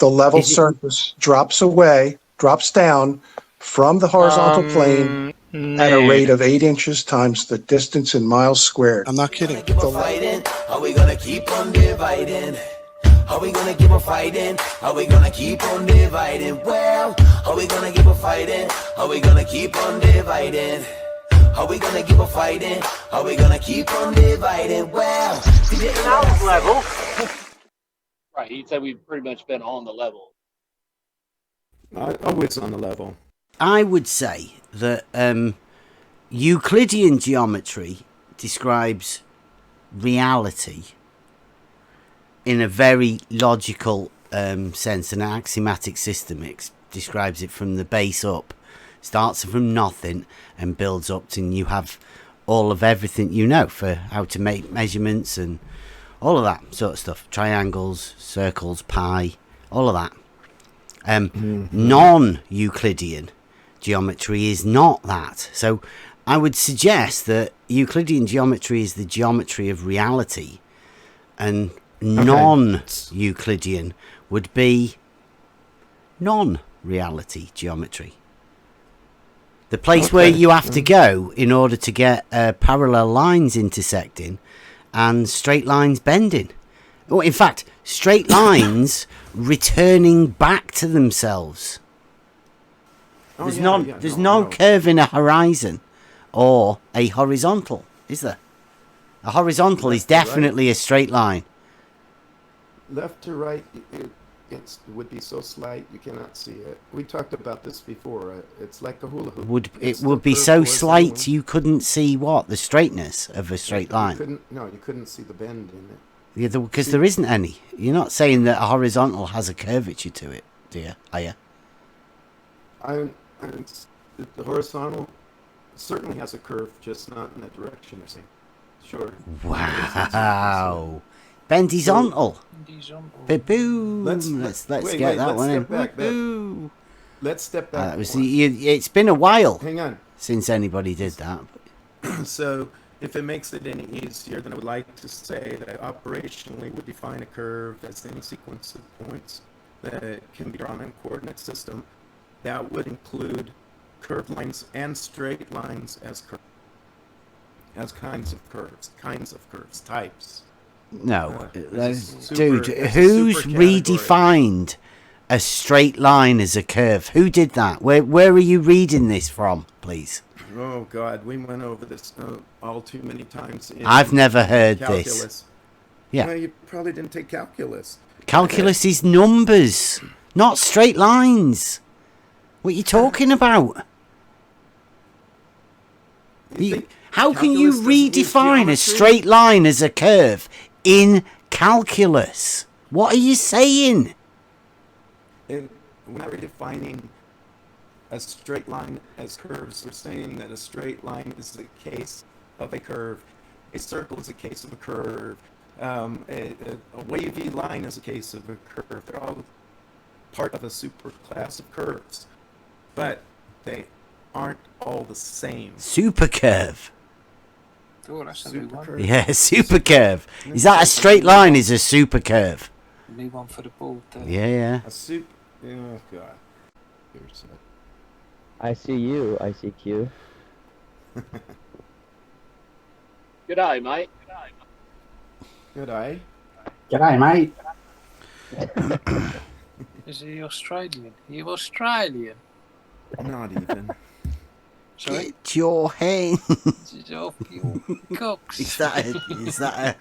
The level surface drops down from the horizontal plane at a rate of 8 inches times the distance in miles squared. I'm not kidding. Are we gonna keep on dividing? Are we gonna keep on fighting? Are we gonna keep on dividing? Well, are we gonna keep on fighting? Are we gonna keep on dividing? Are we gonna keep on fighting? Are we gonna keep on dividing? Well, level. Right, he said we've pretty much been on the level. Always on the level. I would say that Euclidean geometry describes reality in a very logical sense. An axiomatic system describes it from the base up, starts from nothing and builds up to you have all of everything you know for how to make measurements and all of that sort of stuff. Triangles, circles, pi, all of that. Non-Euclidean geometry is not that. So I would suggest that Euclidean geometry is the geometry of reality, and non-Euclidean would be non-reality geometry. The place where you have to go in order to get parallel lines intersecting and straight lines bending. Well, in fact, straight lines returning back to themselves. There's no curve in a horizon or a horizontal, is there? A horizontal is definitely a straight line. Left to right, it would be so slight you cannot see it. We talked about this before. It's like a hula hoop. It would be so slight you couldn't see what? The straightness of a straight line. You couldn't see the bend in it. Yeah, because there isn't any. You're not saying that a horizontal has a curvature to it, do you? Are you? The horizontal certainly has a curve, just not in that direction you're saying. Sure. Wow. Bendizontal. Boom. Let's get that one in. Let's step back. It's been a while. Hang on. Since anybody did that. So, if it makes it any easier, then I would like to say that operationally we define a curve as any sequence of points that can be drawn in a coordinate system. That would include curved lines and straight lines as kinds of curves, types. No, dude, who's redefined a straight line as a curve? Who did that? Where are you reading this from, please? Oh, God, we went over this all too many times. I've never heard calculus. This. Yeah. Well, you probably didn't take calculus. Calculus is numbers, not straight lines. What are you talking about? How can you redefine a straight line as a curve in calculus? What are you saying? We're not redefining a straight line as curves. We're saying that a straight line is the case of a curve. A circle is a case of a curve. A wavy line is a case of a curve. They're all part of a superclass of curves. But they aren't all the same. Supercurve. Oh, that's a new one. Yeah, supercurve. Is that a straight line? Is a supercurve? New one for the board there. Yeah. Oh, God. I see you, ICQ. Good eye, mate. Good eye. G'day, mate. Is he Australian? Are you Australian? Not even. Sorry? Get your hands off your cocks. Is that a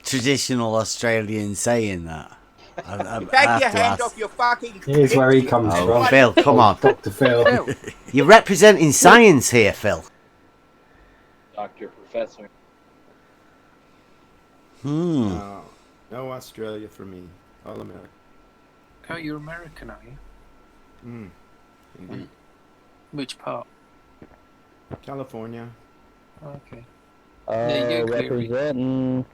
traditional Australian saying that? Take your hand off your fucking... Here's where he comes from. Phil, come on. Dr. Phil. You're representing science here, Phil. Doctor, professor. No Australia for me. All America. Oh, you're American, are you? Indeed. Which part? California. Okay. Representing.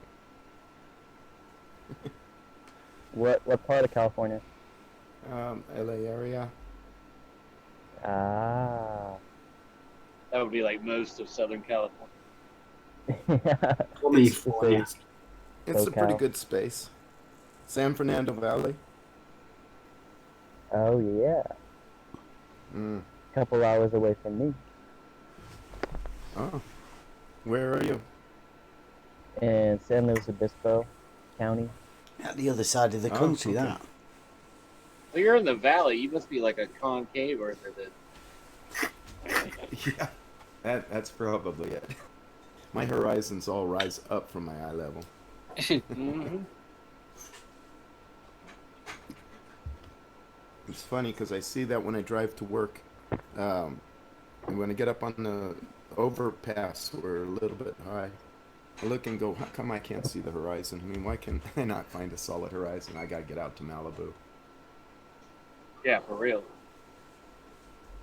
What part of California? LA area. Ah. That would be like most of Southern California. It's a pretty good space. San Fernando Valley. Oh yeah. Mm. Couple hours away from me. Oh. Where are you? In San Luis Obispo County. At the other side of the Oh, country, okay. that. Well, you're in the valley. You must be like a concave earther then. Yeah. That's probably it. My horizons all rise up from my eye level. Mm-hmm. It's funny because I see that when I drive to work, and when I get up on the overpass, we're a little bit high. I look and go, how come I can't see the horizon? I mean, why can I not find a solid horizon? I gotta get out to Malibu. Yeah, for real.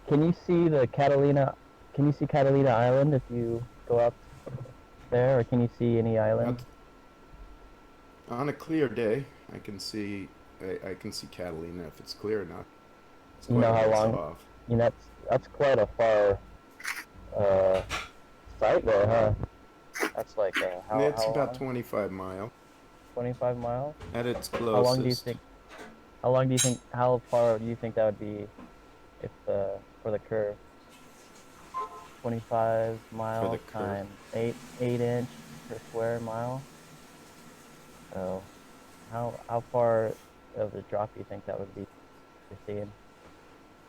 Can you see the Catalina? Can you see Catalina Island if you go up there, or can you see any island? On a clear day, I can see Catalina if it's clear enough. It's You quite know a how ways long? off. You know, that's quite a far sight there, huh? That's like It's how about long? 25 miles 25 miles? at its How long do you closest. think? How long do you think? How far do you think that would be if for the curve? 25 For the miles curve. times 8 inch per square mile. So how far of the drop do you think that would be you're seeing?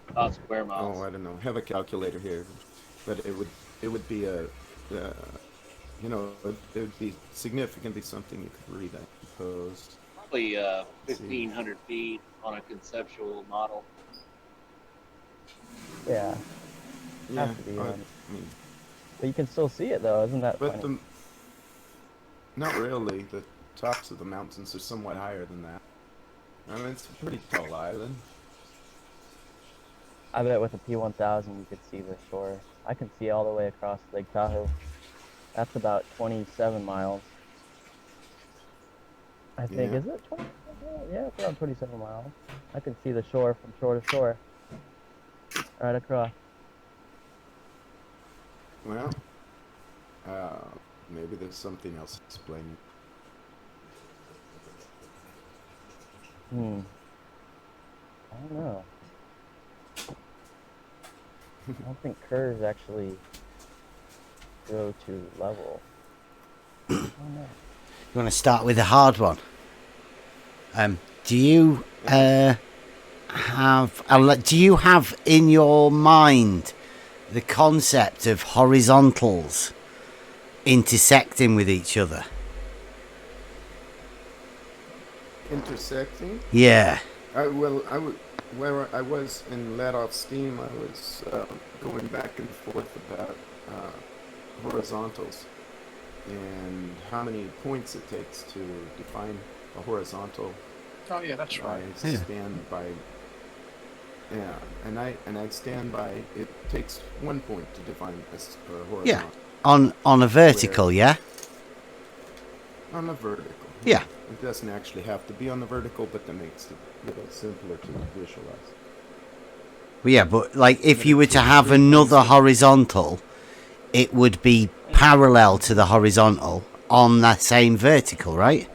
About square Oh, miles. I don't know. I have a calculator here, but it would be it would be significantly something you could read, I suppose. Probably Let's see. 1,500 feet on a conceptual model. Yeah, Yeah, has to be. I mean, But you can still see it though, isn't that but funny? not really. The tops of the mountains are somewhat higher than that. I mean, it's a pretty tall island. I bet with a P1000 you could see the shore. I can see all the way across Lake Tahoe. That's about 27 miles. I think, Yeah. is it 20? Yeah, it's around 27 miles. I can see the shore from shore to shore, right across. Well, maybe there's something else explaining. I don't know. I don't think curves actually go to level. I don't know. You want to start with a hard one? Do you have in your mind the concept of horizontals intersecting with each other? Intersecting? Yeah. Where I was in let off steam, I was going back and forth about horizontals and how many points it takes to define a horizontal. Oh yeah, that's right. I stand by. Yeah, and I'd stand by. It takes 1 point to define a horizontal. Yeah. On a vertical, yeah? On a vertical. Yeah. It doesn't actually have to be on the vertical, but that makes it a little simpler to visualize. Well, yeah, but like if you were to have another horizontal, it would be parallel to the horizontal on that same vertical, right?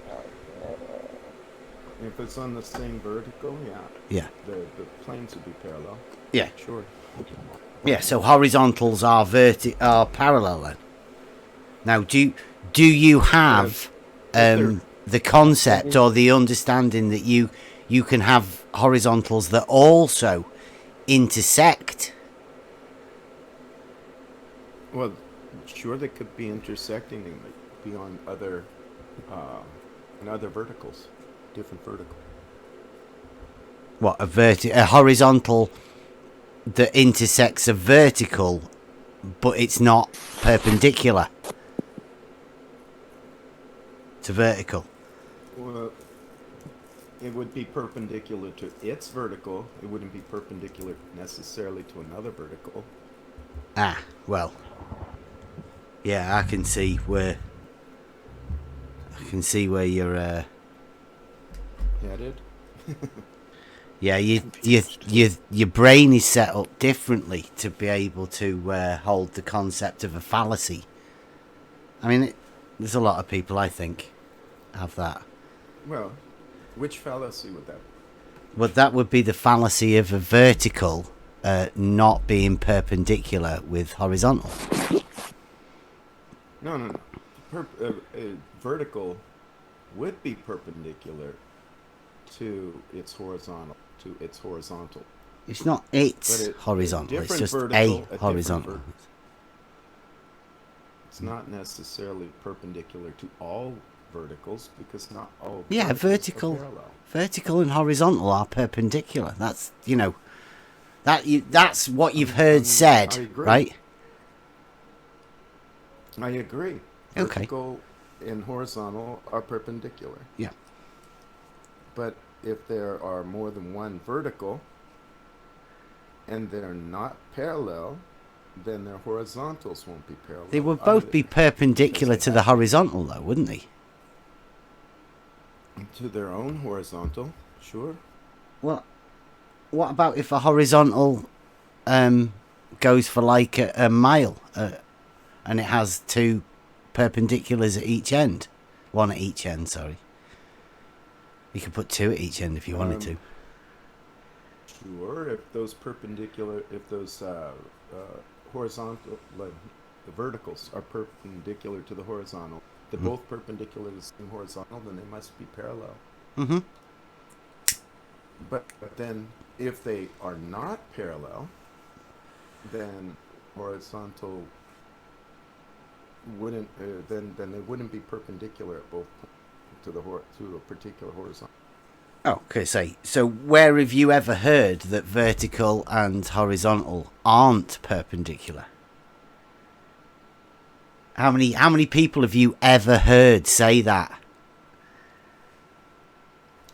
If it's on the same vertical, yeah. Yeah. The planes would be parallel. Yeah. Sure. Yeah, so horizontals are parallel then. Now, do you have the concept or the understanding that you can have horizontals that also intersect? Well, sure, they could be intersecting and be on other verticals, different verticals. What, a horizontal that intersects a vertical, but it's not perpendicular to vertical? Well, it would be perpendicular to its vertical. It wouldn't be perpendicular necessarily to another vertical. Ah, well, yeah, I can see where you're Headed. yeah, your brain is set up differently to be able to hold the concept of a fallacy. I mean, there's a lot of people, I think, have that. Well, which fallacy would that But that would be the fallacy of a vertical not being perpendicular with horizontal. No. A vertical would be perpendicular to its horizontal. It's not its But it- horizontal. It's different just vertical, a different horizontal. It's not necessarily perpendicular to all verticals because not all. Yeah, verticals are parallel. vertical and horizontal are perpendicular. That's that's what you've heard said, I agree. right? I agree. Okay. Vertical and horizontal are perpendicular. Yeah. But if there are more than one vertical and they're not parallel, then their horizontals won't be parallel. They would both be perpendicular to the horizontal, though, wouldn't they? To their own horizontal, sure. Well, what about if a horizontal goes for like a mile and it has two perpendiculars at each end? One at each end, sorry. You could put two at each end if you wanted to. Sure, if those horizontal, like the verticals are perpendicular to the horizontal, they're both perpendicular to the same horizontal, then they must be parallel. Mm-hmm. But then, if they are not parallel, then horizontal wouldn't then they wouldn't be perpendicular at both to a particular horizontal. Oh, okay. So where have you ever heard that vertical and horizontal aren't perpendicular? How many people have you ever heard say that?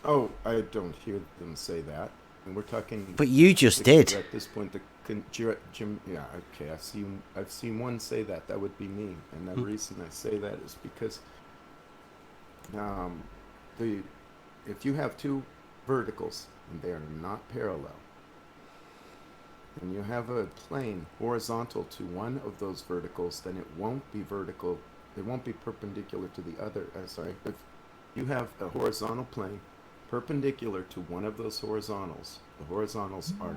Oh, I don't hear them say that. And we're talking. But you just did. At this point, yeah, okay. I've seen one say that. That would be me, and the reason I say that is because if you have two verticals and they are not parallel, and you have a plane horizontal to one of those verticals, then it won't be vertical. It won't be perpendicular to the other. If you have a horizontal plane perpendicular to one of those horizontals, the horizontals are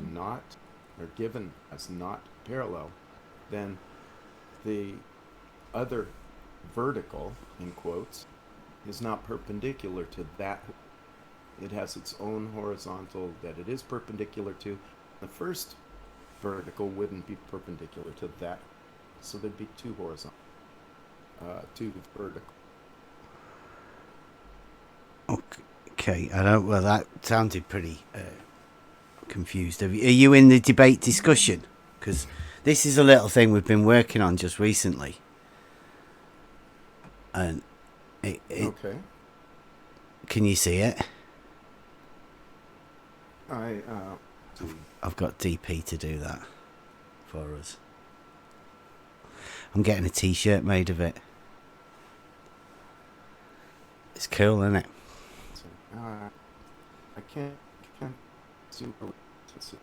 given as not parallel, then the other vertical, in quotes, is not perpendicular to that. It has its own horizontal that it is perpendicular to. The first vertical wouldn't be perpendicular to that, so there'd be two horizontal, two vertical. Okay, well, that sounded pretty confused. Are you in the debate discussion? Because this is a little thing we've been working on just recently. And Okay. Can you see it? I've got DP to do that for us. I'm getting a t-shirt made of it. It's cool, isn't it? I can't see where it's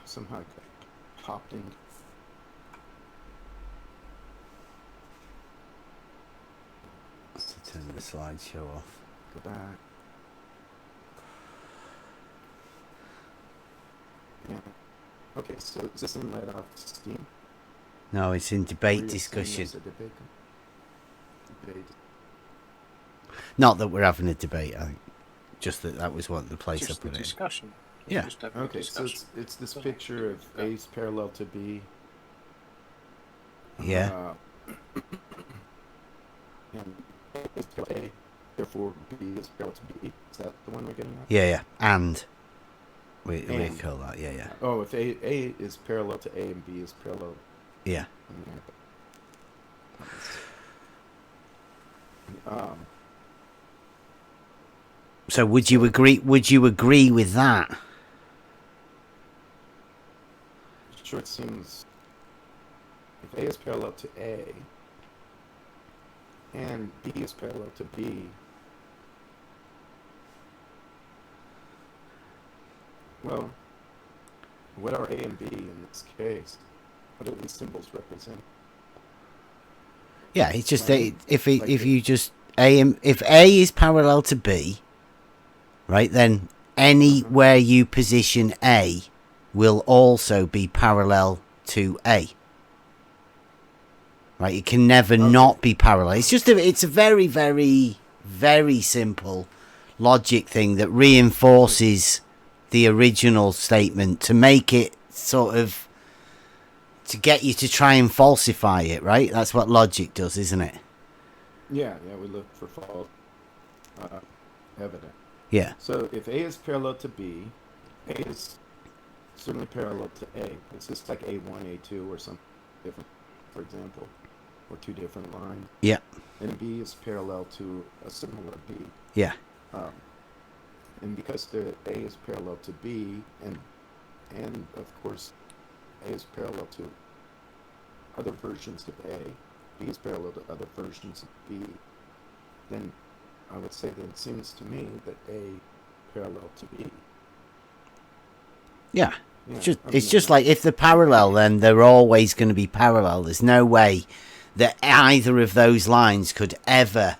somehow I got popped in. Let's turn the slideshow off. Go back. Yeah. Okay, so is this in let off steam? No, it's in debate discussion. Debate. Not that we're having a debate. I think just that was what the place Just I put a it. discussion. Yeah. Just having a Okay, so discussion. it's this picture of A is parallel to B. Yeah. And A is parallel to A, therefore B is parallel to B. Is that the one we're getting at? Yeah. And we And. call that. Yeah. Oh, if A is parallel to A and B is parallel. Yeah. So would you agree? Would you agree with that? Sure, it seems if A is parallel to A and B is parallel to B, well, what are A and B in this case? What do these symbols represent? Yeah, it's just Like- if like you just if A is parallel to B, right, then anywhere you position A will also be parallel to A. Right, it can never not be parallel. It's just it's a very, very, very simple logic thing that reinforces the original statement to make it sort of, to get you to try and falsify it, right? That's what logic does, isn't it? Yeah, we look for false evidence. Yeah. So if A is parallel to B, A is certainly parallel to A. It's just like A1, A2, or something different, for example, or two different lines. Yeah. And B is parallel to a similar B. Yeah. And because the A is parallel to B, and of course A is parallel to other versions of A, B is parallel to other versions of B, then I would say that it seems to me that A parallel to B. Yeah. It's just like if they're parallel, then they're always going to be parallel. There's no way that either of those lines could ever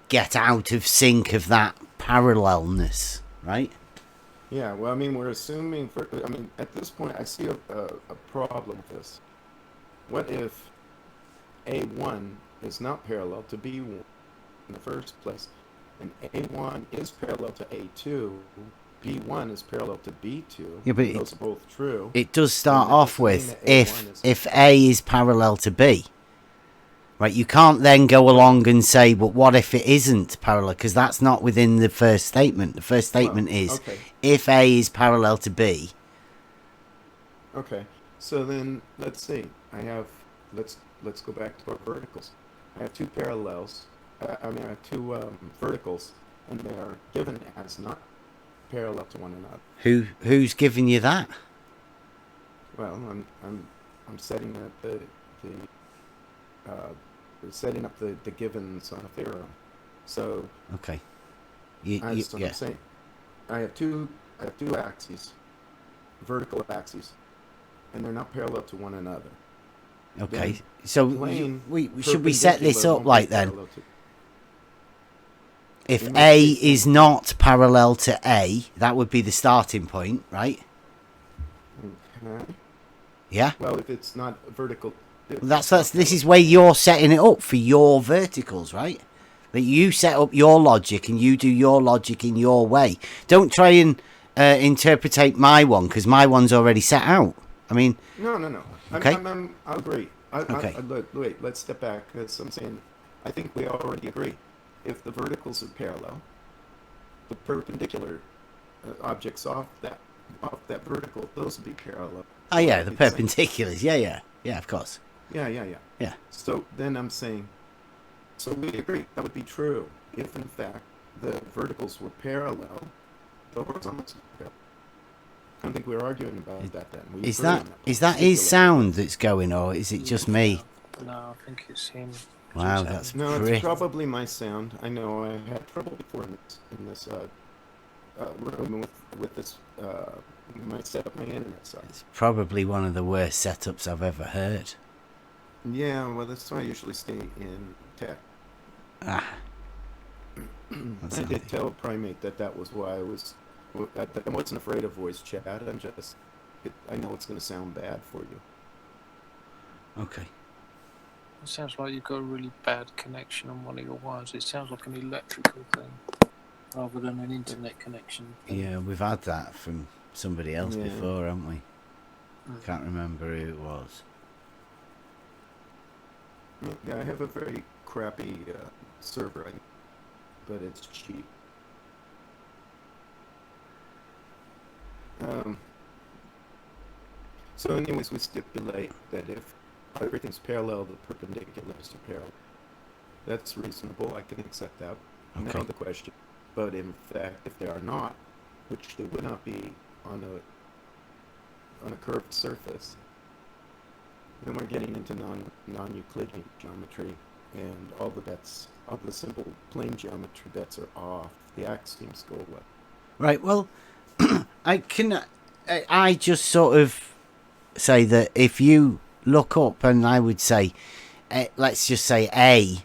get out of sync of that parallelness, right? Yeah, well, I mean, we're assuming, at this point, I see a problem with this. What if A1 is not parallel to B1 in the first place, and A1 is parallel to A2, B1 is parallel to B2, yeah, but those are both true. It does start off with if A is parallel to B. Right, you can't then go along and say, but what if it isn't parallel? Because that's not within the first statement. The first statement is if A is parallel to B. Okay, so then let's see. Let's go back to our verticals. I have two parallels. I have two verticals, and they are given as not parallel to one another. Who's giving you that? Well, I'm setting up setting up the givens on a theorem. So okay, that's what I'm saying. I have two axes, vertical axes, and they're not parallel to one another. Okay, so should we set this up like then? If A is not parallel to A, that would be the starting point, right? Okay. Yeah. Well, if it's not vertical. This is where you're setting it up for your verticals, right? That you set up your logic and you do your logic in your way. Don't try and interpretate my one, because my one's already set out. I mean, no. Okay. I agree. Okay. Wait, let's step back, because I'm saying I think we already agree. If the verticals are parallel, the perpendicular objects off that vertical, those would be parallel. Oh yeah, the perpendiculars. Yeah, of course. Yeah. So then I'm saying, so we agree that would be true if in fact the verticals were parallel, the horizontals were parallel. I don't think we're arguing about that then. Is that his sound that's going, or is it just me? No, I think it's him. Wow, that's it's probably my sound. I know I had trouble before in this room with this. My setup, my internet side. It's probably one of the worst setups I've ever heard. Yeah, well, that's why I usually stay in tech. I did tell Primate that was why I wasn't afraid of voice chat. I know it's going to sound bad for you. Okay. It sounds like you've got a really bad connection on one of your wires. It sounds like an electrical thing rather than an internet connection. Yeah, we've had that from somebody else before, haven't we? Can't remember who it was. Yeah, I have a very crappy server, but it's cheap. So anyways, we stipulate that if everything's parallel, the perpendiculars are parallel. That's reasonable. I can accept that. Okay. Now the question. But in fact, if they are not, which they would not be on a curved surface, then we're getting into non-Euclidean geometry, and all the simple plane geometry bets are off. The axioms go away. Right. Well, I just sort of say that if you look up, and I would say, let's just say A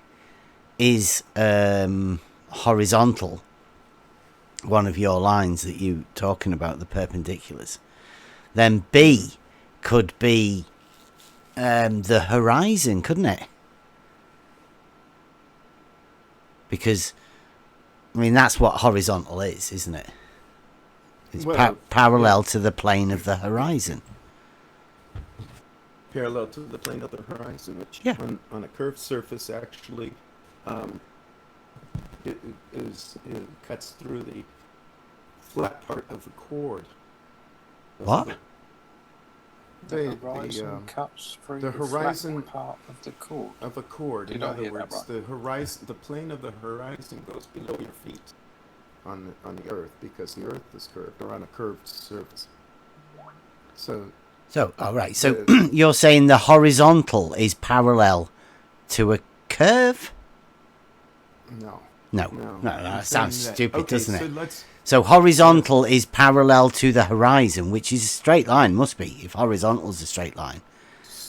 is horizontal, one of your lines that you talking about, the perpendiculars, then B could be the horizon, couldn't it? Because, I mean, that's what horizontal is, isn't it? It's parallel to the plane of the horizon. Parallel to the plane of the horizon, which on a curved surface actually it cuts through the flat part of the chord. What? The horizon cuts through the horizon flat part of the chord. Of a chord. In other words, right? the horizon, the plane of the horizon goes below your feet on the Earth, because the Earth is curved, or on a curved surface. So all right. So you're saying the horizontal is parallel to a curve? No. That sounds stupid, okay, doesn't it? So horizontal is parallel to the horizon, which is a straight line, must be. If horizontal is a straight line,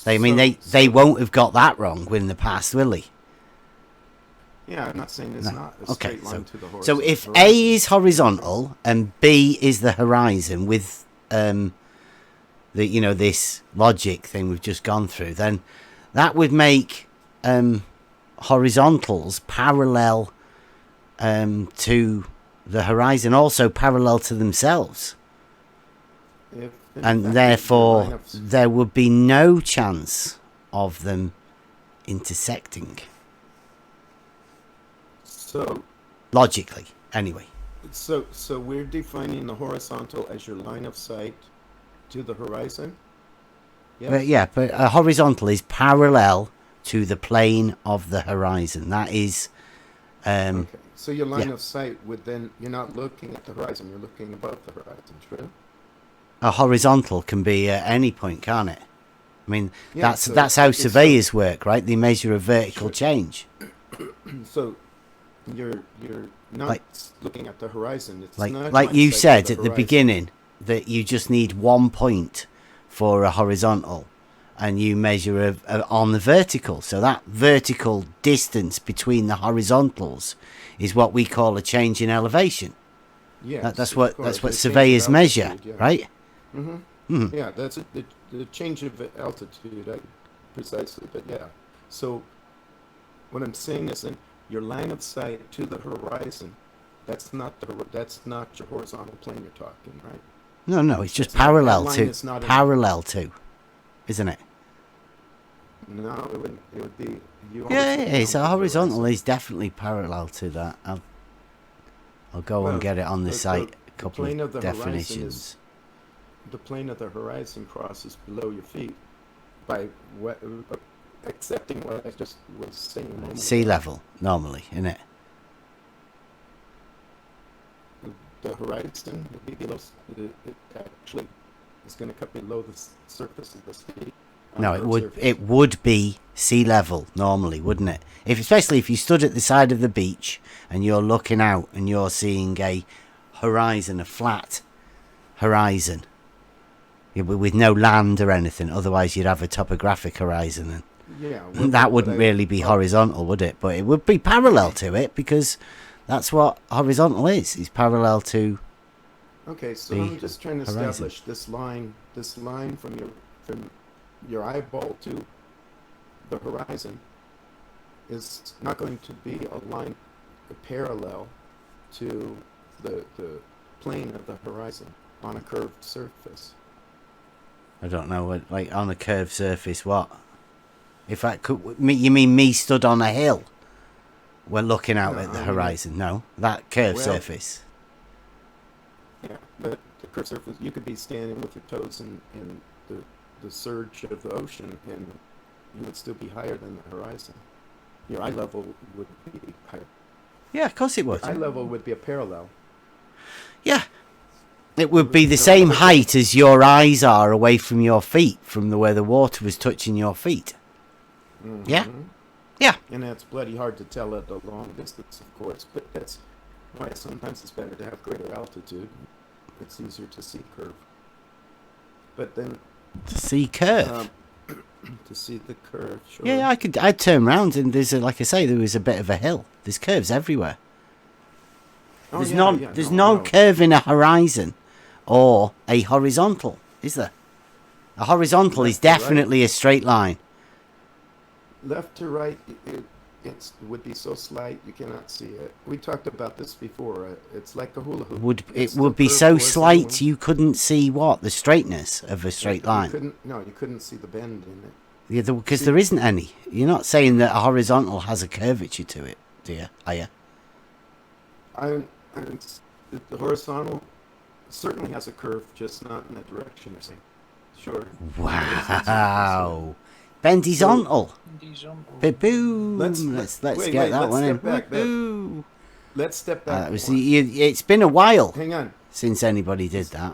they won't have got that wrong in the past, will they? Yeah, I'm not saying it's not a straight line to the horizon. So if A is horizontal and B is the horizon with this logic thing we've just gone through, then that would make horizontals parallel to the horizon, also parallel to themselves, and therefore there would be no chance of them intersecting. So logically, anyway. So we're defining the horizontal as your line of sight to the horizon. Yes? But a horizontal is parallel to the plane of the horizon. That is. Okay. So your line of sight would then, you're not looking at the horizon, you're looking above the horizon, true? A horizontal can be at any point, can't it? I mean, that's how surveyors work, right? They measure a vertical change. So you're not looking at the horizon. It's like you said at the beginning, that you just need 1 point for a horizontal, and you measure on the vertical. So that vertical distance between the horizontals is what we call a change in elevation. Yeah, that's what surveyors measure, right? Mm-hmm. Mm-hmm. Yeah, that's the change of altitude, precisely. But yeah, so what I'm saying is, your line of sight to the horizon, that's not your horizontal plane you're talking, right? No, it's just parallel to, isn't it? No, it would be. So horizontal is definitely parallel to that. I'll go and get it on the site. A couple of definitions. The plane of the horizon crosses below your feet by accepting what I just was saying. Sea level, normally, isn't it? The horizon would be below. It actually is going to cut below the surface of the sea. No, it would be sea level normally, wouldn't it? Especially if you stood at the side of the beach and you're looking out and you're seeing a horizon, a flat horizon, with no land or anything. Otherwise, you'd have a topographic horizon, and that wouldn't really be horizontal, would it? But it would be parallel to it, because that's what horizontal is. It's parallel to. Okay, so I'm just trying to establish this line from your eyeball to the horizon is not going to be a line parallel to the plane of the horizon on a curved surface. I don't know what, like on a curved surface, what? If I could, you mean me stood on a hill? We're looking out at the horizon. No, that curved surface. Yeah, but the curved surface, you could be standing with your toes in the surge of the ocean, and you would still be higher than the horizon. Your eye level would be higher. Yeah, of course it would. Eye level would be a parallel. Yeah. It would be the same height as your eyes are away from your feet, from where the water was touching your feet. Mm-hmm. Yeah? Yeah. And that's bloody hard to tell at a long distance, of course, but that's why sometimes it's better to have greater altitude. It's easier to see curve. But then... To see curve? To see the curve, sure. Yeah, I'd turn around and like I say, there was a bit of a hill. There's curves everywhere. There's no curve in a horizon or a horizontal, is there? A horizontal is definitely a straight line. Left to right, it would be so slight you cannot see it. We talked about this before. It's like a hula hoop. It would be so slight you couldn't see what? The straightness of a straight line. You couldn't see the bend in it. Yeah, because there isn't any. You're not saying that a horizontal has a curvature to it, do you? Are you? The horizontal certainly has a curve, just not in that direction you're saying. Sure. Wow. Bendizontal. Ba-boom. Let's get that one in. Let's step back. It's been a while. Hang on. Since anybody did that.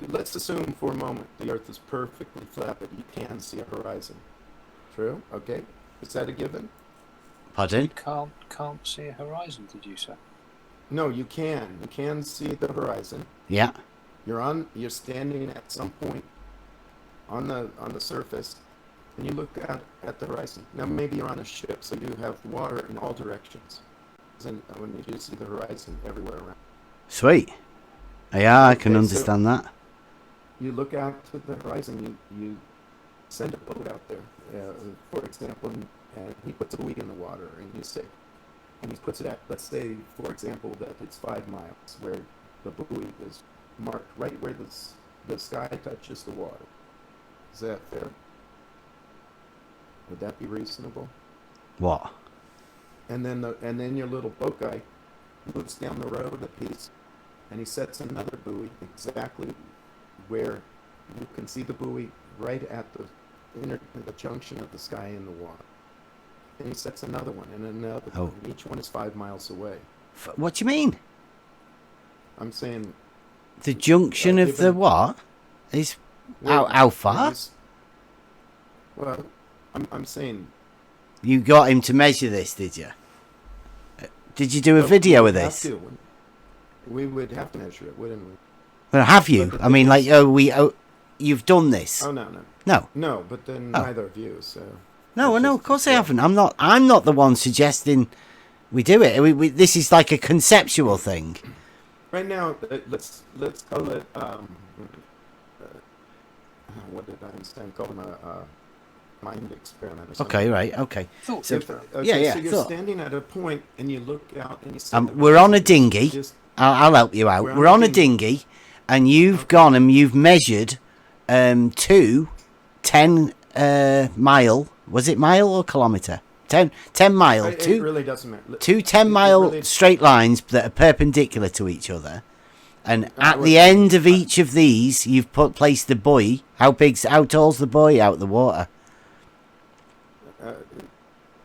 Let's assume for a moment the Earth is perfectly flat, but you can see a horizon. True? Okay. Is that a given? Pardon? You can't see a horizon, did you say? No, you can. You can see the horizon. Yeah. You're standing at some point on the surface, and you look out at the horizon. Now maybe you're on a ship, so you have water in all directions. And when you do see the horizon everywhere around. Sweet. Yeah, I can understand that. You look out to the horizon. You send a boat out there, for example, and he puts a buoy in the water, and he puts it at, let's say, for example, that it's 5 miles, where the buoy is marked right where the sky touches the water. Is that fair? Would that be reasonable? What? And then your little boat guy moves down the road a piece, and he sets another buoy exactly where you can see the buoy right at the junction of the sky and the water. And he sets another one and another one. And each one is 5 miles away. What do you mean? I'm saying... The junction of the what? Is how far? Well, I'm saying... You got him to measure this, did you? Did you do a video of this? We would have to measure it, wouldn't we? Well, have you? I mean, like, you've done this. Oh, no. No, but then neither of you, so... No, of course I haven't. I'm not the one suggesting we do it. This is like a conceptual thing. Right now, let's call it, what did Einstein call him? A mind experiment or something. Okay, right, okay. So yeah. So you're standing at a point and you look out and you see... we're on a dinghy. I'll help you out. We're on a dinghy, and you've gone and you've measured 2 10-mile... Was it mile or kilometre? 10 mile. It really doesn't matter. 2 10-mile straight lines that are perpendicular to each other. And at the end of each of these, you've placed the buoy. How tall's the buoy out of the water?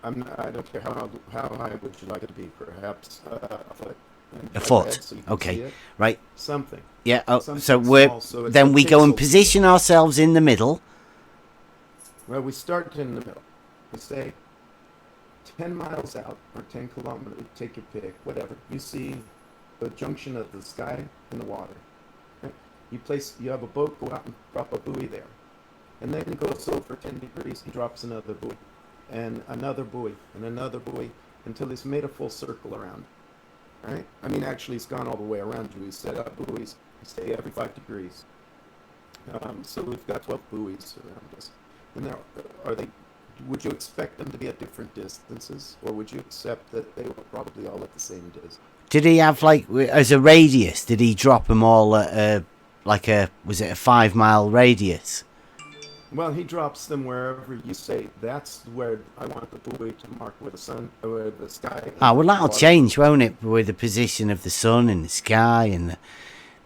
I don't care how high would you like it to be. Perhaps a foot. A foot. So okay. Right. Something. Yeah. Something so we go and position ourselves in the middle. Well, we start in the middle. We say 10 miles out, or 10 kilometers, take your pick, whatever. You see the junction of the sky and the water. Okay? You have a boat, go out and drop a buoy there. And then it goes over 10 degrees, he drops another buoy, and another buoy, until he's made a full circle around. Right? I mean, actually, he's gone all the way around you. He's set up buoys, stay every 5 degrees. So we've got 12 buoys around us. And now, would you expect them to be at different distances, or would you accept that they were probably all at the same distance? Did he have, like, as a radius, did he drop them all at was it a 5 mile radius? Well, he drops them wherever you say, that's where I want the buoy to mark where the sky... Well, that'll change, won't it, with the position of the sun and the sky and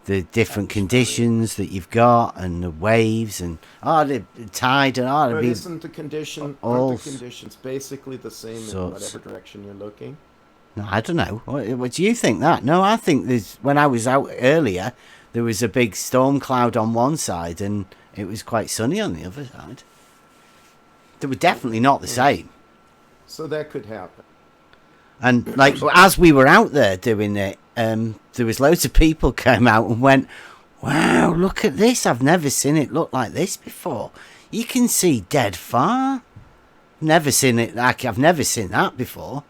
the different conditions that you've got, and the waves, and the tide, and but isn't the condition, aren't the conditions basically the same in whatever direction you're looking? No, I don't know. What do you think that? No, I think when I was out earlier, there was a big storm cloud on one side, and it was quite sunny on the other side. They were definitely not the same. So that could happen. And like as we were out there doing it, there was loads of people came out and went, "Wow, look at this! I've never seen it look like this before. You can see dead far." never seen it. Like, I've never seen that before.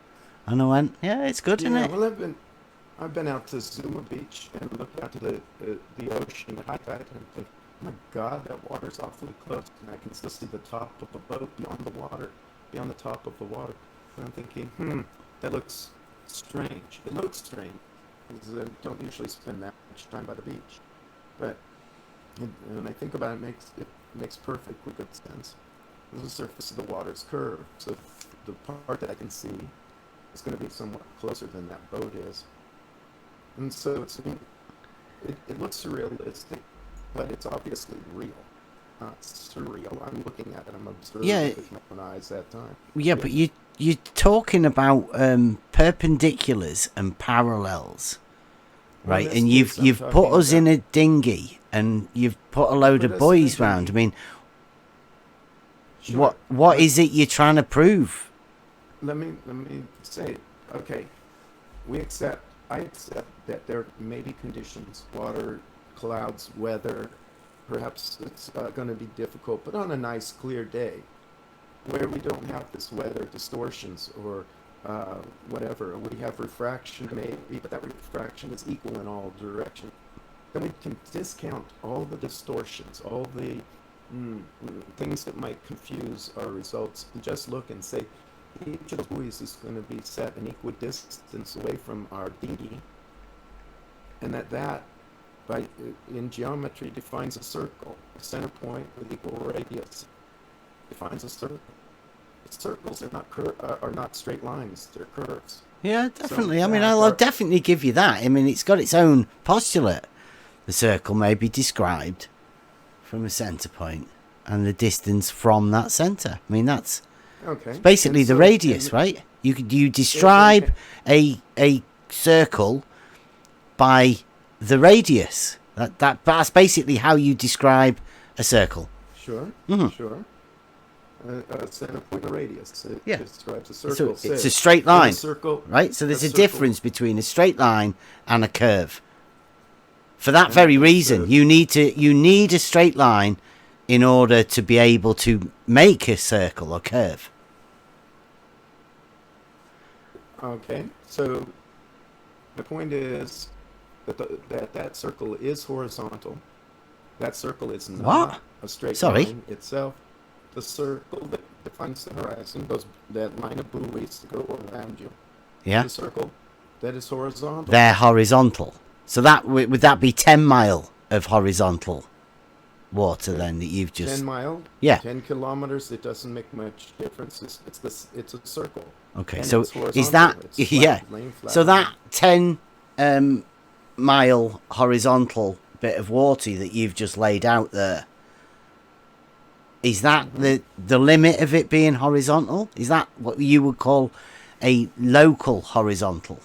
And I went, yeah, it's good, isn't it? Well, I've been out to Zuma Beach and looked out to the ocean at high tide and think, oh my God, that water's awfully close, and I can still see the top of the boat beyond the water, beyond the top of the water. And I'm thinking, that looks strange. It looks strange because I don't usually spend that much time by the beach, but when I think about it, it makes perfectly good sense. The surface of the water is curved, so the part that I can see is going to be somewhat closer than that boat is. And so it looks surrealistic, but it's obviously real. Not surreal. I'm looking at it. I'm observing it with my own eyes that time. Yeah, but you're talking about perpendiculars and parallels, right? Well, and you've put us in a dinghy, and you've put a load of buoys round. I mean, sure. What is it you're trying to prove? Let me say, okay, I accept that there may be conditions, water, clouds, weather, perhaps it's going to be difficult, but on a nice clear day where we don't have this weather distortions or whatever, we have refraction maybe, but that refraction is equal in all directions, then we can discount all the distortions, all the things that might confuse our results, and just look and say, each of the buoys is going to be set an equidistance away from our dinghy, and that in geometry defines a circle. A center point with equal radius defines a circle. Circles are not straight lines; they're curves. Yeah, definitely. So, I mean, I'll definitely give you that. I mean, it's got its own postulate. The circle may be described from a center point and the distance from that center. I mean, that's basically the radius, right? You describe a circle by the radius. That's basically how you describe a circle. Sure. Sure. A center point, a radius. It describes a circle. So it's a straight line, circle, right? So there's a difference between a straight line and a curve. For that very reason, you need a straight line in order to be able to make a circle or curve. Okay, so the point is that circle is horizontal. That circle is not a straight line itself. The circle that defines the horizon, that line of buoys that go around you. Yeah. The circle that is horizontal. They're horizontal. So that would that be 10 mile of horizontal water then that you've just 10 mile? Yeah. 10 kilometers, it doesn't make much difference. It's a circle. Okay, and so is that so that 10 mile horizontal bit of water that you've just laid out there, is that the limit of it being horizontal? Is that what you would call a local horizontal?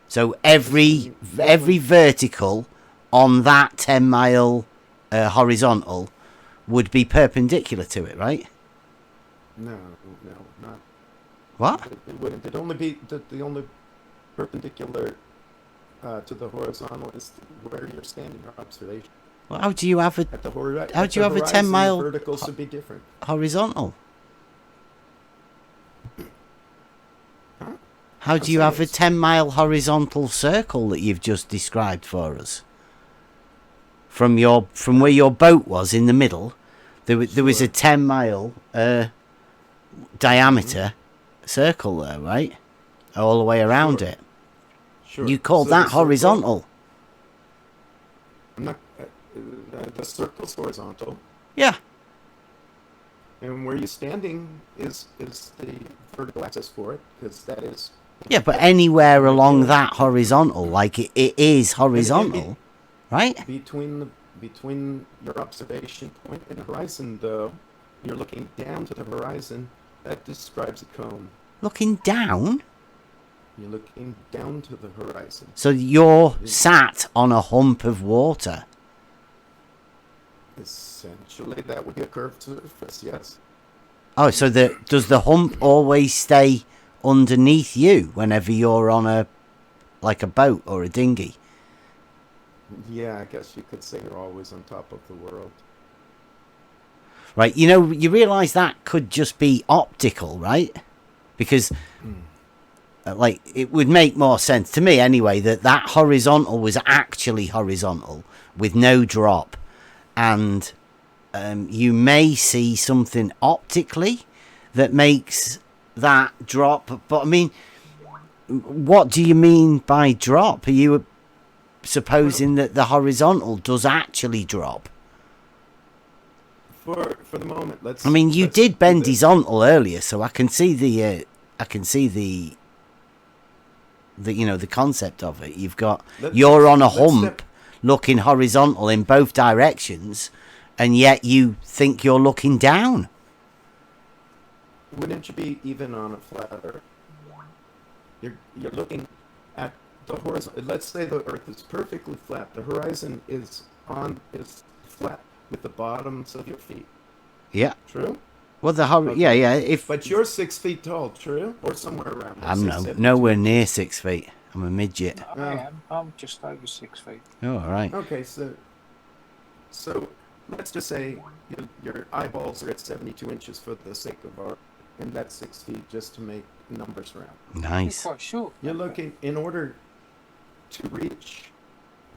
So every vertical on that 10 mile horizontal would be perpendicular to it, right? No, not. What? It wouldn't. It'd only be the only perpendicular to the horizontal is where you're standing, your observation. Well, how do you have a how do you have a 10 mile verticals would be different? Horizontal? How do you have a 10 mile horizontal circle that you've just described for us? From where your boat was in the middle, there was a 10 mile diameter circle there, right? All the way around it. Sure. You call that horizontal? I'm not. The circle's horizontal. Yeah. And where you're standing is the vertical axis for it, because that is. Yeah, but anywhere along that horizontal, like it is horizontal, right? Between your observation point and the horizon, though, you're looking down to the horizon. That describes a cone. Looking down? You're looking down to the horizon. So you're sat on a hump of water. Essentially, that would be a curved surface, yes. Oh, so does the hump always stay underneath you whenever you're on a boat or a dinghy? Yeah, I guess you could say you're always on top of the world. right? You know, you realise that could just be optical, right? Because like it would make more sense to me anyway that horizontal was actually horizontal with no drop, and you may see something optically that makes that drop. But I mean, what do you mean by drop? Are you supposing that the horizontal does actually drop? For the moment, I mean, you did bendizontal earlier, so I can see the you know, the concept of it. You've got you're on a hump looking horizontal in both directions, and yet you think you're looking down. Wouldn't you be even on a flat Earth? You're looking at the horizon. Let's say the Earth is perfectly flat. The horizon is flat with the bottoms of your feet. Yeah. True. Well, yeah. But you're 6 feet tall, true, or somewhere around. I'm nowhere near 6 feet. I'm a midget. I am. I'm just over 6 feet. Oh, all right. Okay, so let's just say your eyeballs are at 72 inches for the sake of our, and that's 6 feet just to make numbers round. Nice. You're quite short. You're looking, in order to reach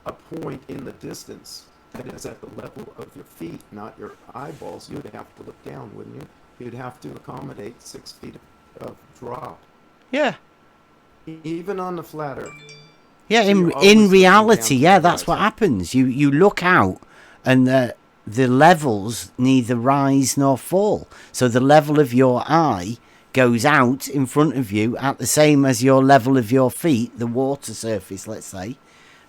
a point in the distance that is at the level of your feet, not your eyeballs, you'd have to look down, wouldn't you? You'd have to accommodate 6 feet of drop. Yeah. Even on the flat Earth. Yeah, So in reality, yeah, that's what happens. You look out, and the levels neither rise nor fall. So the level of your eye goes out in front of you at the same as your level of your feet, the water surface, let's say,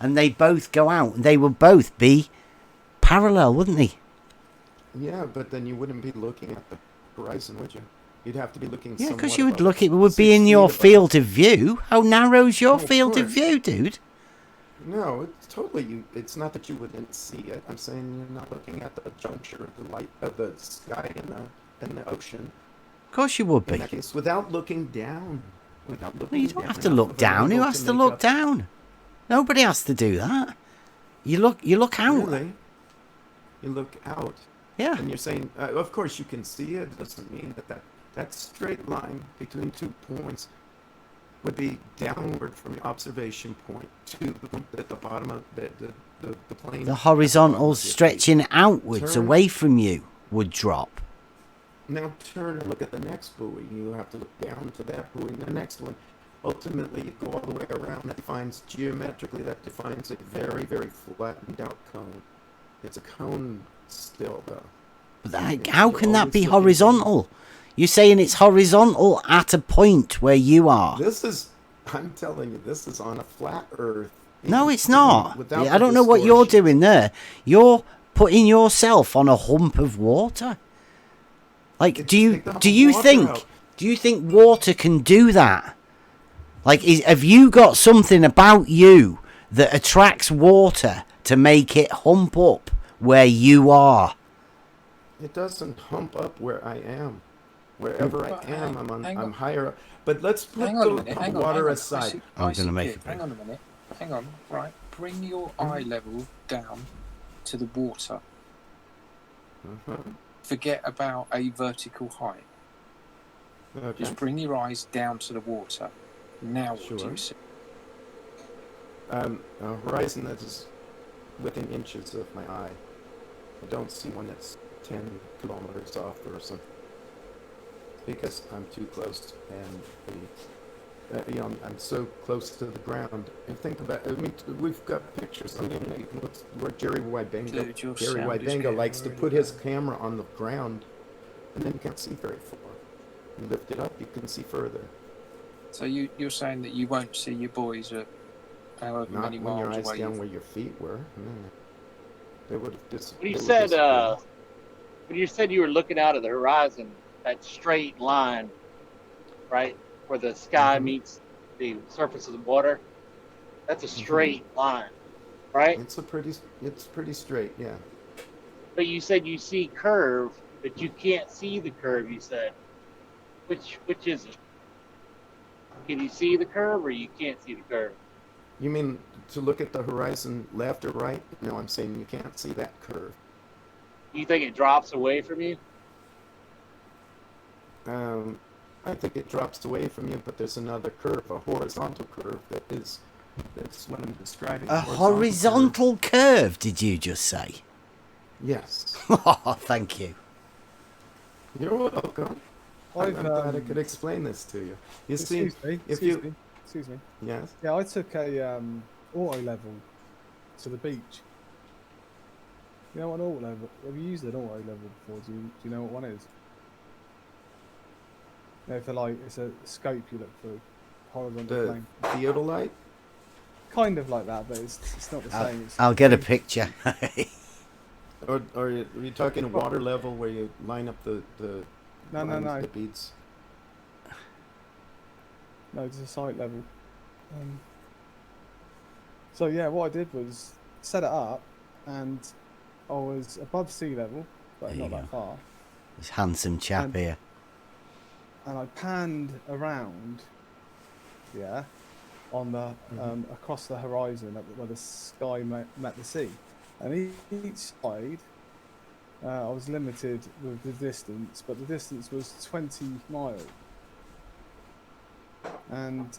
and they both go out, and they will both be parallel, wouldn't they? Yeah, but then you wouldn't be looking at the horizon, would you? You'd have to be looking. Yeah, because you would look. It would be in your field of view. How narrow's your field of view, dude? No, it's totally. It's not that you wouldn't see it. I'm saying you're not looking at the juncture of the light of the sky and the ocean. Of course you would be. In that case, without looking down. Without looking. No, you don't have to look down. Who has to look down? Nobody has to do that. You look out. Really? You look out. Yeah. And you're saying, of course, you can see it. Doesn't mean that straight line between 2 points would be downward from your observation point to the point at the bottom of the plane. The horizontal stretching outwards away from you would drop. Now turn and look at the next buoy. You have to look down to that buoy and the next one. Ultimately, you go all the way around. That defines a very, very flattened out cone. It's a cone still, though. But how can that be horizontal? You're saying it's horizontal at a point where you are. I'm telling you, this is on a flat Earth. No, it's not. I don't know what you're doing there. You're putting yourself on a hump of water. Like, do you think water can do that? Like, have you got something about you that attracts water to make it hump up where you are? It doesn't hump up where I am. Wherever I am, I'm higher up. But let's put the water aside. I'm going to make it. Hang on a minute. Hang on. Right. Bring your eye level down to the water. Forget about a vertical height. Okay. Just bring your eyes down to the water. Now what do you see? A horizon that is within inches of my eye. I don't see one that's 10 kilometers off or something. Because I'm too close, and I'm so close to the ground. And think about it. I mean, we've got pictures. I mean, where Jerry Wybango likes to put his camera on the ground, and then you can't see very far. You lift it up, you can see further. So you're saying that you won't see your boys at however many miles away? Not when your eyes down where your feet were. They would have disappeared. When you said you were looking out of the horizon, that straight line, right, where the sky meets the surface of the water, that's a straight line, right? It's pretty straight, yeah. But you said you see curve, but you can't see the curve. You said, which is it? Can you see the curve, or you can't see the curve? You mean to look at the horizon left or right? No, I'm saying you can't see that curve. You think it drops away from you? I think it drops away from you, but there's another curve, a horizontal curve that's what I'm describing. A horizontal curve, did you just say? Yes. Oh, thank you. You're welcome. I'm glad I could explain this to you. You see, Excuse me. Yes. Yeah, I took a auto level to the beach. You know what an auto level? Have you used an auto level before? Do you know what one is? Yeah, for like it's a scope you look through, horizontal plane. Theodolite? Kind of like that, but it's not the same. I'll get a picture. Or are you talking a water level where you line up the No. the beads? No, it's a site level. So yeah, what I did was set it up, and I was above sea level, but not that far. This handsome chap here. And I panned around, yeah, on the across the horizon where the sky met the sea, and each side I was limited with the distance, but the distance was 20 miles, and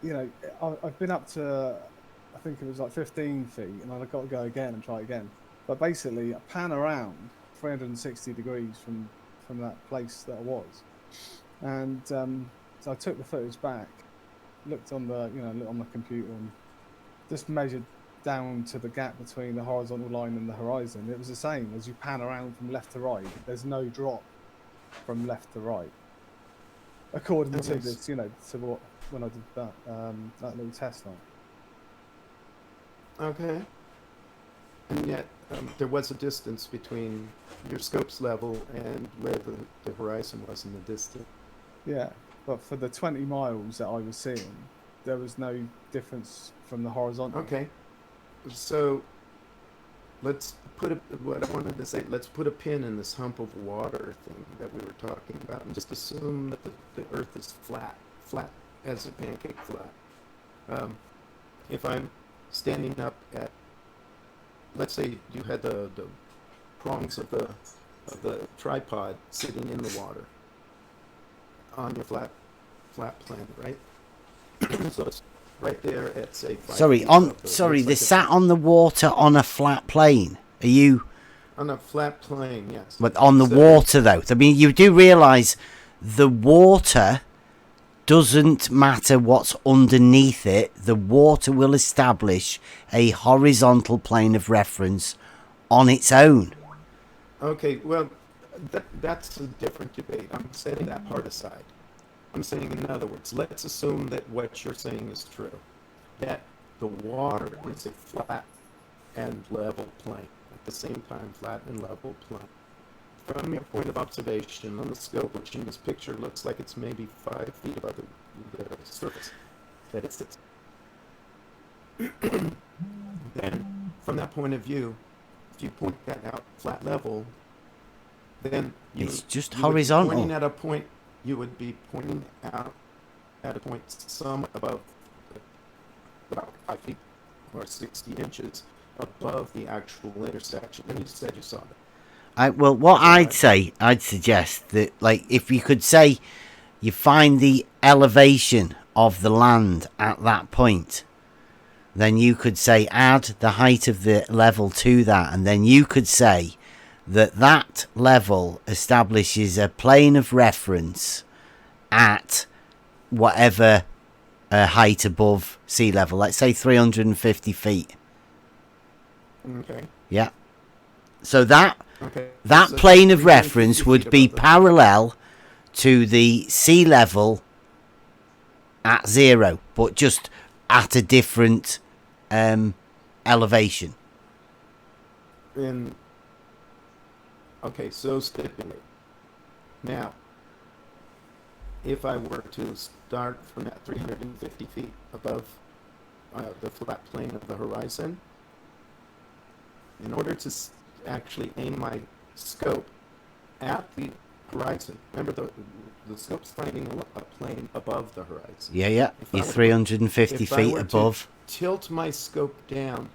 you know I've been up to I think it was like 15 feet, and I've got to go again and try again. But basically, I pan around 360 degrees from that place that I was, and so I took the footage back, looked on the on the computer, and just measured down to the gap between the horizontal line and the horizon. It was the same as you pan around from left to right. There's no drop from left to right, according to this, to what when I did that little test on. Okay. And yet, there was a distance between your scope's level and where the horizon was in the distance. Yeah, but for the 20 miles that I was seeing, there was no difference from the horizontal. Okay. So, let's put what I wanted to say, let's put a pin in this hump of water thing that we were talking about, and just assume that the Earth is flat as a pancake flat. If I'm standing up at, let's say you had the prongs of the tripod sitting in the water on your flat plane, right? So it's right there at say 5 feet They sat on the water on a flat plane. Are you on a flat plane? Yes. But on the water though, I mean, you do realise the water doesn't matter what's underneath it. The water will establish a horizontal plane of reference on its own. Okay, well, that's a different debate. I'm setting that part aside. I'm saying, in other words, let's assume that what you're saying is true, that the water is a flat and level plane. At the same time, flat and level plane. From your point of observation on the scope, which in this picture looks like it's maybe 5 feet above the surface that it sits. Then, from that point of view, if you point that out flat level, then it's just horizontal. Pointing at a point, you would be pointing out at a point some above about 5 feet or 60 inches above the actual intersection. And you said you saw that. I'd suggest that, like, if you could say you find the elevation of the land at that point, then you could say add the height of the level to that, and then you could say that level establishes a plane of reference at whatever height above sea level. Let's say 350 feet. Okay. Yeah. So that plane of reference would be parallel to the sea level at 0, but just at a different elevation. Okay, so stipulate. Now, if I were to start from that 350 feet above the flat plane of the horizon, in order to actually aim my scope at the horizon. Remember, the scope's finding a plane above the horizon. Yeah. You're 350 feet above. Tilt my scope down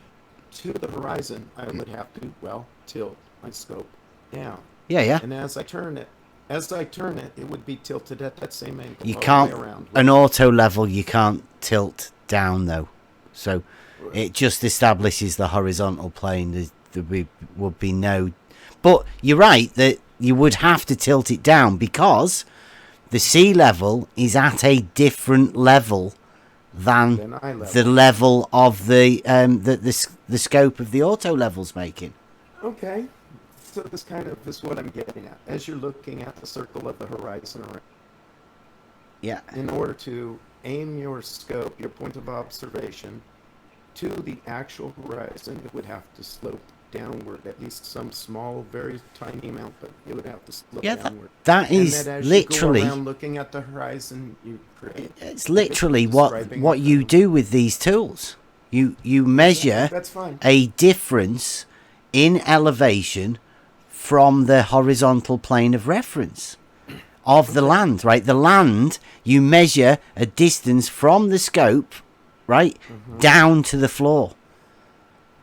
to the horizon, I would have to, tilt my scope down. Yeah, yeah. And as I turn it, it would be tilted at that same angle. You all can't, the way around. an auto level, you can't tilt down though. So it just establishes the horizontal plane. Would be no, but you're right that you would have to tilt it down because the sea level is at a different level than eye level. the level of the scope of the auto level's making. Okay. So this kind of is what I'm getting at. As you're looking at the circle of the horizon around, Yeah. in order to aim your scope, your point of observation, to the actual horizon, it would have to slope downward, at least some small, very tiny amount, but it would have to slope downward. That is and that as literally. you go around looking at the horizon, you create. It's literally what you do with these tools. You measure That's fine. a difference in elevation from the horizontal plane of reference of the land, right? The land, you measure a distance from the scope, right, down to the floor.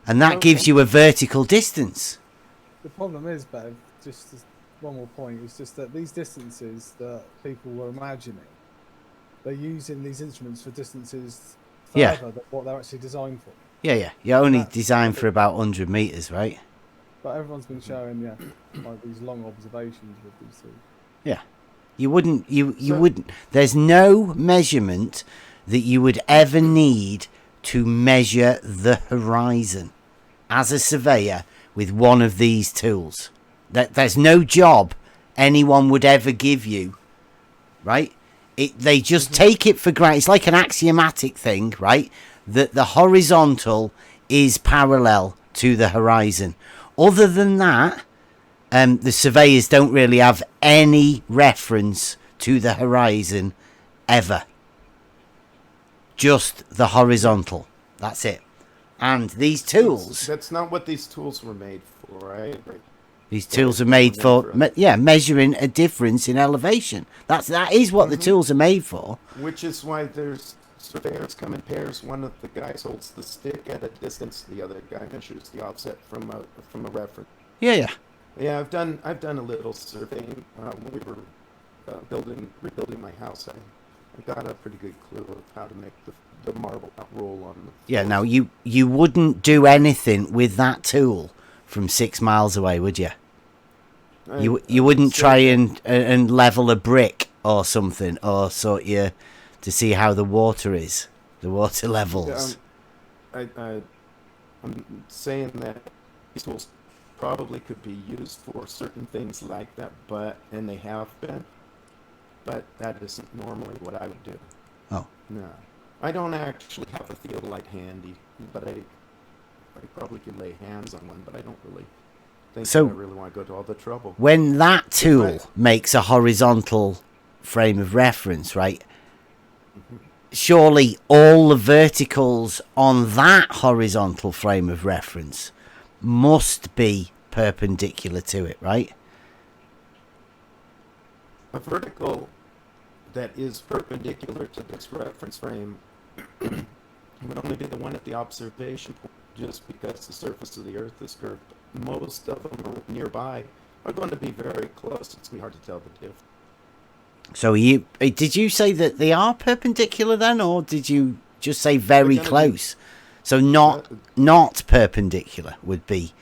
And that gives you a vertical distance. The problem is, Bev, just one more point, is just that these distances that people were imagining, they're using these instruments for distances further than what they're actually designed for. Yeah. You're only designed for about 100 meters, right? But everyone's been showing, like these long observations with these tools. Yeah. You wouldn't, there's no measurement that you would ever need to measure the horizon as a surveyor with one of these tools. There's no job anyone would ever give you, right? They just take it for granted. It's like an axiomatic thing, right? That the horizontal is parallel to the horizon. Other than that, the surveyors don't really have any reference to the horizon ever. Just the horizontal. That's it. And these tools... That's not what these tools were made for, right? These tools are made for, measuring a difference in elevation. That is what the tools are made for. Which is why there's surveyors come in pairs. One of the guys holds the stick at a distance. The other guy measures the offset from a reference. Yeah. Yeah, I've done a little surveying when we were rebuilding my house. I got a pretty good clue of how to make the marble roll on the floor. Now you wouldn't do anything with that tool from 6 miles away, would you? You wouldn't try and level a brick or something, or sort you to see how the water is, the water levels. I'm saying that these tools probably could be used for certain things like that, and they have been, but that isn't normally what I would do. Oh. No. I don't actually have a theodolite handy, but I probably could lay hands on one, but I don't really think I really want to go to all the trouble. When that tool makes a horizontal frame of reference, right? Surely all the verticals on that horizontal frame of reference must be perpendicular to it, right? A vertical that is perpendicular to this reference frame would only be the one at the observation point, just because the surface of the Earth is curved. Most of them nearby are going to be very close. It's going to be hard to tell the difference. So did you say that they are perpendicular then, or did you just say very close? So not perpendicular would be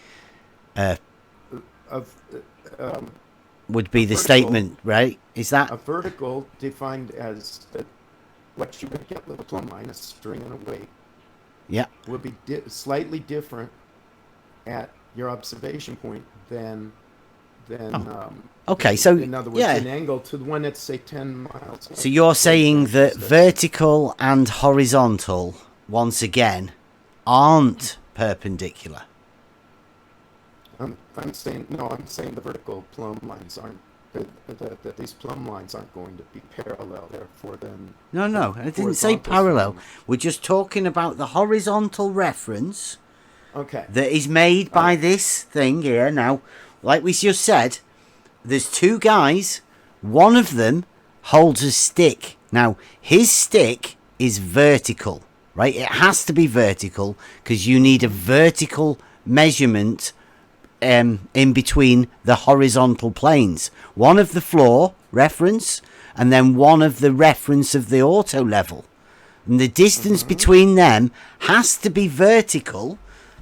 would be the statement, right? Is that a vertical defined as what you would get with a plumb line, a string and a weight? Yeah, would be slightly different at your observation point than. Okay, so in other words, an angle to the one that's say 10 miles. So you're saying that vertical and horizontal, once again, aren't perpendicular. I'm saying the vertical plumb lines aren't. That these plumb lines aren't going to be parallel. Therefore, then. No, I didn't say parallel. We're just talking about the horizontal reference. Okay. That is made by this thing here. Now, like we just said, there's two guys. One of them holds a stick. Now, his stick is vertical, right? It has to be vertical because you need a vertical measurement in between the horizontal planes. One of the floor reference, and then one of the reference of the auto level. And the distance between them has to be vertical,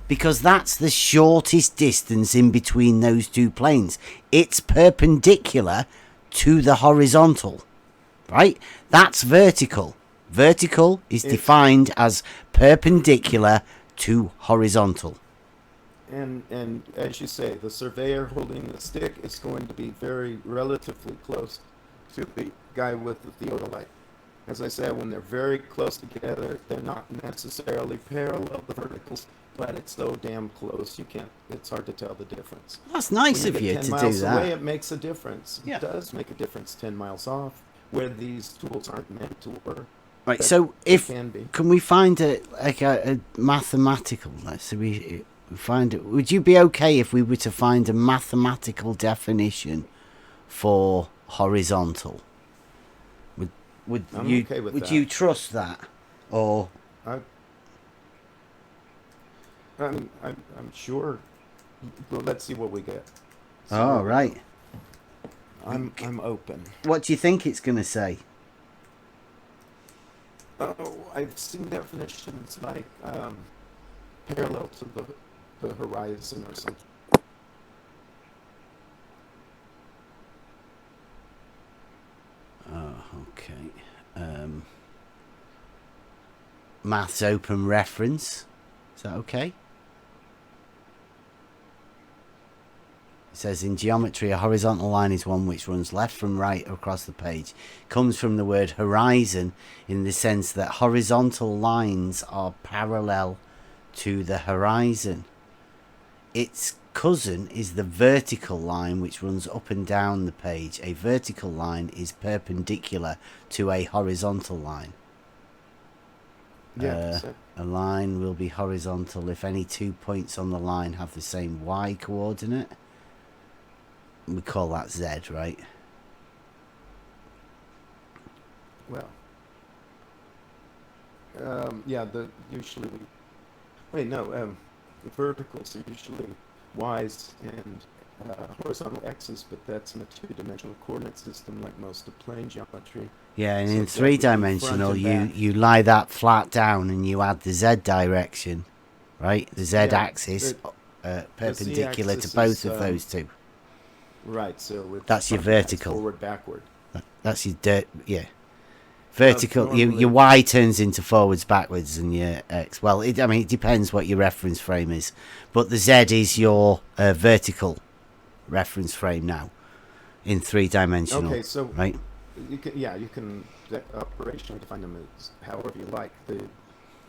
because that's the shortest distance in between those two planes. It's perpendicular to the horizontal, right? That's vertical. Vertical is defined as perpendicular to horizontal. And as you say, the surveyor holding the stick is going to be very relatively close to the guy with the theodolite. As I said, when they're very close together, they're not necessarily parallel, the verticals, but it's so damn close, it's hard to tell the difference. That's nice of you to do that. 10 miles away, it makes a difference. Yeah. It does make a difference 10 miles off, where these tools aren't meant to work. Right, so can we find a mathematical, let's say we find it, would you be okay if we were to find a mathematical definition for horizontal? Would you trust that, or I'm sure. Well, let's see what we get. Right. I'm open. What do you think it's going to say? Oh, I've seen definitions like parallel to the horizon or something. Oh, okay. Maths open reference. Is that okay? It says in geometry, a horizontal line is one which runs left from right across the page. Comes from the word horizon in the sense that horizontal lines are parallel to the horizon. Its cousin is the vertical line which runs up and down the page. A vertical line is perpendicular to a horizontal line. A line will be horizontal if any 2 points on the line have the same y coordinate. We call that z, right? Well, usually verticals are usually y's and horizontal x's, but that's in a two-dimensional coordinate system like most of plane geometry. Yeah, and in three-dimensional, you lie that flat down and you add the z direction, right? The z axis perpendicular to both of those two. Right, so that's your vertical. Forward, backward. That's your vertical. Your y turns into forwards, backwards, and your x. Well, it depends what your reference frame is, but the z is your vertical reference frame now in three-dimensional. Okay, so right. You can operationally define them as however you like.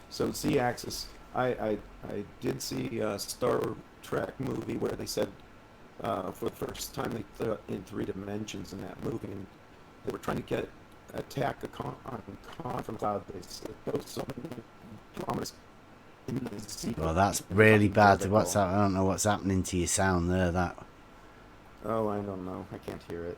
So z-axis. I did see a Star Trek movie where they said for the first time they thought in 3 dimensions in that movie, and they were trying to attack a con from cloud. They said those so many kilometers. Well, that's really bad. I don't know what's happening to your sound there. Oh, I don't know. I can't hear it.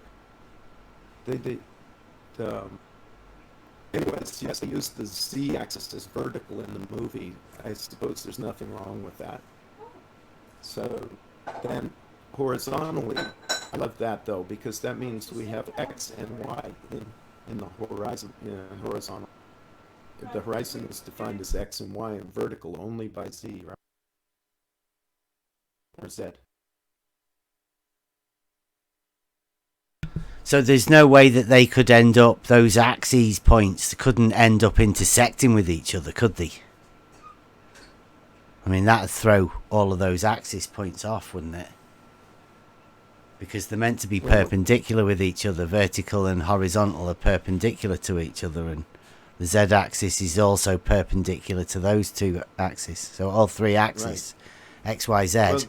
Anyways, yes, they used the z-axis as vertical in the movie. I suppose there's nothing wrong with that. So then horizontally, I love that though, because that means we have x and y in the horizon. Horizontal. The horizon is defined as x and y, and vertical only by z, right? Or z. So there's no way that they could end up, those axes points couldn't end up intersecting with each other, could they? I mean, that would throw all of those axis points off, wouldn't it? Because they're meant to be perpendicular with each other. Vertical and horizontal are perpendicular to each other, and the z-axis is also perpendicular to those two axes. So all three axes, right. X, Y, Z,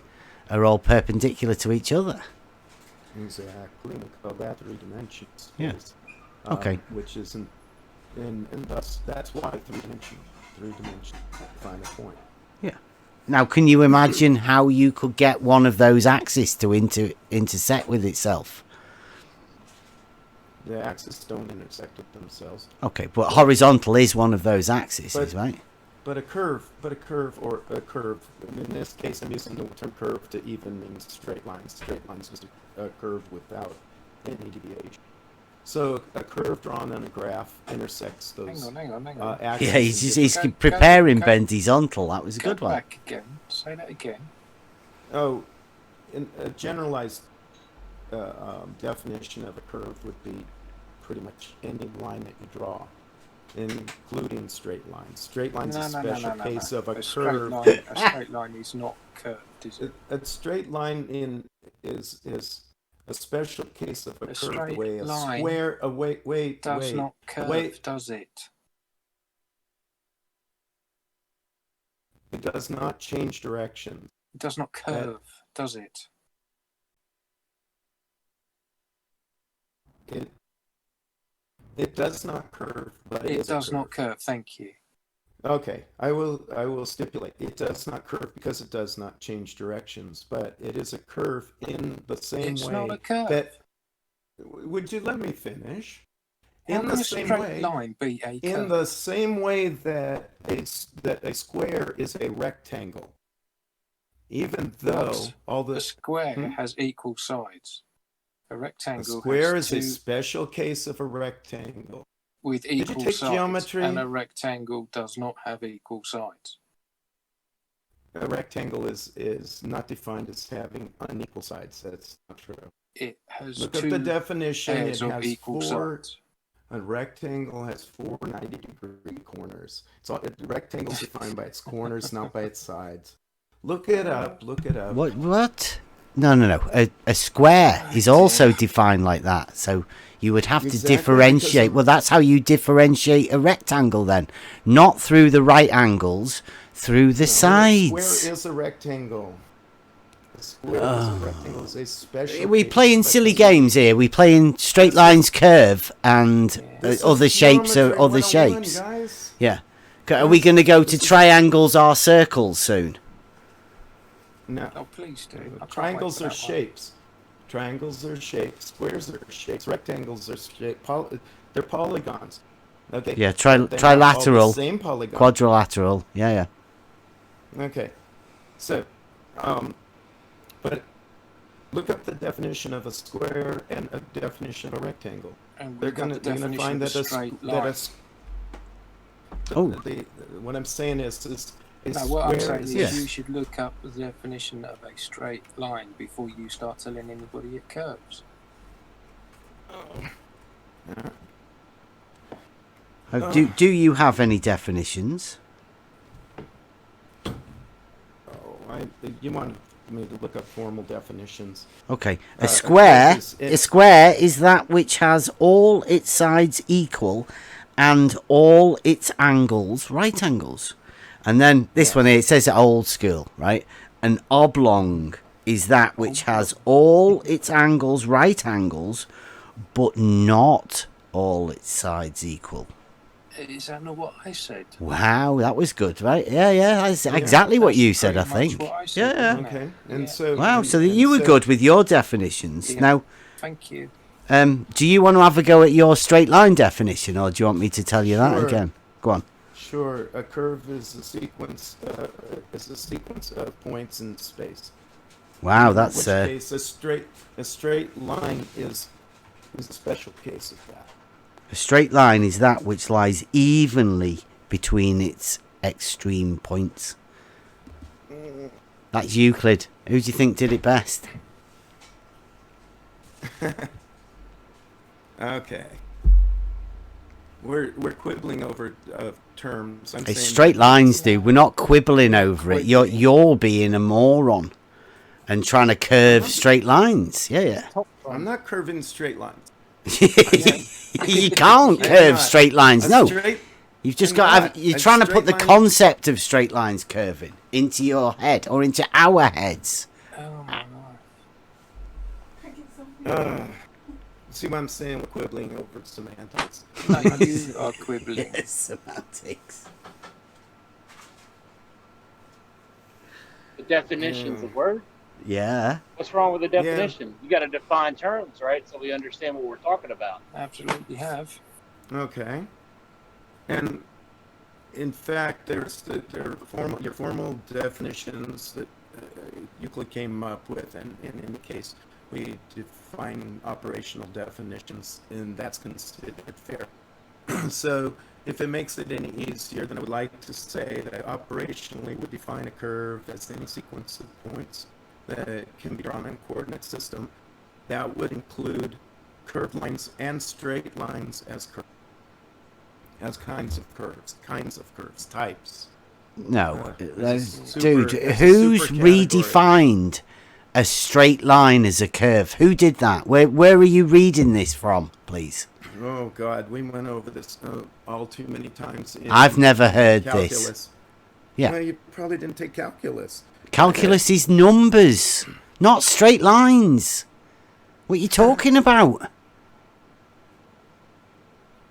are all perpendicular to each other. Exactly. We call that 3 dimensions. Yeah. Okay. Which isn't, and thus that's why 3 dimensions define a point. Yeah. Now, can you imagine how you could get one of those axes to intersect with itself? The axes don't intersect with themselves. Okay, but horizontal is one of those axes, right? a curve, or a curve. In this case, I'm using the term curve to even mean straight lines. Straight lines is a curve without any deviation. So a curve drawn on a graph intersects those Hang on. axes. Yeah, he's preparing bendizontal. That was a good Go one. back again. Say that again. Oh, in a generalized definition of a curve would be pretty much any line that you draw, including straight lines. Straight lines is a special case of a curve. A straight line is not curved, is it? A straight line is a special case of a curve. Straight The way a line square. does not curve, does it? It does not change direction. It does not curve, does it? It does not curve, but it does not curve. Thank you. Okay, I will stipulate it does not curve because it does not change directions, but it is a curve in the same way. It's not a curve. That, would you let me finish? How can a straight line be a curve? In the same way that a square is a rectangle, even though a square has equal sides. A rectangle. A square has is a special case of a rectangle. With equal sides, geometry? and a rectangle does not have equal sides. A rectangle is not defined as having unequal sides. That's not true. It has Look two at the definition. It of has equal sides. A rectangle has 4 90-degree corners. So a rectangle is defined by its corners, not by its sides. Look it up. Look it up. What? No. A square is also defined like that. So you would have to differentiate. Well, that's how you differentiate a rectangle then. Not through the right angles, through the sides. A square is a rectangle. A square is a rectangle. It's a special. We're playing silly games here. We're playing straight lines curve and other shapes are other shapes. Guys. Yeah. Are we going to go to triangles or circles soon? No. Oh, please do. Triangles are shapes. Triangles are shapes. Squares are shapes. Rectangles are shapes. They're polygons. Okay. Yeah, trilateral, same polygon. quadrilateral. Yeah. Okay. So, but look up the definition of a square and a definition of a rectangle. And they're gonna find that what I'm saying is. No, what I'm saying is you should look up the definition of a straight line before you start telling anybody it curves. Do you have any definitions? You want me to look up formal definitions? Okay, a square is that which has all its sides equal and all its angles right angles. And then this one here, it says old school, right? An oblong is that which has all its angles right angles, but not all its sides equal. Is that not what I said? Wow, that was good, right? Yeah, that's exactly what you said, I think. Yeah. Okay, and so wow, so you were good with your definitions. Yeah. Now, thank you. Do you want to have a go at your straight line definition, or do you want me to tell you that again? Go on. Sure, a curve is a sequence of points in space. Wow, that's in which case a straight line is a special case of that. A straight line is that which lies evenly between its extreme points. That's Euclid. Who do you think did it best? Okay. We're quibbling over terms. It's straight lines, dude. We're not quibbling over it. You're being a moron and trying to curve straight lines. Yeah. I'm not curving straight lines. You can't curve straight lines. No. You've just got to you're trying to put the concept of straight lines curving into your head or into our heads. Oh my life. See what I'm saying? We're quibbling over semantics. No, you are quibbling. Yes, semantics. The definition's a word? Yeah. What's wrong with the definition? You got to define terms, right? So we understand what we're talking about. Absolutely have. Okay. And In fact, there are your formal definitions that Euclid came up with, and in the case we define operational definitions, and that's considered fair. So if it makes it any easier, then I would like to say that operationally we define a curve as any sequence of points that can be drawn in a coordinate system that would include curved lines and straight lines as kinds of curves, types. No, Super- dude, it's a who's super category. redefined a straight line as a curve? Who did that? Where are you reading this from, please? Oh God, we went over this all too many times. I've never heard calculus. this. Yeah. Well, you probably didn't take calculus. Calculus is numbers, not straight lines. What are you talking about?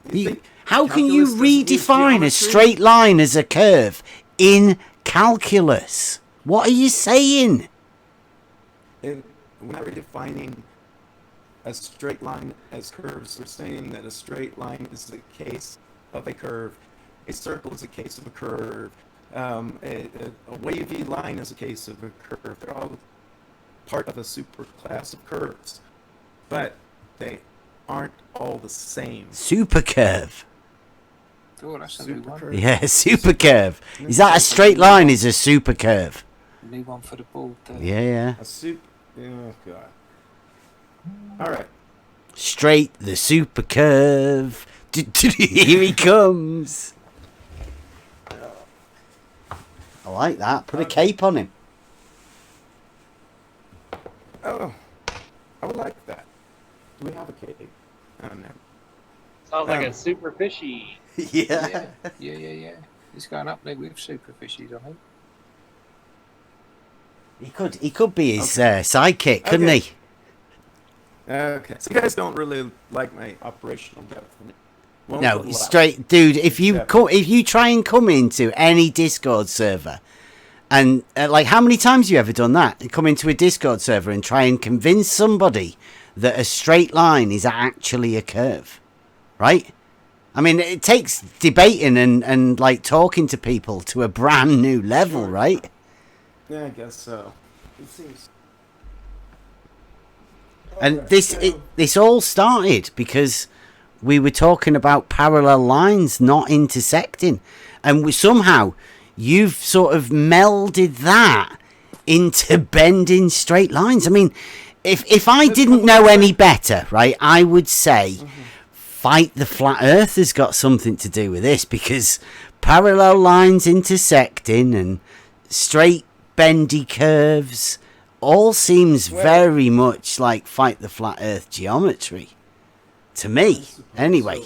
How can you calculus doesn't use redefine a geometry? straight line as a curve in calculus? What are you saying? We're not redefining a straight line as curves. We're saying that a straight line is a case of a curve. A circle is a case of a curve. A wavy line is a case of a curve. They're all part of a superclass of curves, but they aren't all the same. Super curve. Oh, that's a new one. Yeah, super curve. Is that a straight line? Is a super curve? New one for the board there. Yeah. Oh God. All right. Straight the super curve. Here he comes. I like that. Put a cape on him. Oh, I would like that. Do we have a cape? I don't know. Sounds like a super fishy. Yeah. Yeah. He's going up there with super fishies, I think. He could be his sidekick, couldn't he? Okay. So you guys don't really like my operational definition. No, straight, dude. If you try and come into any Discord server, and like, how many times have you ever done that? You come into a Discord server and try and convince somebody that a straight line is actually a curve, right? I mean, it takes debating and like talking to people to a brand new level, right? Yeah, I guess so. It seems. And this all started because we were talking about parallel lines not intersecting, and somehow you've sort of melded that into bending straight lines. I mean, if I didn't know any better, right, I would say Fight the Flat Earth has got something to do with this, because parallel lines intersecting and straight bendy curves all seems very much like Fight the Flat Earth geometry. To me, anyway.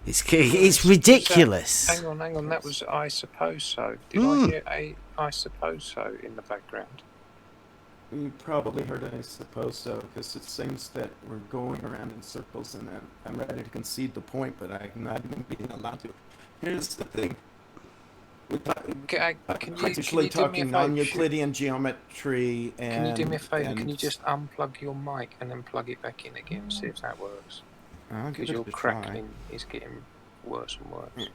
It's ridiculous. Hang on. That was I suppose so. Did I hear I suppose so in the background? You probably heard I suppose so, because it seems that we're going around in circles, and I'm ready to concede the point, but I'm not even being allowed to. Here's the thing. Can you do me a talking favour? non-Euclidean geometry, and can you do me a favour? Can you just unplug your mic and then plug it back in again? See if that works. Because your crackling is getting worse and worse.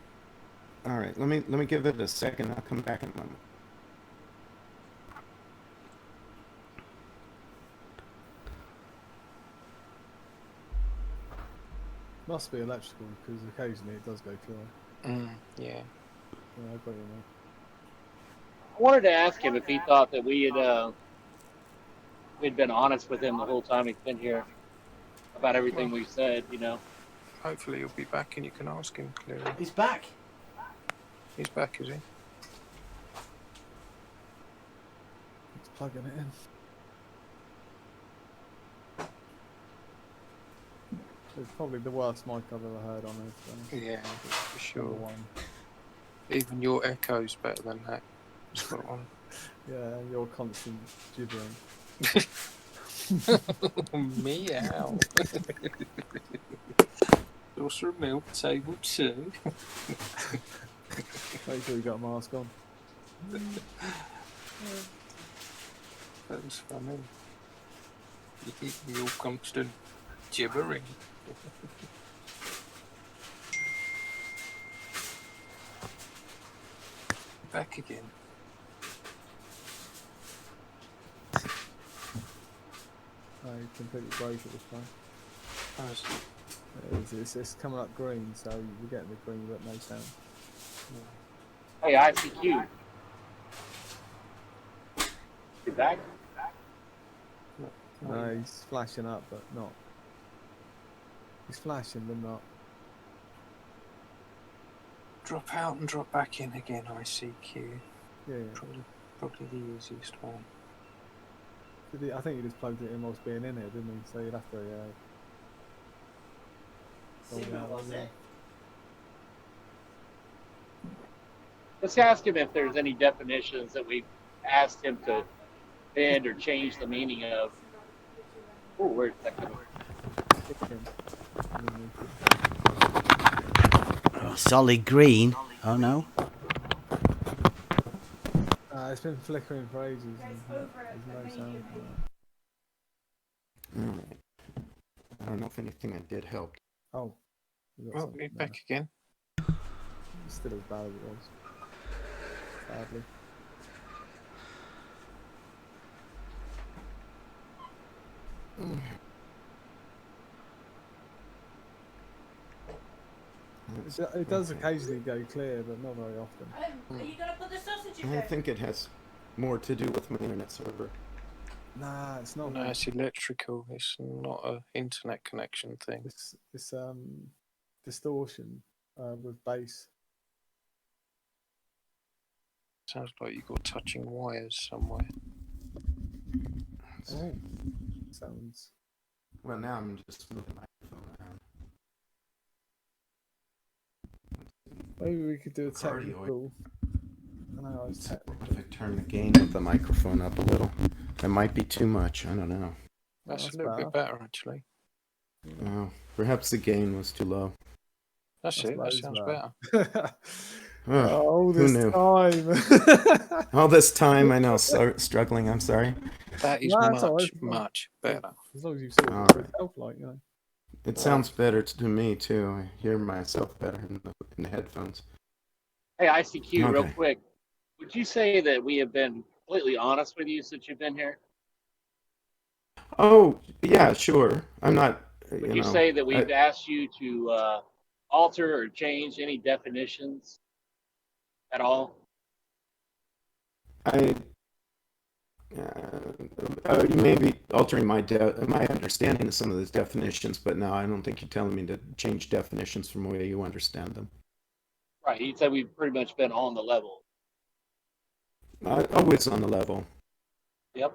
All right, let me give it a second. I'll come back in a moment. Must be electrical, because occasionally it does go clear. Yeah. Yeah, I got you, mate. I wanted to ask him if he thought that we'd been honest with him the whole time he's been here about everything we've said, you know. Hopefully he'll be back and you can ask him clearly. He's back. He's back, is he? It's plugging it in. It's probably the worst mic I've ever heard on it. Yeah, for sure. One. Even your echo's better than that. Spot on. Yeah, your constant gibbering. Meow. Saucer of milk, table 2. Make sure you got a mask on. That was funny. Your constant gibbering. back again. I completely broke at this point. Oh, is it? It's coming up green, so you're getting the green but no sound. Hey, ICQ. You back? No, he's flashing up, but not. He's flashing, but not. Drop out and drop back in again, ICQ. Yeah. Probably the easiest way. I think he just plugged it in whilst being in here, didn't he? So you'd have to. Let's ask him if there's any definitions that we've asked him to bend or change the meaning of. Oh, where's that coming from? Oh, solid green. Oh no. It's been flickering for ages. There's no sound. Alright. I don't know if anything I did helped. Oh. Well, we're back again. It's still as bad as it was. Sadly. It does occasionally go clear, but not very often. Are you gonna put the sausage in I think it has more to do with my internet server. Nah, it's not. No, it's electrical. It's not an internet connection thing. It's distortion with bass. Sounds like you've got touching wires somewhere. Oh, sounds. Well, now I'm just moving my microphone around. Maybe we could do a technical. I know I was technical. If I turn the gain of the microphone up a little, that might be too much. I don't know. That's a little bit better, actually. Perhaps the gain was too low. That's it. That sounds better. Who knew? Time. All this time, I know. Struggling. I'm sorry. That is much better. As long as you sort it yourself, like, you know. It sounds better to me too. I hear myself better in the headphones. Hey, ICQ, Okay. real quick. Would you say that we have been completely honest with you since you've been here? Oh, yeah, sure. I'm not. Would you say that we've asked you to alter or change any definitions at all? You may be altering my understanding of some of those definitions, but no, I don't think you're telling me to change definitions from the way you understand them. Right. You'd say we've pretty much been on the level. Always on the level. Yep.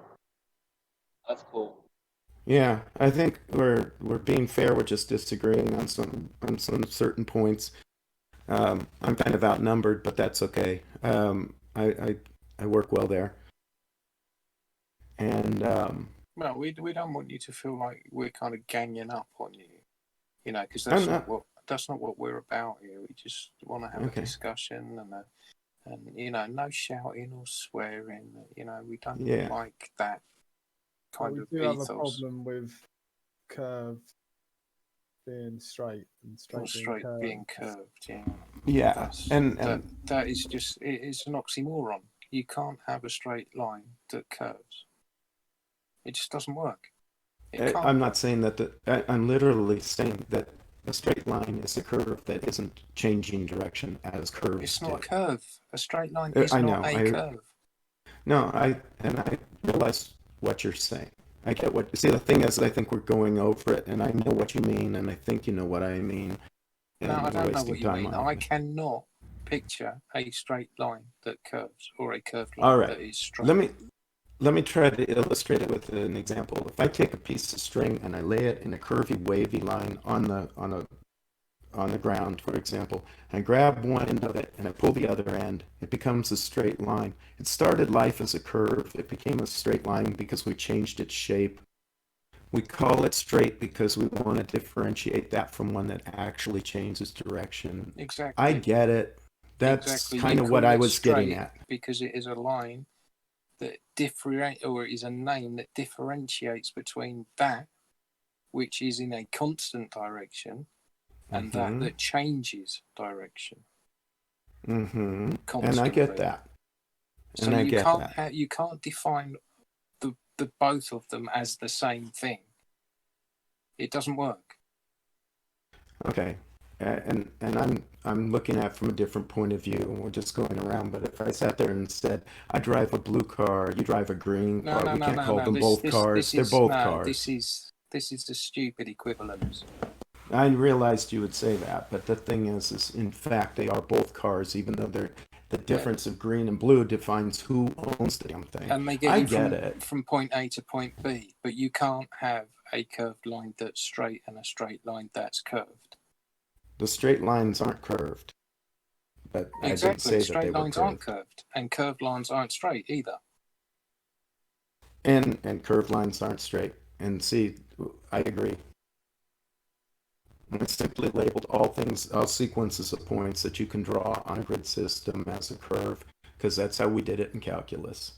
That's cool. Yeah, I think we're being fair. We're just disagreeing on some certain points. I'm kind of outnumbered, but that's okay. I work well there. And well, we don't want you to feel like we're kind of ganging up on you, you know, because that's not what we're about here. We just want to have a discussion and you know, no shouting or swearing. You know, we don't like that kind of ethos. We do have a problem with curve being straight and straight being curved. Yeah. Yeah, that is just it's an oxymoron. You can't have a straight line that curves. It just doesn't work. I'm not saying that. I'm literally saying that a straight line is a curve that isn't changing direction as curves It's not do. a curve. A straight line is not a curve. No, I realize what you're saying. I get what. See, the thing is, I think we're going over it, and I know what you mean, and I think you know what I mean. No, I don't know what you mean. I cannot picture a straight line that curves or a curved line that is straight. Let me try to illustrate it with an example. If I take a piece of string and I lay it in a curvy, wavy line on the ground, for example, and I grab one end of it and I pull the other end, it becomes a straight line. It started life as a curve. It became a straight line because we changed its shape. We call it straight because we want to differentiate that from one that actually changes direction. Exactly. I get it. That's kind of what I was getting at. Because it is a line that is a name that differentiates between that which is in a constant direction and that changes direction. And I get that. So And I you get can't that. you can't define the both of them as the same thing. It doesn't work. Okay. And I'm looking at it from a different point of view, and we're just going around. But if I sat there and said, I drive a blue car, you drive a green car, we can't call them both cars. They're both cars. This is the stupid equivalence. I realized you would say that, but the thing is in fact, they are both cars, even though the difference of green and blue defines who owns the damn thing. And they get you from point A to point B, but you can't have a curved line that's straight and a straight line that's curved. The straight lines aren't curved. But exactly. I didn't say straight that they lines were aren't curved, and curved lines aren't straight either. And curved lines aren't straight. And see, I agree. It's simply labeled all sequences of points that you can draw on a grid system as a curve, because that's how we did it in calculus.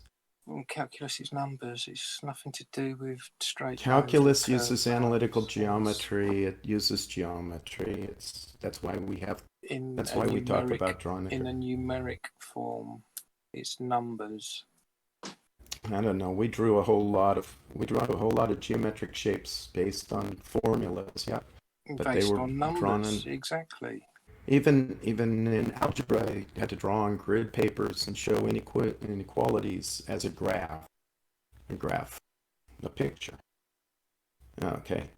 Well, calculus is numbers. It's nothing to do with straight calculus lines. Uses analytical geometry. It uses geometry. That's why we have. That's why we talk about drawing in a numeric form. It's numbers. I don't know. We drew a whole lot of geometric shapes based on formulas. Yeah. But based they were on numbers, drawn in, exactly. Even in algebra, you had to draw on grid papers and show inequalities as a graph, a picture. Okay,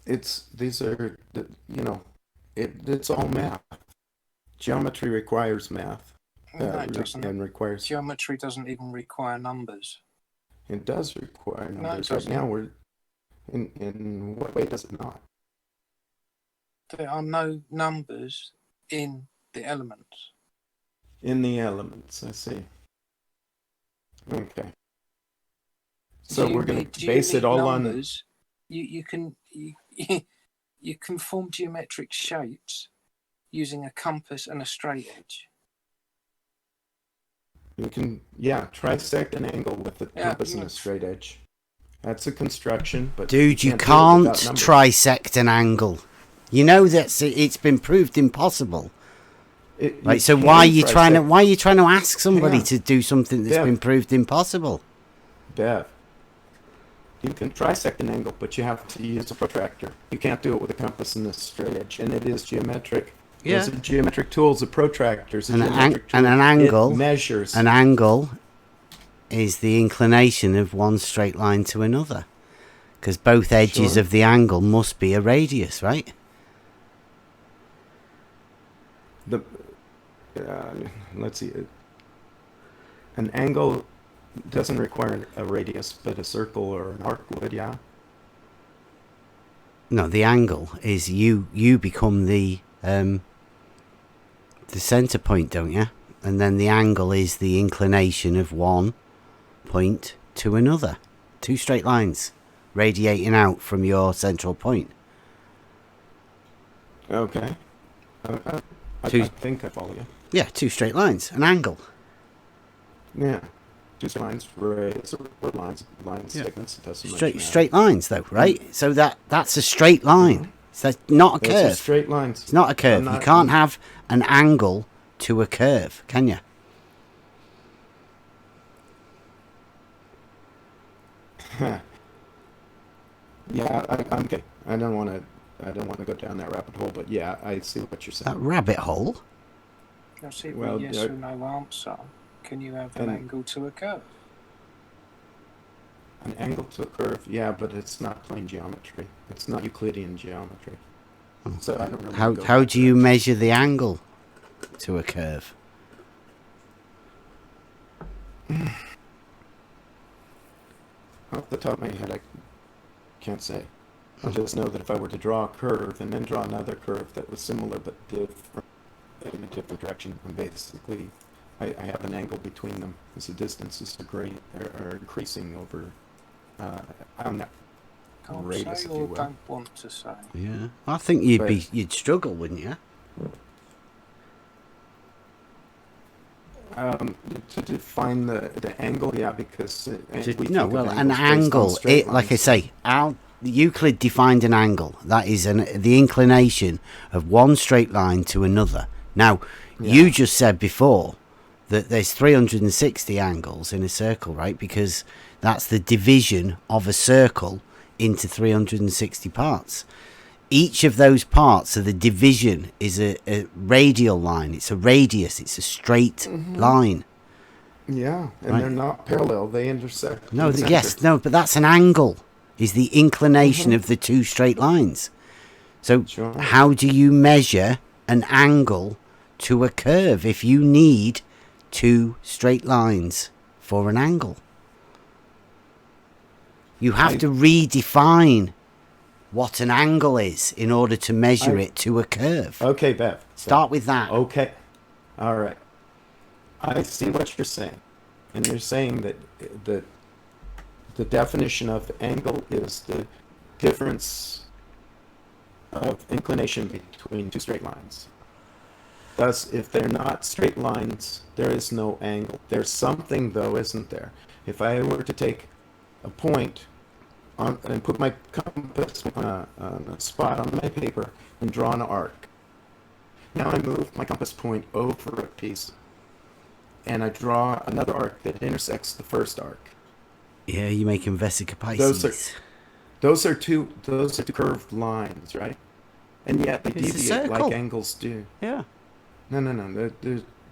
it's all math. Geometry requires math. No, it doesn't. And requires geometry doesn't even require numbers. It does require numbers. No, right now we're. In what way does it not? There are no numbers in the elements. In the elements, I see. Okay. So we're going to base it all numbers? On. You can form geometric shapes using a compass and a straight edge. You can, trisect an angle with a compass and a straight edge. That's a construction, but dude, you can't trisect an angle. You know that it's been proved impossible. Right, so why are you trying to ask somebody to do something that's been proved impossible? Bev, you can trisect an angle, but you have to use a protractor. You can't do it with a compass and a straight edge, and it is geometric. Yeah. Those are geometric tools, a protractor. And an angle measures. An angle is the inclination of one straight line to another, because both edges of the angle must be a radius, right? Let's see. An angle doesn't require a radius, but a circle or an arc would, yeah. No, the angle is you become the center point, don't you? And then the angle is the inclination of one point to another. Two straight lines radiating out from your central point. Okay. I think I follow you. Yeah, two straight lines. An angle. Yeah. Two lines, lines, segments. It doesn't straight lines, though, right? So that's a straight line. So it's not a curve. It's straight lines. It's not a curve. You can't have an angle to a curve, can you? Yeah, I'm okay. I don't want to go down that rabbit hole, but yeah, I see what you're saying. That rabbit hole? That's it. Well, yes or no answer. Can you have an angle to a curve? An angle to a curve, yeah, but it's not plane geometry. It's not Euclidean geometry. So I don't really how do you measure the angle to a curve? Off the top of my head, I can't say. I just know that if I were to draw a curve and then draw another curve that was similar but different in a different direction, and basically I have an angle between them as the distances are increasing over on that radius, if you will. Don't want to say. Yeah, I think you'd struggle, wouldn't you? To define the angle, yeah, because an angle. Like I say, Euclid defined an angle. That is the inclination of one straight line to another. Now, you just said before that there's 360 angles in a circle, right? Because that's the division of a circle into 360 parts. Each of those parts of the division is a radial line. It's a radius. It's a straight line. Yeah, and Right. they're not parallel. They intersect. No, in the yes, center. no, but that's an angle. Is the inclination of the two straight lines. So Sure. how do you measure an angle to a curve if you need two straight lines for an angle? You have to redefine what an angle is in order to measure it to a curve. Okay, Bev. Start with that. Okay. All right. I see what you're saying. And you're saying that the definition of angle is the difference of inclination between two straight lines. Thus, if they're not straight lines, there is no angle. There's something, though, isn't there? If I were to take a point on and put my compass on a spot on my paper and draw an arc. Now I move my compass point over a piece, and I draw another arc that intersects the first arc. Yeah, you're making vesica Pisces. Those are two curved lines, right? And yet they It's a deviate like circle. angles do. Yeah. No.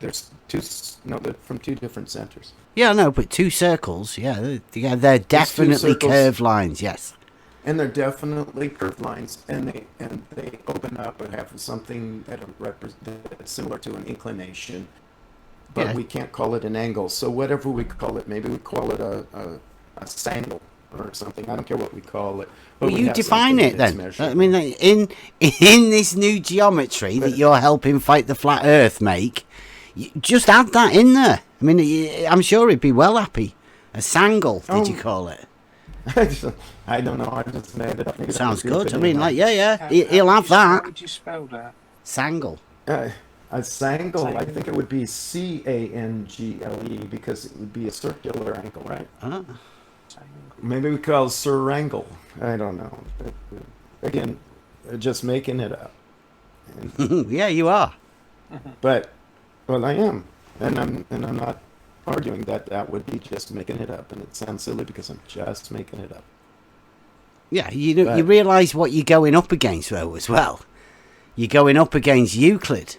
There's two. No, they're from two different centers. Yeah, no, but two circles, they're definitely circles. curved lines, yes. And they're definitely curved lines, and they open up and have something that that's similar to an inclination, but Yeah. we can't call it an angle. So whatever we call it, maybe we call it a sangle or something. I don't care what we call it. But Well, we you have define something it that's then. measurable. I mean, in this new geometry that you're helping fight the flat Earth make, just add that in there. I mean, I'm sure he'd be well happy. A sangle, did you call it? I don't know. I just made it up. Maybe that Sounds was good. I good mean, anyway. he'll have How that. would you spell that? Sangle. A sangle, I think it would be Cangle because it would be a circular angle, right? Ah. Maybe we call it Sirangle. I don't know. Again, just making it up. Yeah, you are. But, well, I am, and I'm not arguing that would be just making it up, and it sounds silly because I'm just making it up. Yeah, you realise what you're going up against, though, as well. You're going up against Euclid.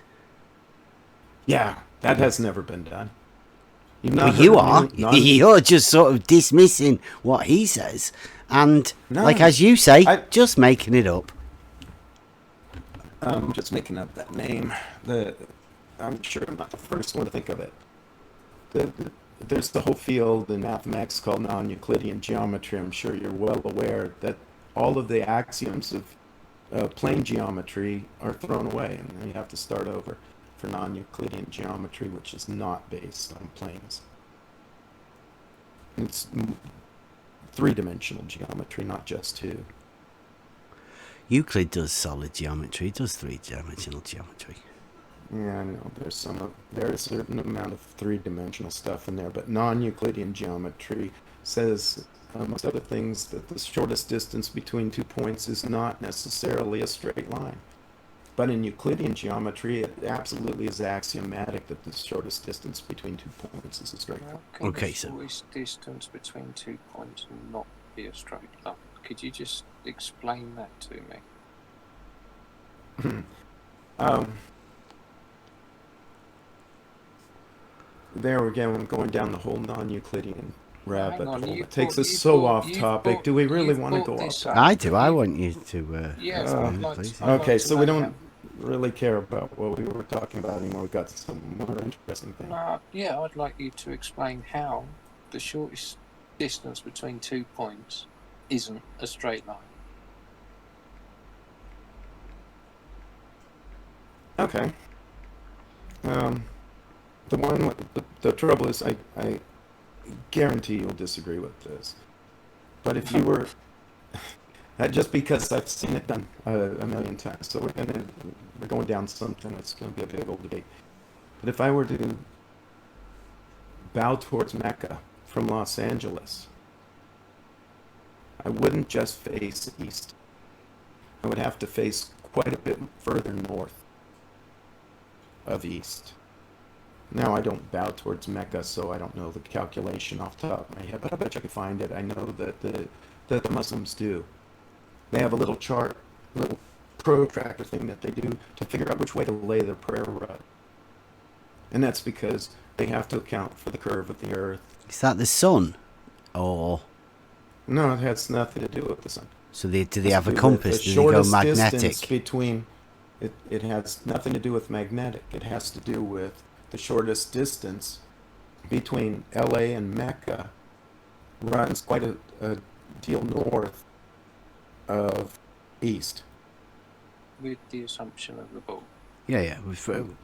Yeah, that has never been done. Well, you are. You're just sort of dismissing what he says, and like as you say, just making it up. I'm just making up that name. I'm sure I'm not the first one to think of it. There's the whole field in mathematics called non-Euclidean geometry. I'm sure you're well aware that all of the axioms of plane geometry are thrown away, and then you have to start over for non-Euclidean geometry, which is not based on planes. It's three-dimensional geometry, not just two. Euclid does solid geometry, does three-dimensional geometry. Yeah, I know. There's a certain amount of three-dimensional stuff in there, but non-Euclidean geometry says, amongst other things, that the shortest distance between 2 points is not necessarily a straight line. But in Euclidean geometry, it absolutely is axiomatic that the shortest distance between 2 points is a straight line. How can the shortest distance between 2 points not be a straight line? Could you just explain that to me? There again, we're going down the whole non-Euclidean rabbit hole. It takes brought- us you so brought- off you've topic. brought- Do we really you've want to brought go this off up. topic? I do. I want you to. Yes, I'd like please. to- I'd Okay, like so to we know don't really care about what we were talking about anymore. We got some more interesting things. Yeah, I'd like you to explain how the shortest distance between 2 points isn't a straight line. Okay. The trouble is, I guarantee you'll disagree with this. But if you were, just because I've seen it done a million times, so we're going down something that's going to be a big old debate. But if I were to bow towards Mecca from Los Angeles, I wouldn't just face east. I would have to face quite a bit further north of east Now, I don't bow towards Mecca, so I don't know the calculation off the top of my head, but I bet you I could find it. I know that the Muslims do. They have a little chart, a little protractor thing that they do to figure out which way to lay their prayer rug. And that's because they have to account for the curve of the earth. Is that the sun? Or... No, it has nothing to do with the sun. So do they have a compass? Do they go magnetic? Between, it has nothing to do with magnetic. It has to do with the shortest distance between LA and Mecca runs quite a deal north of east. With the assumption of the ball. Yeah.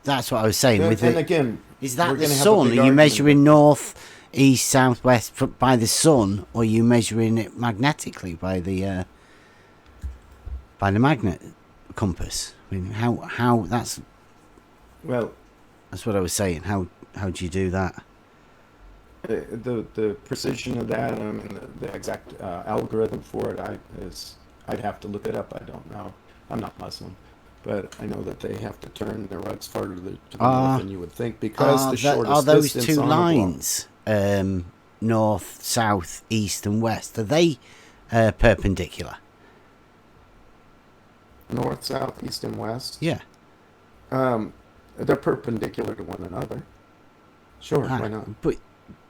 That's what I was saying. And again, is that the sun? Are you measuring north, east, south, west by the sun, or are you measuring it magnetically by the magnet compass? I mean, how that's... Well, that's what I was saying. How do you do that? The precision of that, I mean, the exact algorithm for it, I'd have to look it up. I don't know. I'm not Muslim, but I know that they have to turn their rugs farther to the north than you would think because the shortest are those distance two on lines, north, south, east, and west? Are they perpendicular? North, south, east, and west. Yeah. They're perpendicular to one another. Sure, why not? But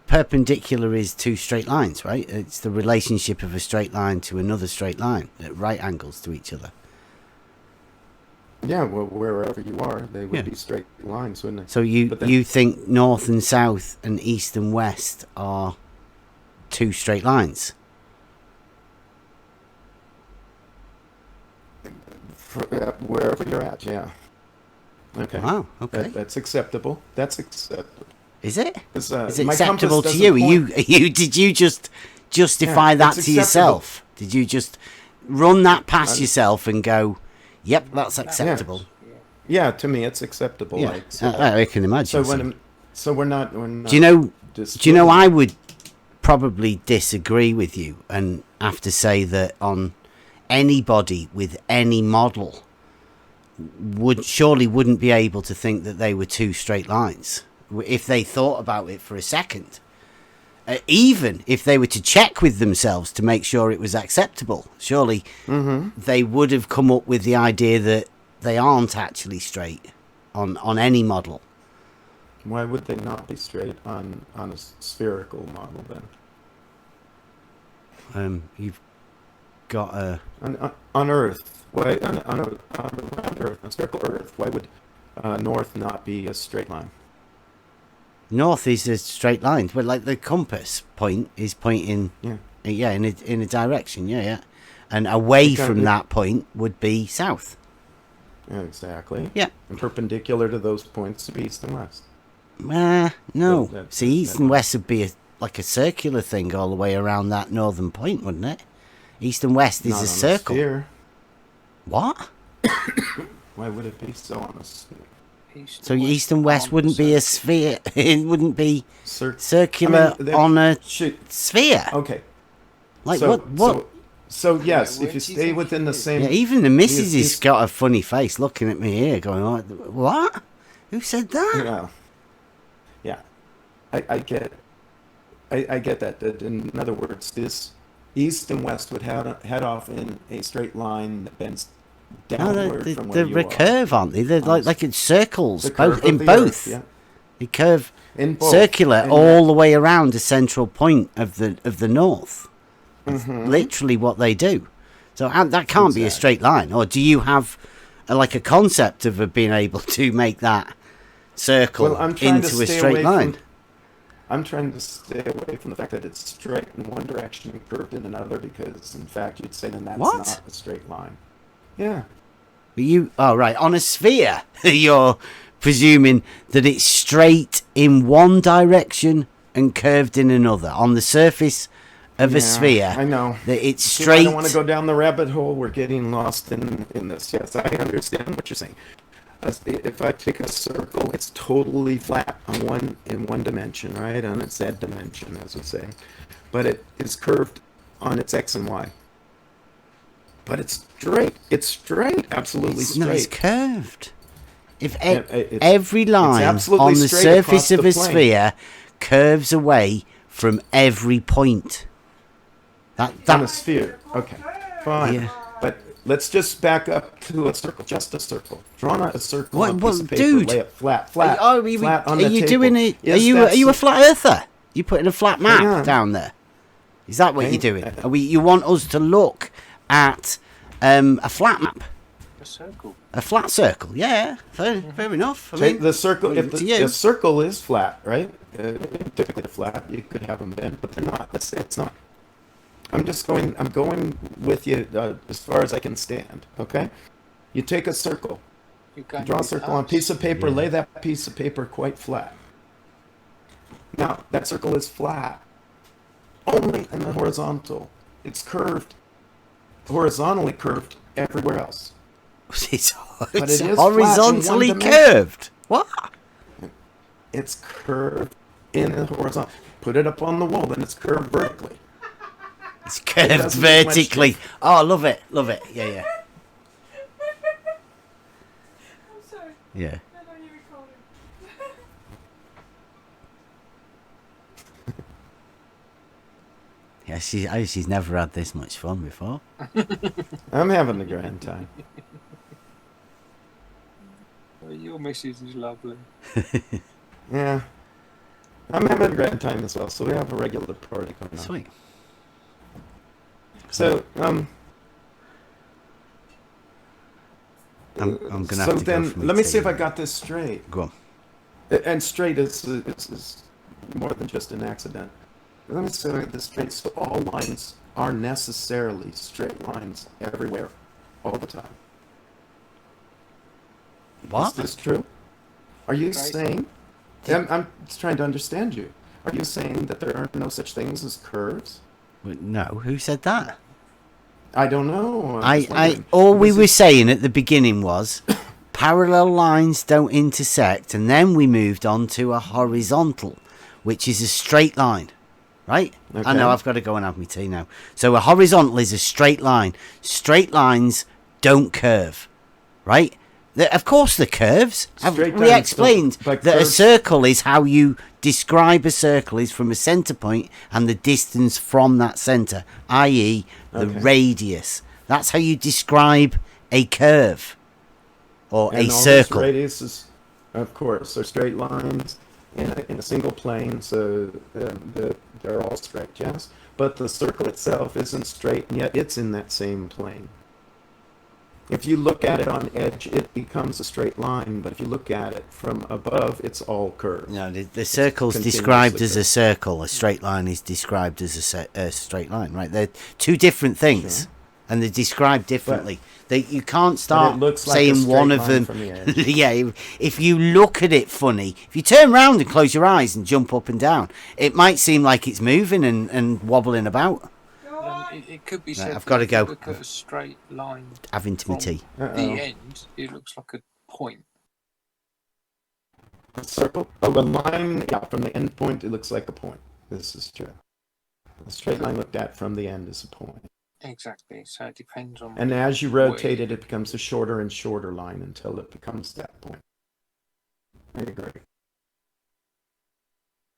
perpendicular is two straight lines, right? It's the relationship of a straight line to another straight line at right angles to each other. Yeah, well, wherever you are, they would be straight lines, wouldn't they? So you think north and south and east and west are two straight lines? Wherever you're at, yeah. Okay. Wow. Okay. That's acceptable. That's acceptable. Is it? Is it acceptable to you? Did you just justify that to yourself? Did you just run that past yourself and go, "Yep, that's acceptable"? Yeah, to me, it's acceptable. Yeah, I can imagine. So we're not. Do you know? I would probably disagree with you and have to say that on anybody with any model wouldn't be able to think that they were two straight lines if they thought about it for a second. Even if they were to check with themselves to make sure it was acceptable, surely they would have come up with the idea that they aren't actually straight on any model. Why would they not be straight on a spherical model then? You've got a... On Earth. Why on Earth, on spherical Earth, why would north not be a straight line? North is a straight line, but like the compass point is pointing, in a direction, and away from that point would be south. Exactly. Yeah. And perpendicular to those points to be east and west. No. See, east and west would be like a circular thing all the way around that northern point, wouldn't it? East and west is a circle. Sphere. What? Why would it be so on a sphere? So east and west wouldn't be a sphere. It wouldn't be circular on a sphere. Okay. Like what? So yes, if you stay within the same... Yeah, even the missus has got a funny face looking at me here going, what? Who said that? Yeah. I get that. In other words, this east and west would head off in a straight line that bends downward from where you are. They're recurve, aren't they? They're like in circles, both. Yeah. They curve in both. Circular all the way around a central point of the north. That's literally what they do. So that can't be a straight line. Or do you have a concept of being able to make that circle into a straight line? I'm trying to stay away from the fact that it's straight in one direction and curved in another, because in fact you'd say then that's not a straight line. Yeah. Right, on a sphere you're presuming that it's straight in one direction and curved in another. On the surface of a sphere, I know that it's straight. I don't want to go down the rabbit hole. We're getting lost in this. Yes, I understand what you're saying. If I take a circle, it's totally flat in one dimension, right? On its Z dimension, as we say. But it is curved on its X and Y. But it's straight. It's straight. Absolutely straight. No, it's curved. If It's every line absolutely on the straight surface across of the a plane. sphere curves away from every point. On a sphere. Okay, fine. Yeah. But let's just back up to a circle, just a circle. Draw a circle What, on a piece what of paper, dude? lay it flat Are on the you table. doing it? Are Is you that a flat earther? You putting a flat Hang map on. down there? Is that what Hang- you're doing? You want us to look at a flat map? A circle. A flat circle? Yeah, fair enough. I Take mean, the circle. If to you. the circle is flat, right? Typically flat. You could have them bent, but they're not. It's not. I'm going with you as far as I can stand. Okay. You take a circle. You go Draw a with circle on a us. piece of paper. Yeah. Lay that piece of paper quite flat. Now that circle is flat only in the horizontal. It's curved, horizontally curved everywhere else. It's But it is horizontally flat in one dimension. curved. What? It's curved in the horizontal. Put it up on the wall, then it's curved vertically. It's It curved doesn't make much vertically. difference. Oh, love it. Yeah. I'm sorry. Yeah. I know you're recording. Yeah, she's never had this much fun before. I'm having a grand time. Well, your missus is lovely. Yeah. I'm having a grand time as well, so we have a regular party going on. Sweet. So, I'm gonna so have to then go for me let me tea. see if I got this straight. Go on. And straight is more than just an accident. Let me see if I get this straight. So all lines are necessarily straight lines everywhere, all the time. What? Is this true? Are you saying? I'm just trying to understand you. Are you saying that there are no such things as curves? No, who said that? I don't know. I'm just wondering. All we This were is- saying at the beginning was parallel lines don't intersect, and then we moved on to a horizontal, which is a straight line, right? I know Okay. I've got to go and have my tea now. So a horizontal is a straight line. Straight lines don't curve, right? Of course, the curves. Straight We lines explained don't- but that a curves- circle is how you describe a circle is from a center point and the distance from that center, i.e., the Okay. radius. That's how you describe a curve or And a all circle. those radiuses, of course, are straight lines in a single plane, so they're all straight, yes. But the circle itself isn't straight, and yet it's in that same plane. If you look at it on edge, it becomes a straight line, but if you look at it from above, it's all curved. No, the circle's continuously described as a curved. circle. A straight line is described as a straight line, right? They're two different things, and they're described differently. You can't start looks like a saying straight one of line them. from the edge. Yeah, if you look at it funny, if you turn around and close your eyes and jump up and down, it might seem like it's moving and wobbling about. It could be Right, said I've gotta that if you go. look at a straight line Having to me from tea. the end, it looks like a point. A circle, a line, yeah, from the end point, it looks like a point. This is true. A straight line looked at from the end is a point. Exactly. So it depends on. And as you rotate it, it becomes a shorter and shorter line until it becomes that point. I agree.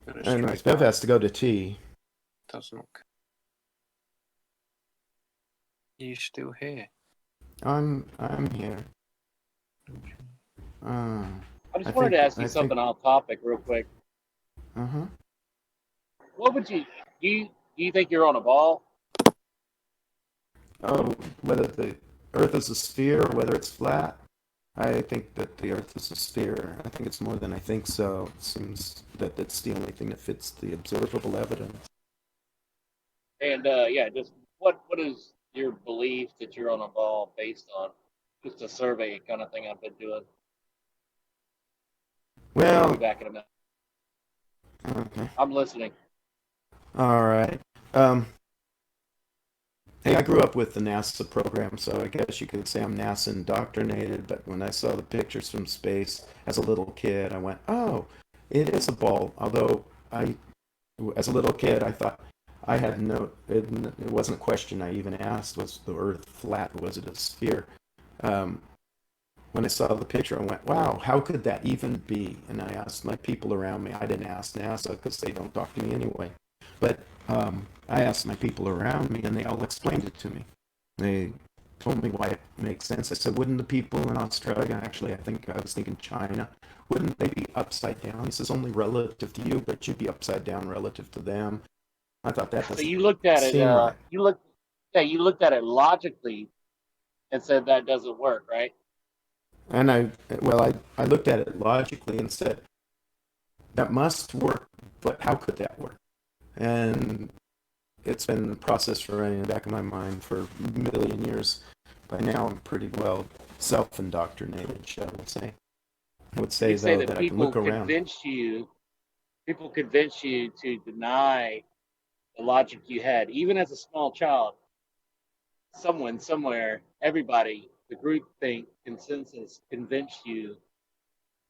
But a Anyways, straight Bev line has to go to tea. doesn't look. You still here? I'm here. I just wanted to ask you something off topic real quick. Uh-huh. What would you do you think you're on a ball? Oh, whether the Earth is a sphere or whether it's flat, I think that the Earth is a sphere. I think it's more than I think so. It seems that it's the only thing that fits the observable evidence. And yeah, just what is your belief that you're on a ball based on? Just a survey kind of thing I've been doing. I'll Well, be back in a minute. okay. I'm listening. All right. Hey, I grew up with the NASA program, so I guess you could say I'm NASA indoctrinated, but when I saw the pictures from space as a little kid, I went, oh, it is a ball. Although as a little kid, I thought I had it wasn't a question I even asked, was the Earth flat, was it a sphere? when I saw the picture, I went, wow, how could that even be? And I asked my people around me. I didn't ask NASA because they don't talk to me anyway. But I asked my people around me, and they all explained it to me. They told me why it makes sense. I said, wouldn't the people in Australia, actually, I was thinking China, wouldn't they be upside down? He says, only relative to you, but you'd be upside down relative to them. I thought that So doesn't you looked at it. seem right. You looked at it logically and said that doesn't work, right? And I looked at it logically and said, that must work, but how could that work? And it's been a process running in the back of my mind for a million years. By now, I'm pretty well self-indoctrinated, shall we say. I would say, You say though, that that I can look around. people convinced you to deny the logic you had, even as a small child. Someone, somewhere, everybody, the group think consensus convinced you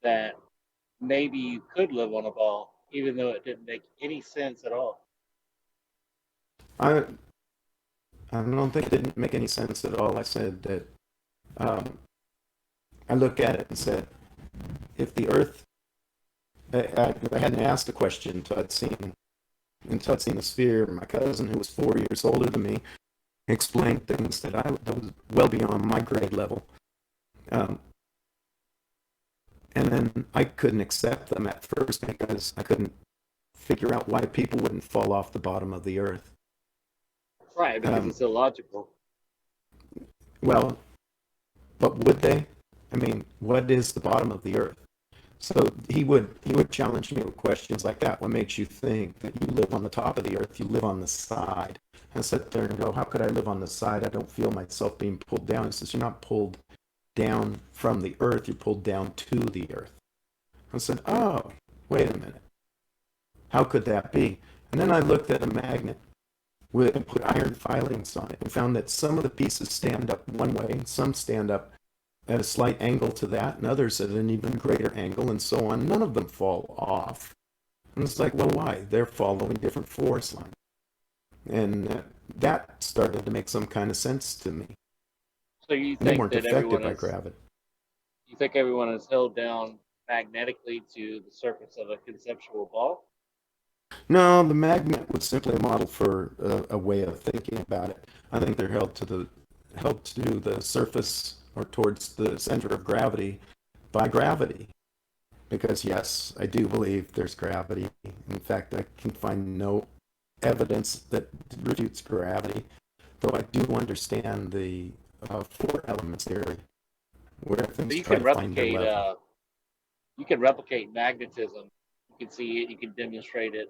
that maybe you could live on a ball, even though it didn't make any sense at all. I don't think it didn't make any sense at all. I said that I looked at it and said, if the Earth, I hadn't asked the question until I'd seen the sphere. My cousin, who was 4 years older than me, explained things that was well beyond my grade level. And then I couldn't accept them at first because I couldn't figure out why people wouldn't fall off the bottom of the Earth. Right, because it's illogical. Well, but would they? I mean, what is the bottom of the Earth? So he would challenge me with questions like that. What makes you think that you live on the top of the Earth? You live on the side. And I sit there and go, how could I live on the side? I don't feel myself being pulled down. He says, you're not pulled down from the Earth. You're pulled down to the Earth. I said, oh, wait a minute. How could that be? And then I looked at a magnet and put iron filings on it and found that some of the pieces stand up one way and some stand up at a slight angle to that and others at an even greater angle and so on. None of them fall off. And it's like, well, why? They're following different force lines. And that started to make some kind of sense to me. So you They think weren't that affected by gravity. You think everyone is held down magnetically to the surface of a conceptual ball? No, the magnet was simply a model for a way of thinking about it. I think they're held to the surface or towards the center of gravity by gravity. Because yes, I do believe there's gravity. In fact, I can find no evidence that refutes gravity, though I do understand the four elements theory, where things try to find their level. You can replicate magnetism. You can see it. You can demonstrate it.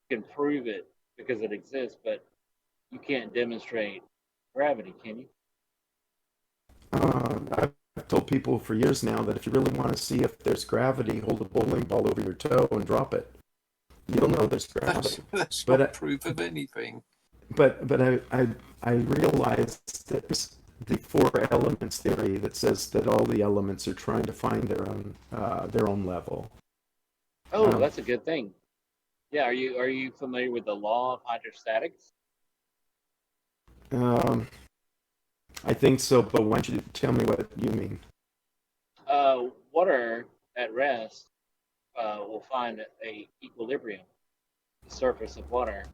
You can prove it because it exists, but you can't demonstrate gravity, can you? I've told people for years now that if you really want to see if there's gravity, hold a bowling ball over your toe and drop it. You'll know there's gravity. That's not proof of anything. But I realized that there's the four elements theory that says that all the elements are trying to find their own level. Oh, that's a good thing. Yeah, are you familiar with the law of hydrostatics? I think so, but why don't you tell me what you mean? Water at rest will find a equilibrium. The surface of water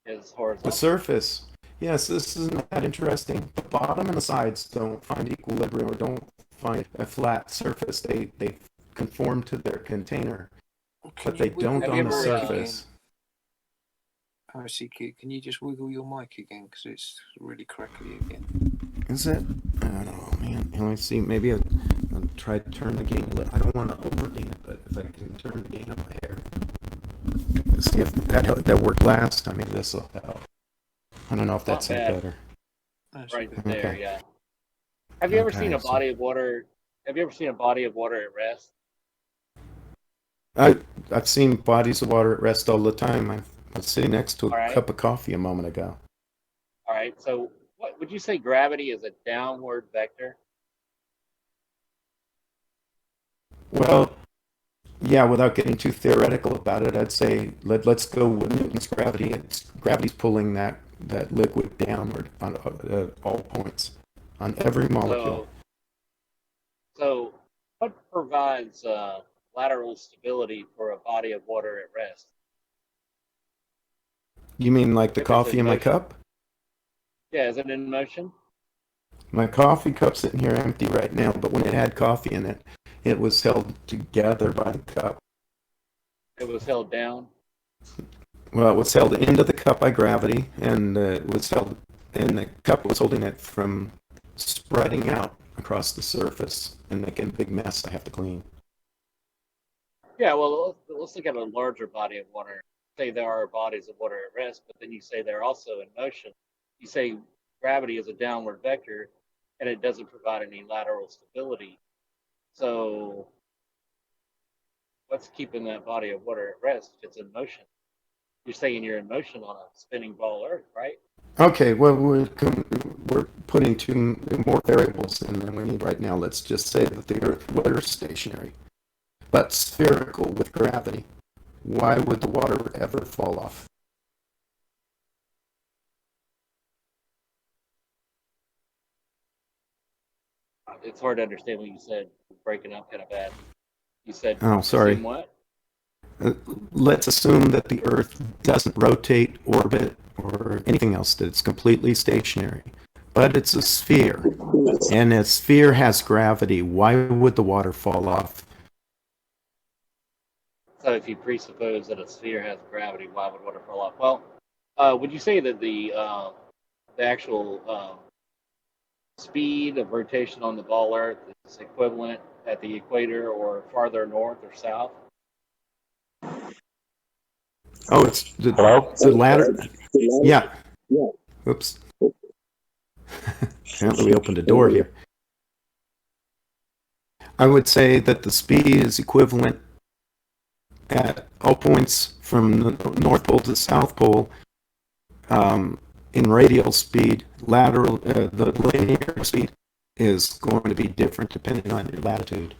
is horizontal. The surface. Yes, this isn't that interesting. The bottom and the sides don't find equilibrium or don't find a flat surface. They conform to their container, but they don't on the surface. CQ, can you just wiggle your mic again? Because it's really crackly again. Is it? I don't know, man. Let me see. Maybe I'll try to turn the gain. I don't want to overgain it, but if I can turn the gain up a hair. Let's see if that worked last time. Maybe this will help. I don't know if that's any better. Right there, yeah. Have you ever seen a body of water? Have you ever seen a body of water at rest? I've seen bodies of water at rest all the time. I was sitting next to a cup of coffee a moment ago. All right. So, what would you say? Gravity is a downward vector. Well, yeah. Without getting too theoretical about it, I'd say let's go with Newton's gravity. Gravity's pulling that liquid downward on all points, on every molecule. What provides lateral stability for a body of water at rest? You mean like the If it's coffee in in my motion. cup? Yeah, is it in motion? My coffee cup's sitting here empty right now, but when it had coffee in it, it was held together by the cup. It was held down. Well, it was held into the cup by gravity, and it was held, and the cup was holding it from spreading out across the surface and making a big mess I have to clean. Yeah, well, let's look at a larger body of water. Say there are bodies of water at rest, but then you say they're also in motion. You say gravity is a downward vector, and it doesn't provide any lateral stability. So, what's keeping that body of water at rest if it's in motion? You're saying you're in motion on a spinning ball Earth, right? Okay, well, we're putting two more variables in than we need right now. Let's just say that the Earth was stationary, but spherical with gravity. Why would the water ever fall off? It's hard to understand what you said. Breaking up kind of bad. You said, Oh, sorry. assume what? Let's assume that the Earth doesn't rotate, orbit, or anything else, that it's completely stationary. But it's a sphere, and a sphere has gravity. Why would the water fall off? So if you presuppose that a sphere has gravity, why would water fall off? Well, would you say that the actual speed of rotation on the ball Earth is equivalent at the equator or farther north or south? Oh, it's the ladder. Yeah. Oops. Apparently we opened a door here. I would say that the speed is equivalent at all points from the North Pole to the South Pole in radial speed. Lateral, the linear speed is going to be different depending on your latitude.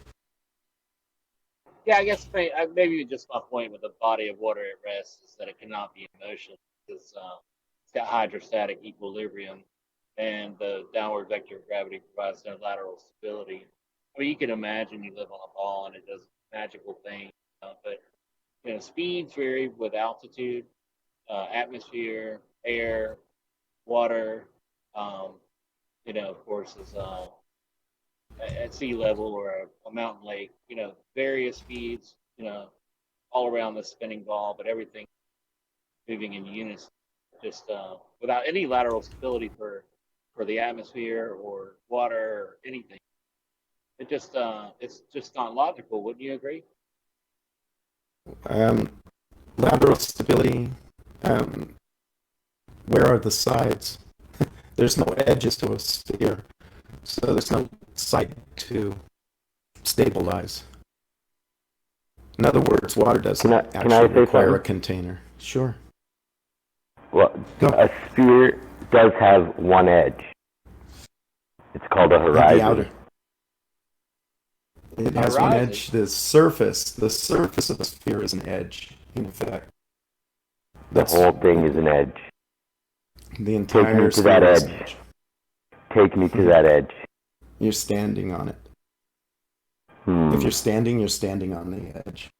Yeah, I guess maybe just my point with a body of water at rest is that it cannot be in motion because it's got hydrostatic equilibrium, and the downward vector of gravity provides no lateral stability. I mean, you can imagine you live on a ball and it does magical things, but speeds vary with altitude, atmosphere, air, water. Um, of course, is at sea level or a mountain lake. Various speeds. All around the spinning ball, but everything moving in unison, just without any lateral stability for the atmosphere or water or anything. It's just not logical. Wouldn't you agree? Lateral stability. Where are the sides? There's no edges to a sphere, so there's no side to stabilize. In other words, water doesn't actually require a container. Sure. Well, a sphere does have one edge. It's called a horizon. The outer. It has one edge. The surface of the sphere is an edge, in effect. The whole thing is an edge. The entire Take me to that edge. Take me to that edge. You're standing on it. If you're standing on the edge.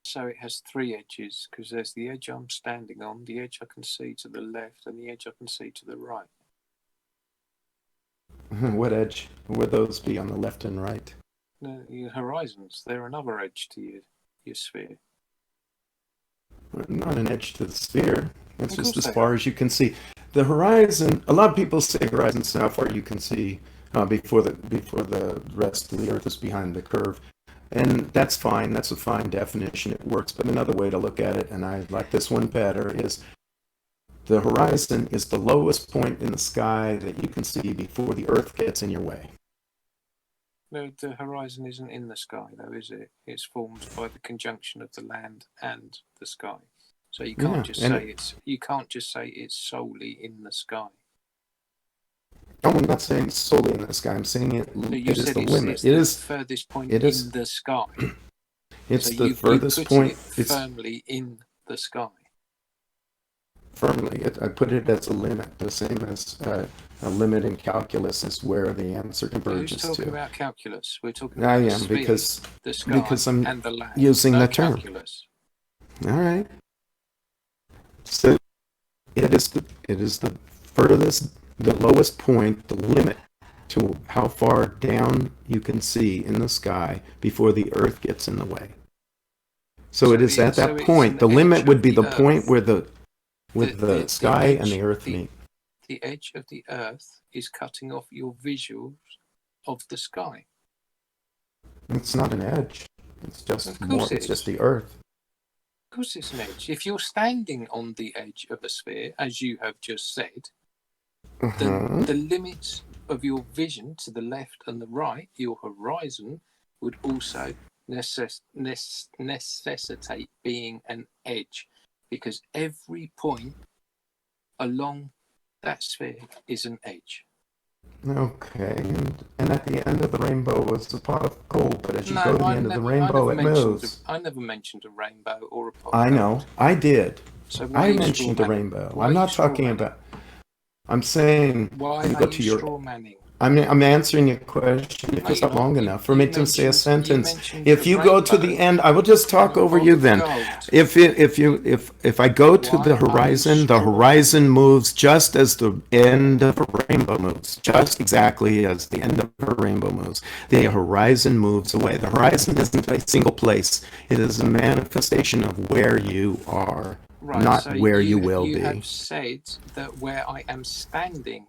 So it has three edges, because there's the edge I'm standing on, the edge I can see to the left, and the edge I can see to the right. What edge would those be on the left and right? Your horizons, they're another edge to your sphere. Not an edge to the sphere. It's just as far as you can see. The horizon, a lot of people say horizon's how far you can see before the rest of the Earth is behind the curve. And that's fine. That's a fine definition. It works. But another way to look at it, and I like this one better, is the horizon is the lowest point in the sky that you can see before the Earth gets in your way. No, the horizon isn't in the sky, though, is it? It's formed by the conjunction of the land and the sky. So you can't just say it's solely in the sky. No, I'm not saying it's solely in the sky. I'm saying it is the limit. It is the furthest point in the sky. It's so the furthest point. It's firmly in the sky. Firmly, I put it as a limit, the same as A limit in calculus is where the answer Who's converges talking to. about calculus? We're talking I about the am sphere, the sky, because I'm and the land. using No the term. calculus. All right. So it is the furthest, the lowest point, the limit to how far down you can see in the sky before the Earth gets in the way. So it is at that point. The limit would be the point where the sky and the Earth meet. The edge of the Earth is cutting off your visuals of the sky. It's not an edge. It's just more. It's just the Earth. Of course, it's an edge. If you're standing on the edge of a sphere, as you have just said, then the limits of your vision to the left and the right, your horizon, would also necessitate being an edge, because every point along that sphere is an edge. Okay, and at the end of the rainbow was a pot of gold, but as you go to the end of the rainbow, it moves. I never mentioned a rainbow or a pot. I know, I did. So I mentioned a rainbow. I'm not talking about. I'm saying. Why are you straw manning? I'm answering your question. If it's not long enough for me to say a sentence, if you go to the end, I will just talk over you. Then, if I go to the horizon moves just as the end of a rainbow moves, just exactly as the end of a rainbow moves. The horizon moves away. The horizon isn't a single place. It is a manifestation of where you are, not so where you will be. You have said that where I am standing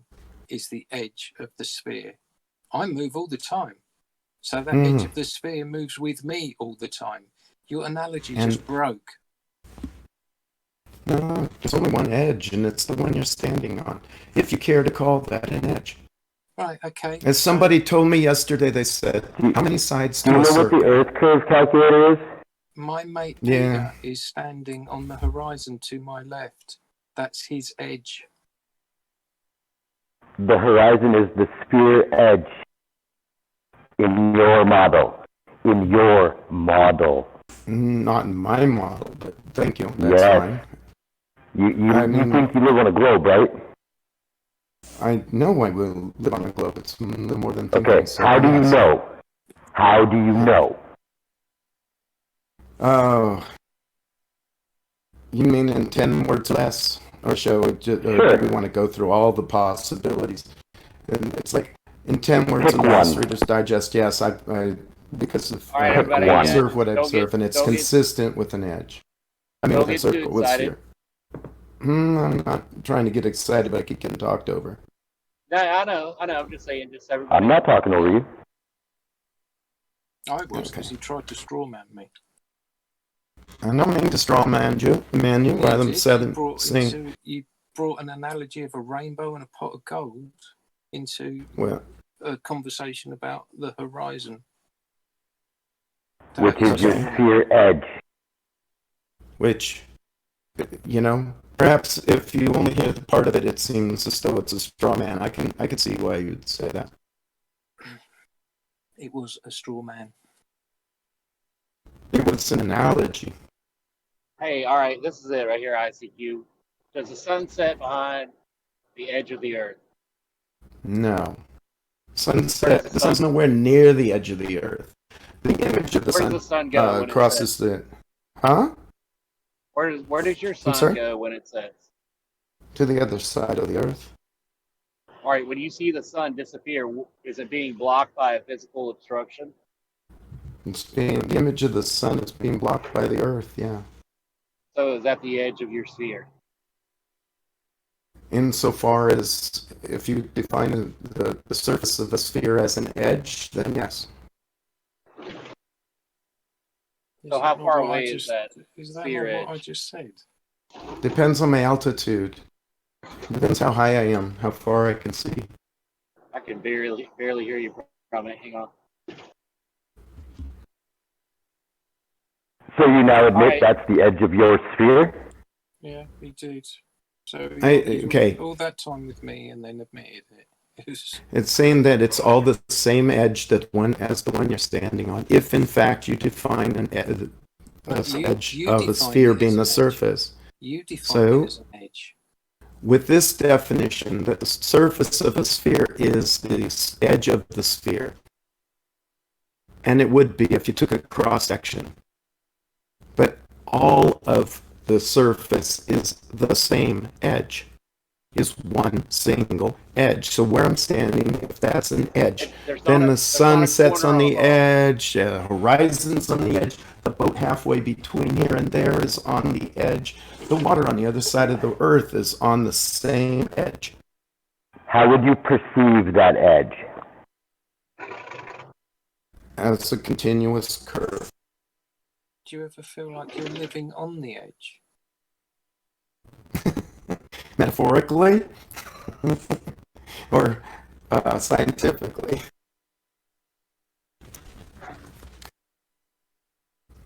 is the edge of the sphere. I move all the time, so that edge of the sphere moves with me all the time. Your analogy just broke. No, there's only one edge, and it's the one you're standing on, if you care to call that an edge. Right, okay. As somebody told me yesterday, they said, how many sides do you know what the Earth curve calculator is? My mate Peter is standing on the horizon to my left. That's his edge. The horizon is the sphere edge in your model. In your model. Not in my model, but thank you. That's fine. You think you live on a globe, right? I know I will live on a globe. It's a little more than thinking. Okay, how do you know? How do you know? Oh. You mean in 10 words less? Or do we want to go through all the possibilities? And it's like in 10 words or less, Reader's Digest. Yes, because I observe what I observe, and it's consistent with an edge. I mean, the circle was here. I'm not trying to get excited, but I keep getting talked over. No, I know. I'm just saying, just everybody. I'm not talking over you. I was, because he tried to straw man me. I don't mean to straw man you. You brought an analogy of a rainbow and a pot of gold into a conversation about the horizon. Which is your sphere edge. Which, perhaps if you only hear the part of it, it seems as though it's a straw man. I can see why you'd say that. It was a straw man. It was an analogy. Hey, all right, this is it right here, ICQ. Does the sun set behind the edge of the Earth? No. Sunset. The sun's nowhere near the edge of the Earth. The image of the sun, go crosses the... Huh? Where does your sun go when it sets? To the other side of the Earth. All right, when you see the sun disappear, is it being blocked by a physical obstruction? The image of the sun is being blocked by the Earth, yeah. So is that the edge of your sphere? Insofar as if you define the surface of the sphere as an edge, then yes. So how far away is that sphere edge? What I just said? Depends on my altitude. Depends how high I am, how far I can see. I can barely hear you from it. Hang on. So you now admit that's the edge of your sphere? Yeah, he did. So all that time with me and then admitted it. It's saying that it's all the same edge as the one you're standing on. If in fact you define an edge of a sphere being the surface. You define it as an edge. with this definition that the surface of a sphere is the edge of the sphere. And it would be if you took a cross section. But all of the surface is the same edge, is one single edge. So where I'm standing, if that's an edge, then the sun sets on the edge, horizon's on the edge, the boat halfway between here and there is on the edge, the water on the other side of the earth is on the same edge. How would you perceive that edge? As a continuous curve. Do you ever feel like you're living on the edge? Metaphorically? Or scientifically?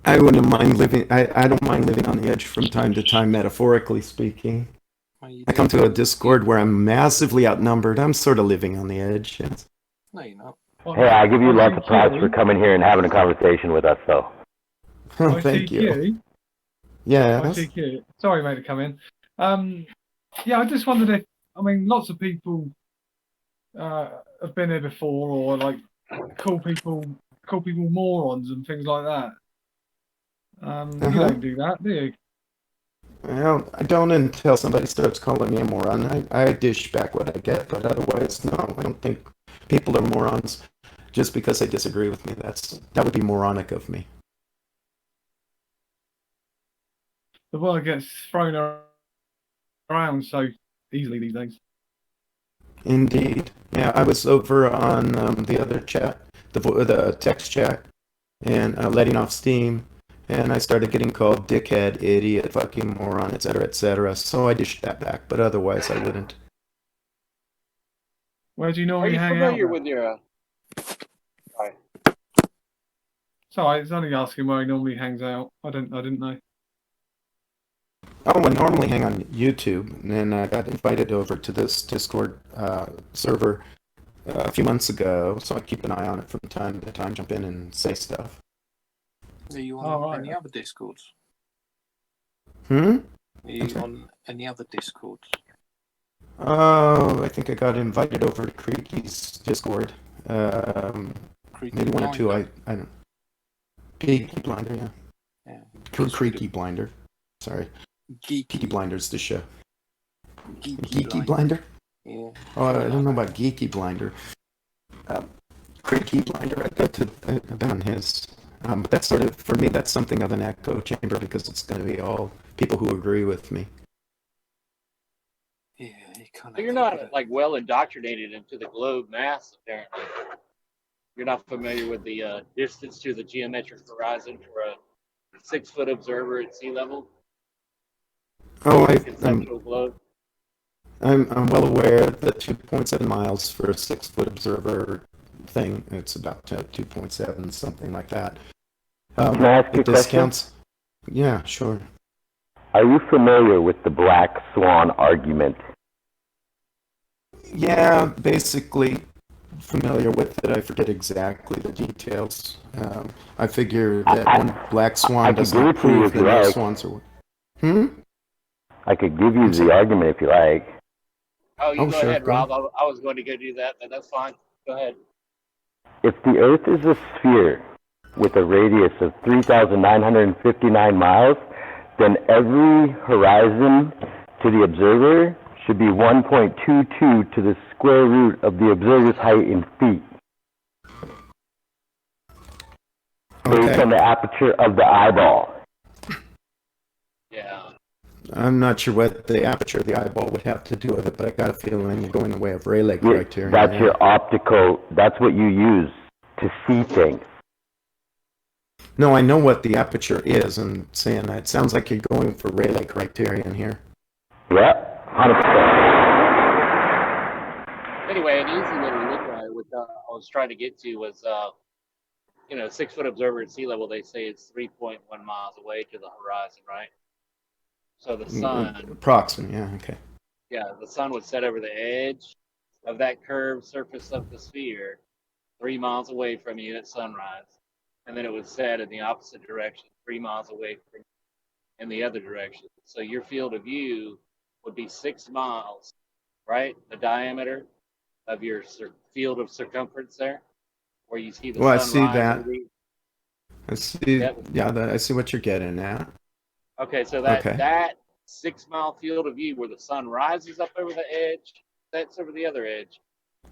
I wouldn't mind living, I don't mind living on the edge from time to time, metaphorically speaking. I come to a Discord where I'm massively outnumbered. I'm sort of living on the edge. Yes. No, you're not. Hey, I give you lots of props for coming here and having a conversation with us, though. Thank you. Yeah. ITQ. Sorry, mate, to come in. Yeah, I just wondered if, I mean, lots of people have been here before, or like call people morons and things like that. You don't do that, do you? Well, I don't until somebody starts calling me a moron. I dish back what I get, but otherwise, no, I don't think people are morons just because they disagree with me. That would be moronic of me. The word gets thrown around so easily these days. Indeed. Yeah, I was over on the other chat, the text chat, and letting off steam, and I started getting called dickhead, idiot, fucking moron, etc., etc. So I dished that back, but otherwise I wouldn't. Where do you normally hang out? Are you familiar with your... Sorry. Sorry, it's only asking where he normally hangs out. I didn't know. Oh, I normally hang on YouTube, and then I got invited over to this Discord server a few months ago, so I keep an eye on it from time to time, jump in and say stuff. Are you on any other Discords? Are you on any other Discords? Oh, I think I got invited over to Creaky's Discord. Maybe one or two. I don't. Geeky Blinder, yeah. Creaky Blinder. Sorry. Geeky Blinder's the show. Geeky Blinder? Yeah. Oh, I don't know about Geeky Blinder. Creaky Blinder, I've been on his. But that's sort of, for me, that's something of an echo chamber because it's going to be all people who agree with me. Yeah, you kind of. You're not like well indoctrinated into the globe mass, apparently. You're not familiar with the distance to the geometric horizon for a 6-foot observer at sea level. Oh, Conceptual globe. I'm well aware that 2.7 miles for a 6-foot observer thing. It's about 2.7, something like that. Can I ask you a discounts? Question? Yeah, sure. Are you familiar with the black swan argument? Yeah, basically familiar with it. I forget exactly the details. I figure that one black swan does not prove that no swans are. I could give you the argument if you like. Oh, you go ahead, Rob. I was going to go do that, but that's fine. Go ahead. If the Earth is a sphere with a radius of 3,959 miles, then every horizon to the observer should be 1.22 to the square root of the observer's height in feet. Based on the aperture of the eyeball. Yeah. I'm not sure what the aperture of the eyeball would have to do with it, but I got a feeling you're going the way of Rayleigh criteria. That's your optical, that's what you use to see things. No, I know what the aperture is. I'm saying that. It sounds like you're going for Rayleigh criterion here. Yep, 100%. Anyway, an easy way to look at it, what I was trying to get to was, 6-foot observer at sea level, they say it's 3.1 miles away to the horizon, right? So the sun... Approximately, yeah, okay. Yeah, the sun would set over the edge of that curved surface of the sphere 3 miles away from you at sunrise. And then it would set in the opposite direction, 3 miles away from in the other direction. So your field of view would be 6 miles, right? The diameter of your field of circumference there, where you see the Well, I sun see rise that. over you. I see. Yep. Yeah, I see what you're getting at. Okay, so Okay. that 6 mile field of view where the sun rises up over the edge, sets over the other edge,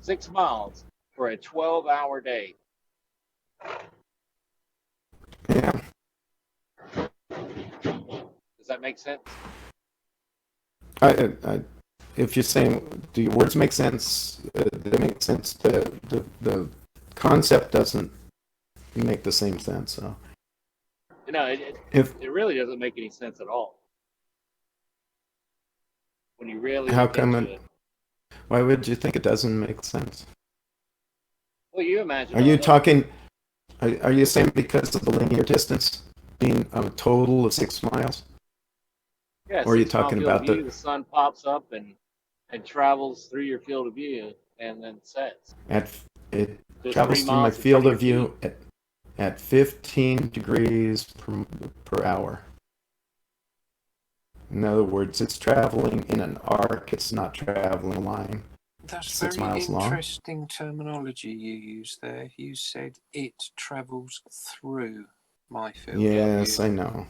6 miles for a 12-hour day. Yeah. Does that make sense? If you're saying, do your words make sense? They make sense. The concept doesn't make the same sense. So. It really doesn't make any sense at all when you really How look come into it. Why would you think it doesn't make sense? Well, you imagine. Are you talking? Are you saying because of the linear distance being a total of 6 miles? Yeah, or are you 6 mile talking field of about view, the sun pops up and travels through your field of view and then sets. It Just travels 3 through my miles in front field of of your view at 15 degrees per hour. In other words, it's traveling in an arc. It's not traveling a line. That's 6 very miles long. interesting terminology you used there. You said it travels through my field Yes, of view. I know.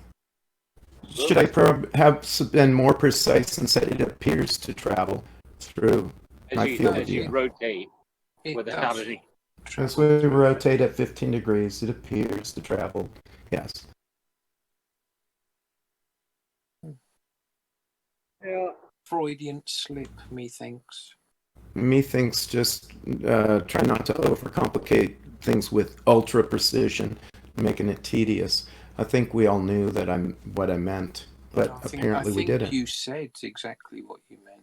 Should I perhaps been more precise and said it appears to travel through my field of As you view? rotate without any. As we rotate at 15 degrees, it appears to travel. Yes. Yeah. Freudian slip, methinks. Methinks just try not to overcomplicate things with ultra precision, making it tedious. I think we all knew that what I meant, but apparently we didn't. I think you said exactly what you meant.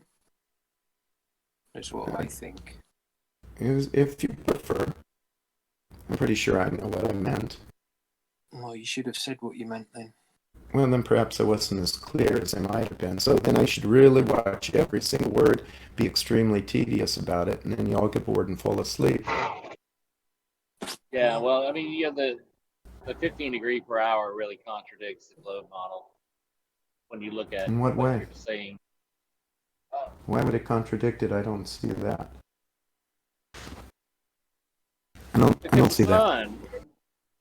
Is what I think. If you prefer. I'm pretty sure I know what I meant. Well, you should have said what you meant then. Well, then perhaps I wasn't as clear as I might have been. So then I should really watch every single word, be extremely tedious about it, and then you all get bored and fall asleep. Yeah, well, I mean, the 15 degree per hour really contradicts the globe model when you look at In what way? you're saying. Why would it contradict it? I don't see that. I don't see that.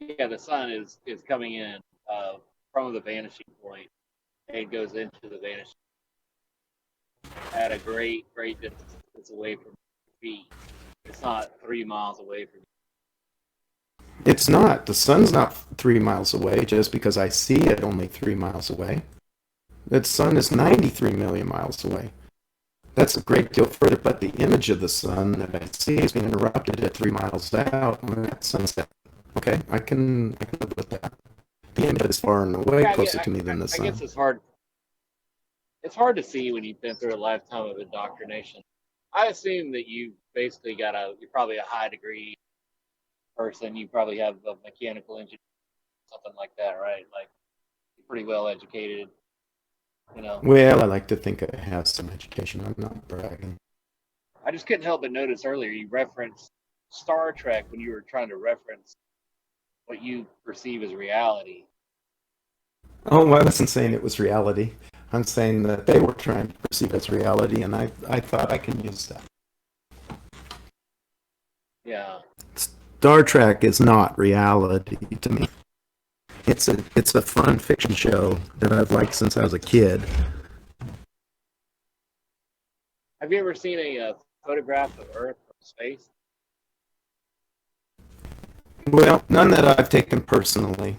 Yeah, the sun is coming in from the vanishing point and goes into the vanishing at a great distance away from your feet. It's not 3 miles away from you. It's not. The sun's not 3 miles away just because I see it only 3 miles away. The sun is 93 million miles away. That's a great deal further, but the image of the sun that I see is being interrupted at 3 miles out when that sunset. Okay, I can live with that. The image is far and away closer to me than the sun. I guess it's hard. It's hard to see when you've been through a lifetime of indoctrination. I assume that you basically you're probably a high degree person. You probably have a mechanical engineer, something like that, right? Like you're pretty well educated, Well, I like to think I have some education. I'm not bragging. I just couldn't help but notice earlier you referenced Star Trek when you were trying to reference what you perceive as reality. Oh, I wasn't saying it was reality. I'm saying that they were trying to perceive it as reality, and I thought I can use that. Yeah. Star Trek is not reality to me. It's a fun fiction show that I've liked since I was a kid. Have you ever seen a photograph of Earth from space? Well, none that I've taken personally.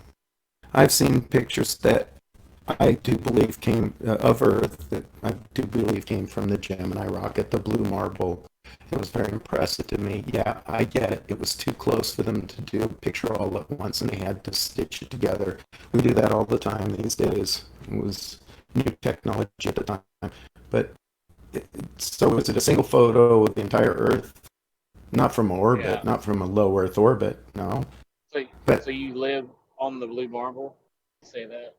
I've seen pictures that I do believe came of Earth that I do believe came from the Gemini rocket, the blue marble. It was very impressive to me. Yeah, I get it. It was too close for them to do a picture all at once, and they had to stitch it together. We do that all the time these days. It was new technology at the time. But so is it a single photo of the entire Earth? Not from orbit, not from a low Earth orbit, no. So you live on the blue marble? Say that?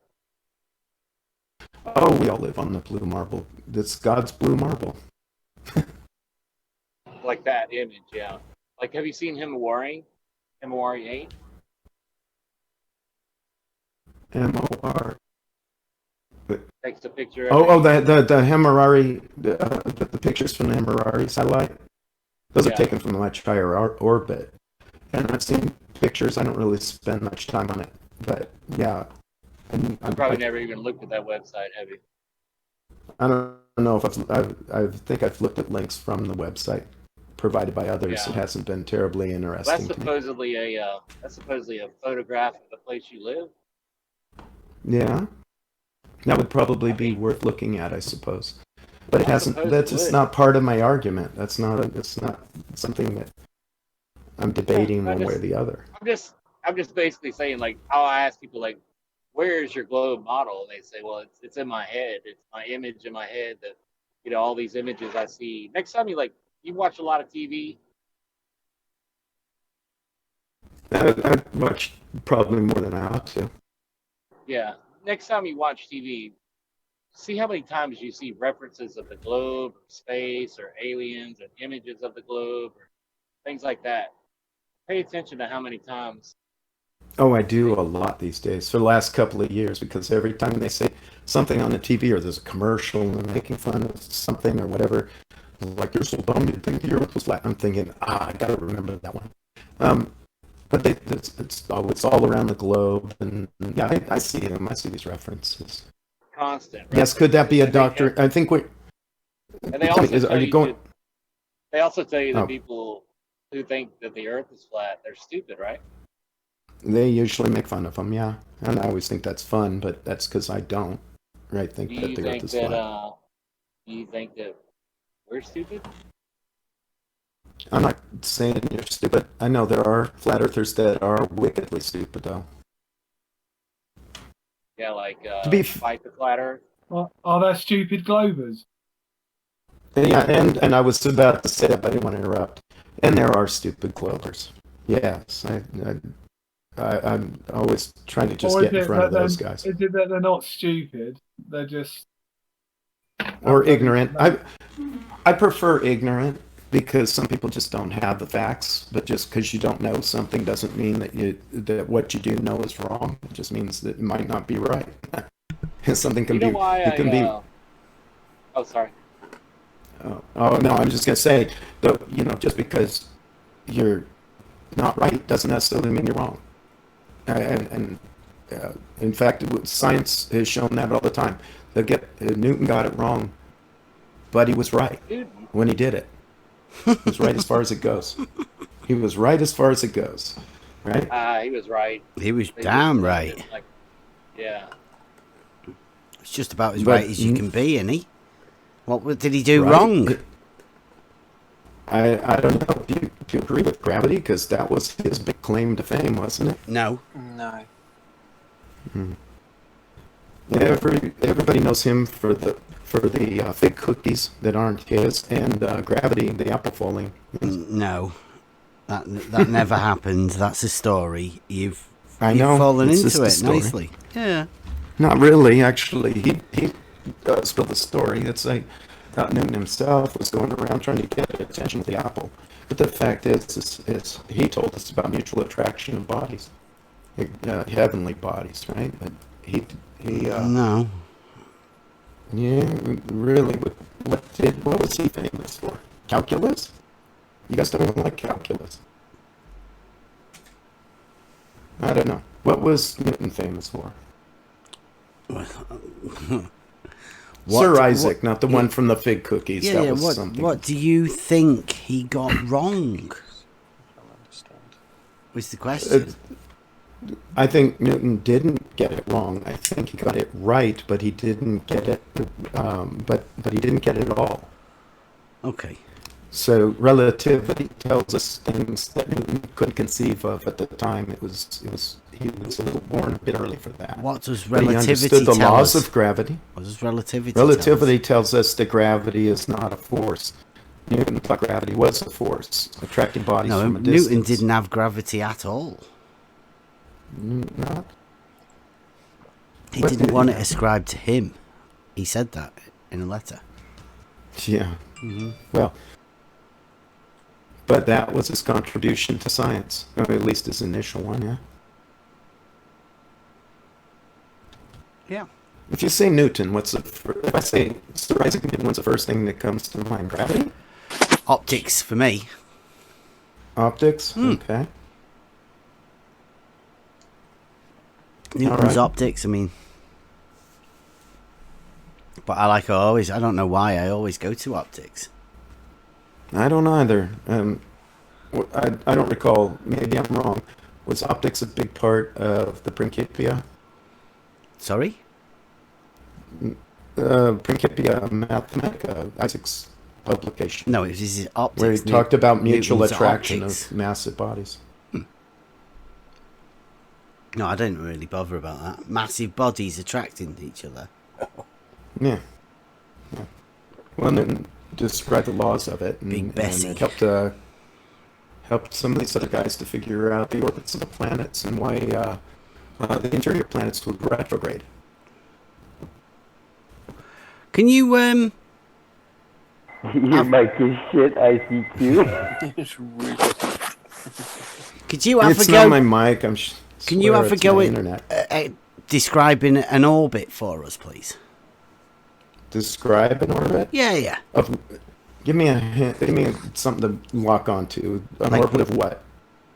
Oh, we all live on the blue marble. It's God's blue marble. Like that image, yeah. Like, have you seen Himawari? Himawari 8? M-O-R. Takes a picture. The Himmerari, the pictures from the Himmerari satellite. Those are taken from a much higher orbit, and I've seen pictures. I don't really spend much time on it, but yeah. You probably never even looked at that website, have you? I don't know if I think I've looked at links from the website provided by others. Yeah. It hasn't been terribly interesting. That's supposedly a photograph of the place you live. Yeah, that would probably be worth looking at, I suppose. But it hasn't. That's just not part of my argument. It's not something that I'm debating one way or the other. I'm just basically saying, like, I'll ask people, like, where is your globe model? And they say, well, it's in my head. It's my image in my head that, all these images I see. Next time you watch a lot of TV. I watch probably more than I ought to. Yeah. Next time you watch TV, see how many times you see references of the globe or space or aliens and images of the globe or things like that. Pay attention to how many times. Oh, I do a lot these days for the last couple of years, because every time they say something on the TV or there's a commercial and they're making fun of something or whatever, like, you're so dumb, you think the earth was flat. I'm thinking, I gotta remember that one. But it's all around the globe, and yeah, I see them. I see these references. Constant. Yes, could that be a doctor? I think we. And they also are you going? They also tell you that people who think that the earth is flat, they're stupid, right? They usually make fun of them, yeah. And I always think that's fun, but that's because I don't, right? Think that the earth is flat. Do you think that we're stupid? I'm not saying you're stupid. I know there are flat earthers that are wickedly stupid, though. Yeah, like fight the flat earth. Are there stupid globers? Yeah, and I was about to say that, but I didn't want to interrupt. And there are stupid globers. Yes, I'm always trying to just get in front of those guys. Is it that they're not stupid? They're just or ignorant. I prefer ignorant, because some people just don't have the facts. But just because you don't know something doesn't mean that what you do know is wrong. It just means that it might not be right. Something can be. It can be. Oh, sorry. Oh no, I'm just gonna say that just because you're not right doesn't necessarily mean you're wrong. And in fact, science has shown that all the time. Newton got it wrong, but he was right when he did it. He was right as far as it goes. He was right as far as it goes, right? He was right. He was damn right. Yeah. It's just about as right as you can be, isn't he? What did he do wrong? I don't know. Do you agree with gravity? Because that was his big claim to fame, wasn't it? No. No. Everybody knows him for the fig cookies that aren't his, and gravity, the apple falling. No, that never happened. That's a story. You've fallen it's into it story. nicely. Yeah. Not really, actually. He does build the story. It's like Newton himself was going around trying to get attention with the apple. But the fact is he told us about mutual attraction of bodies, heavenly bodies, right? But he no. Yeah, really. What was he famous for? Calculus? You guys don't even like calculus. I don't know. What was Newton famous for? Sir Isaac, not the one from the fig cookies. Yeah, that was something. What do you think he got wrong? Was the question. I think Newton didn't get it wrong. I think he got it right, but he didn't get it. But he didn't get it all. Okay. So relativity tells us things that Newton couldn't conceive of at the time. He was a little born a bit early for that. What does relativity he understood the laws of gravity. What does relativity? Relativity tells us that gravity is not a force. Newton thought gravity was a force, attracting bodies from a distance. Newton didn't have gravity at all. Not. He didn't want it ascribed to him. He said that in a letter. Yeah. Mm-hmm. Well, but that was his contribution to science, or at least his initial one, yeah. Yeah. If you say Newton, if I say Sir Isaac Newton, what's the first thing that comes to mind? Gravity? Optics for me. Optics? Okay. Newton's optics, I mean. But I don't know why, I always go to optics. I don't either. I don't recall, maybe I'm wrong. Was optics a big part of the Principia? Sorry? Principia Mathematica, Isaac's publication. No, it was optics. Where he talked about mutual Newton's attraction optics. of massive bodies. No, I didn't really bother about that. Massive bodies attracting each other. Yeah. Well, Newton described the laws of it, and it helped some of these other guys to figure out the orbits of the planets and why the interior planets would retrograde. Can you Your mic is shit, ICQ. It's really. Could you have It's a go? not my mic. Can you have a it's go my at internet. describing an orbit for us, please? Describe an orbit? Yeah. Give me a hint. Give me something to lock onto. An orbit of what?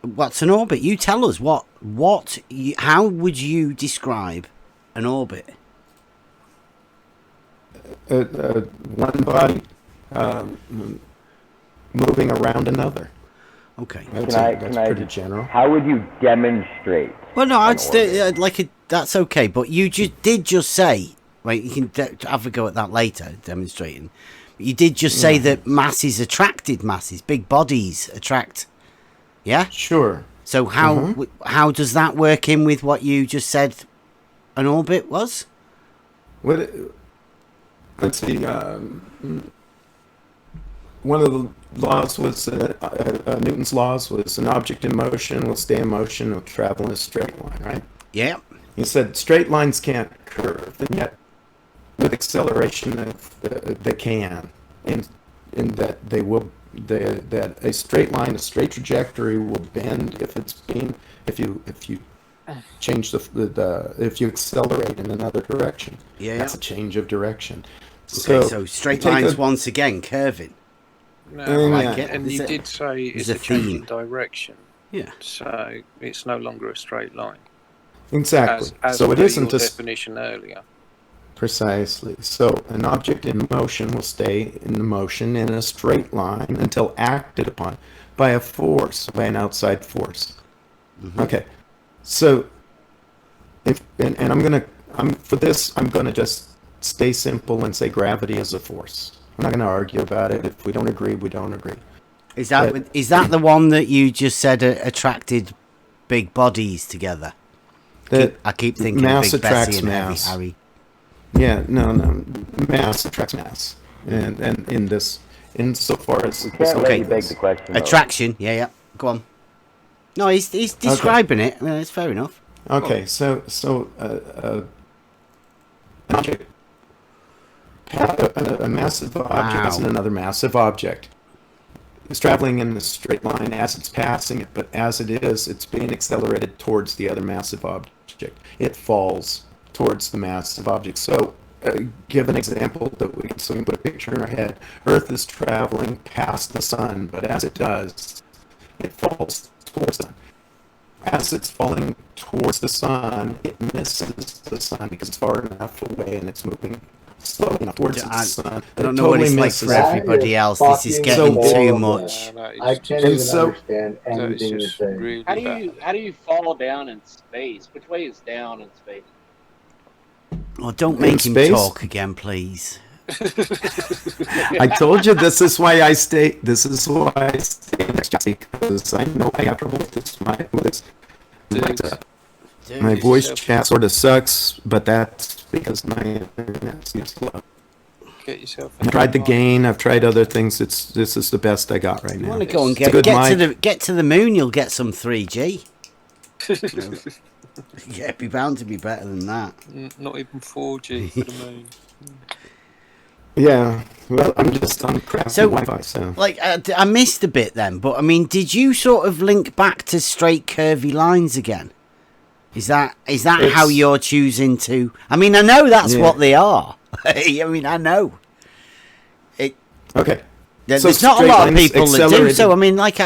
What's an orbit? You tell us. How would you describe an orbit? One body moving around another. Okay. That's pretty general. How would you demonstrate? Well, no, I'd still that's okay. But you did just say. Wait, you can have a go at that later, demonstrating. But you did just say that masses attracted masses, big bodies attract. Yeah. Sure. So how does that work in with what you just said? An orbit was. Let's see. One of the laws was Newton's laws was an object in motion will stay in motion or travel in a straight line, right? Yeah. He said straight lines can't curve, and yet with acceleration they can, in that they will. That a straight line, a straight trajectory will bend if you change if you accelerate in another direction. Yeah. That's a change of direction. Okay, so straight lines once again curving. No, it. And you did say it's a change in direction. Yeah. So it's no longer a straight line. Exactly. As so it per isn't your a definition earlier. Precisely. So an object in motion will stay in motion in a straight line until acted upon by a force, by an outside force. Mm-hmm. Okay. So I'm gonna just stay simple and say gravity is a force. I'm not gonna argue about it. If we don't agree, we don't agree. Is that the one that you just said attracted big bodies together? I keep thinking mass Big attracts Bessie and mass. Heavy Harry. Yeah, no, mass attracts mass, and insofar as Let you beg the question. Attraction, yeah, go on. No, he's describing it. I mean, it's fair enough. Okay, so an object, a massive object is another massive object. It's traveling in a straight line as it's passing it, but as it is, it's being accelerated towards the other massive object. It falls towards the massive object. So, give an example so we can put a picture in our head. Earth is traveling past the sun, but as it does, it falls towards the sun. As it's falling towards the sun, it misses the sun because it's far enough away and it's moving slowly enough towards the sun. I don't know what it's like for everybody else. This is getting too much. I can't even understand anything you're saying. Really How do you fall down in space? Which way is down in space? Oh, don't make him talk again, please. I told you this is why I stay. This is why I stay next to because I know I have trouble with this. My voice chat sort of sucks, but that's because my internet seems slow. Get yourself. I've tried the gain. I've tried other things. This is the best I got right now. You want to go and get to the moon? You'll get some 3G. Yeah, it'd be bound to be better than that. Not even 4G for the moon. Yeah, well, I'm just on crappy Wi-Fi, so... I missed a bit then, but, I mean, did you sort of link back to straight, curvy lines again? Is that how you're choosing to? I mean, I know that's what they are. I mean, I know. Okay. There's not a lot of people that do. So I mean, like,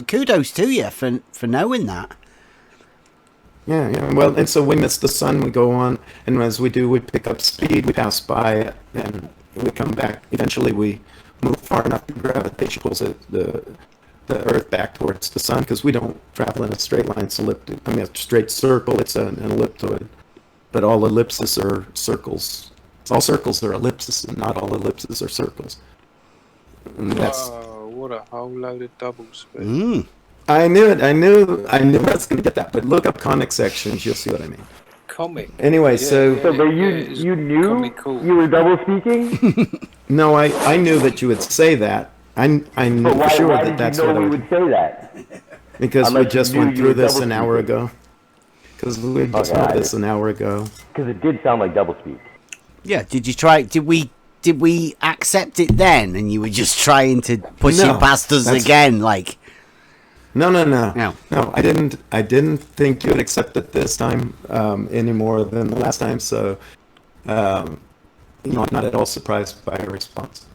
kudos to you for knowing that. Yeah. Well, and so we miss the sun, we go on, and as we do, we pick up speed, we pass by it, and we come back. Eventually, we move far enough to gravitation pulls the Earth back towards the sun, because we don't travel in a straight line. It's elliptic. I mean, a straight circle. It's an ellipsoid, but all ellipses are circles. All circles are ellipses, and not all ellipses are circles. And what a whole load of double speed. I knew it. I knew I was going to get that. But look up conic sections. You'll see what I mean. Comic. Anyway, but you knew you were double speaking? No, I knew that you would say that. I knew for sure that that's what I would say that. Because we just went through this an hour ago. Because we just went through this an hour ago. Because it did sound like double speak. Yeah. Did you try? Did we accept it then, and you were just trying to push it past us again, like? No. I didn't think you would accept it this time any more than the last time. So, I'm not at all surprised by your response.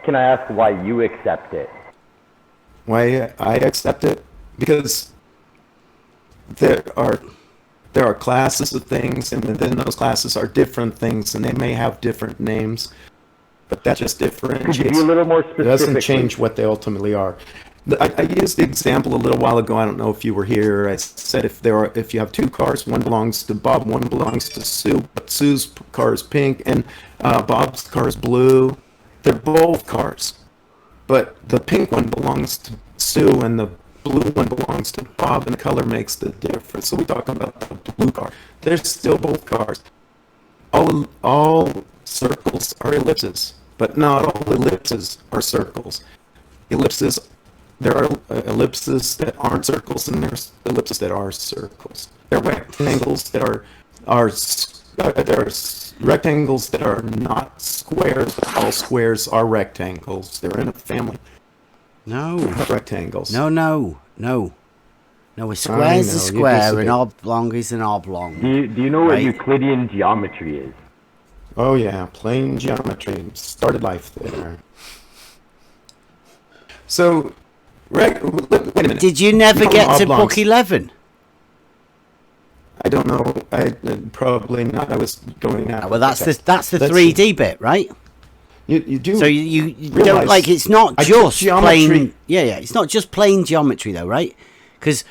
Can I ask why you accept it? Why I accept it? Because there are classes of things, and within those classes are different things, and they may have different names, but that just differentiates. Could you be a little more specific? It doesn't change what they ultimately are. I used the example a little while ago. I don't know if you were here. I said if you have two cars, one belongs to Bob, one belongs to Sue. But Sue's car is pink and Bob's car is blue. They're both cars, but the pink one belongs to Sue and the blue one belongs to Bob, and the color makes the difference. So we talk about the blue car. They're still both cars. All circles are ellipses, but not all ellipses are circles. There are ellipses that aren't circles, and there's ellipses that are circles. There are rectangles that are rectangles that are not squares, but all squares are rectangles. They're in a family. No. Rectangles. No. A square is a square, an oblong is an oblong. Do you know what Euclidean geometry is? Oh yeah, plane geometry. Started life there. So, wait a minute. Did you never get to book 11? I don't know. Probably not. I was going out. Well, that's the 3D bit, right? You do. So you don't like. It's not just plain. Yeah. It's not just plain geometry, though, right? Because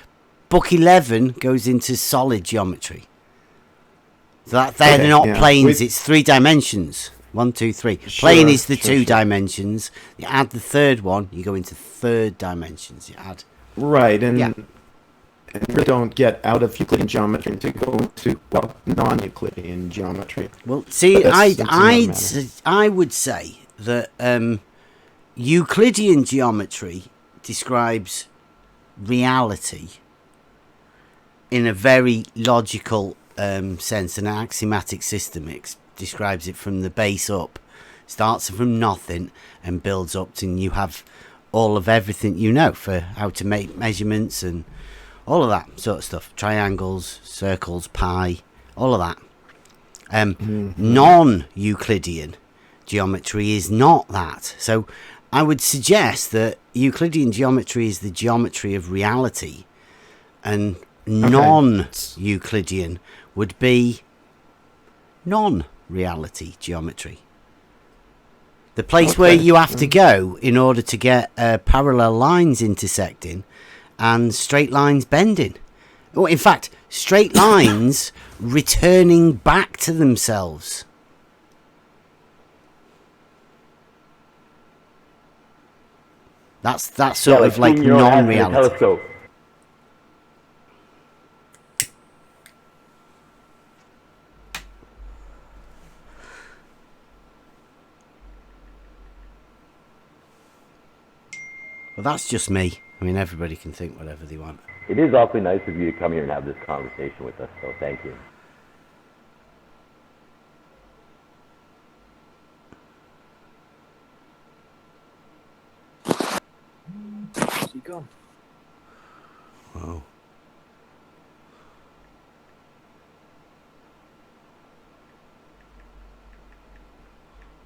book 11 goes into solid geometry. So they're not planes. It's 3 dimensions. 1, 2, 3. Plane is the 2 dimensions. You add the third one, you go into third dimensions. You add. Right, and we don't get out of Euclidean geometry to go to non-Euclidean geometry. Well, see, I would say that Euclidean geometry describes reality in a very logical sense, an axiomatic system. It describes it from the base up, starts from nothing and builds up to you have all of everything you know for how to make measurements and all of that sort of stuff. Triangles, circles, pi, all of that. Non-Euclidean geometry is not that. So I would suggest that Euclidean geometry is the geometry of reality, and non-Euclidean would be non-reality geometry. The place where you have to go in order to get parallel lines intersecting and straight lines bending. Well, in fact, straight lines returning back to themselves. That's sort of like non-reality. Telescope. Well, that's just me. I mean, everybody can think whatever they want. It is awfully nice of you to come here and have this conversation with us, so thank you. Where's he gone? Wow.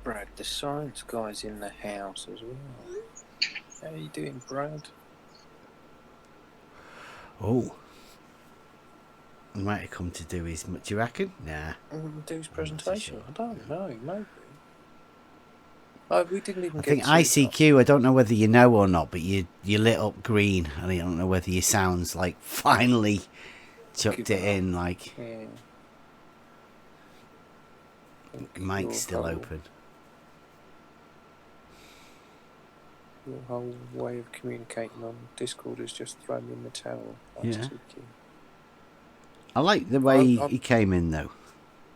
Brad, the science guy's in the house as well. How are you doing, Brad? Oh. He might have come to do his... Do you reckon? Nah. Do his presentation? Sure. I don't know, maybe. We didn't even I get think to ICQ, I don't know whether you know or not, but you lit up green. I don't know whether your sound's like finally chucked it in, like... Yeah. Mic's still open. Your whole way of communicating on Discord is just thrown in the towel. Yeah. I like the way he came in, though.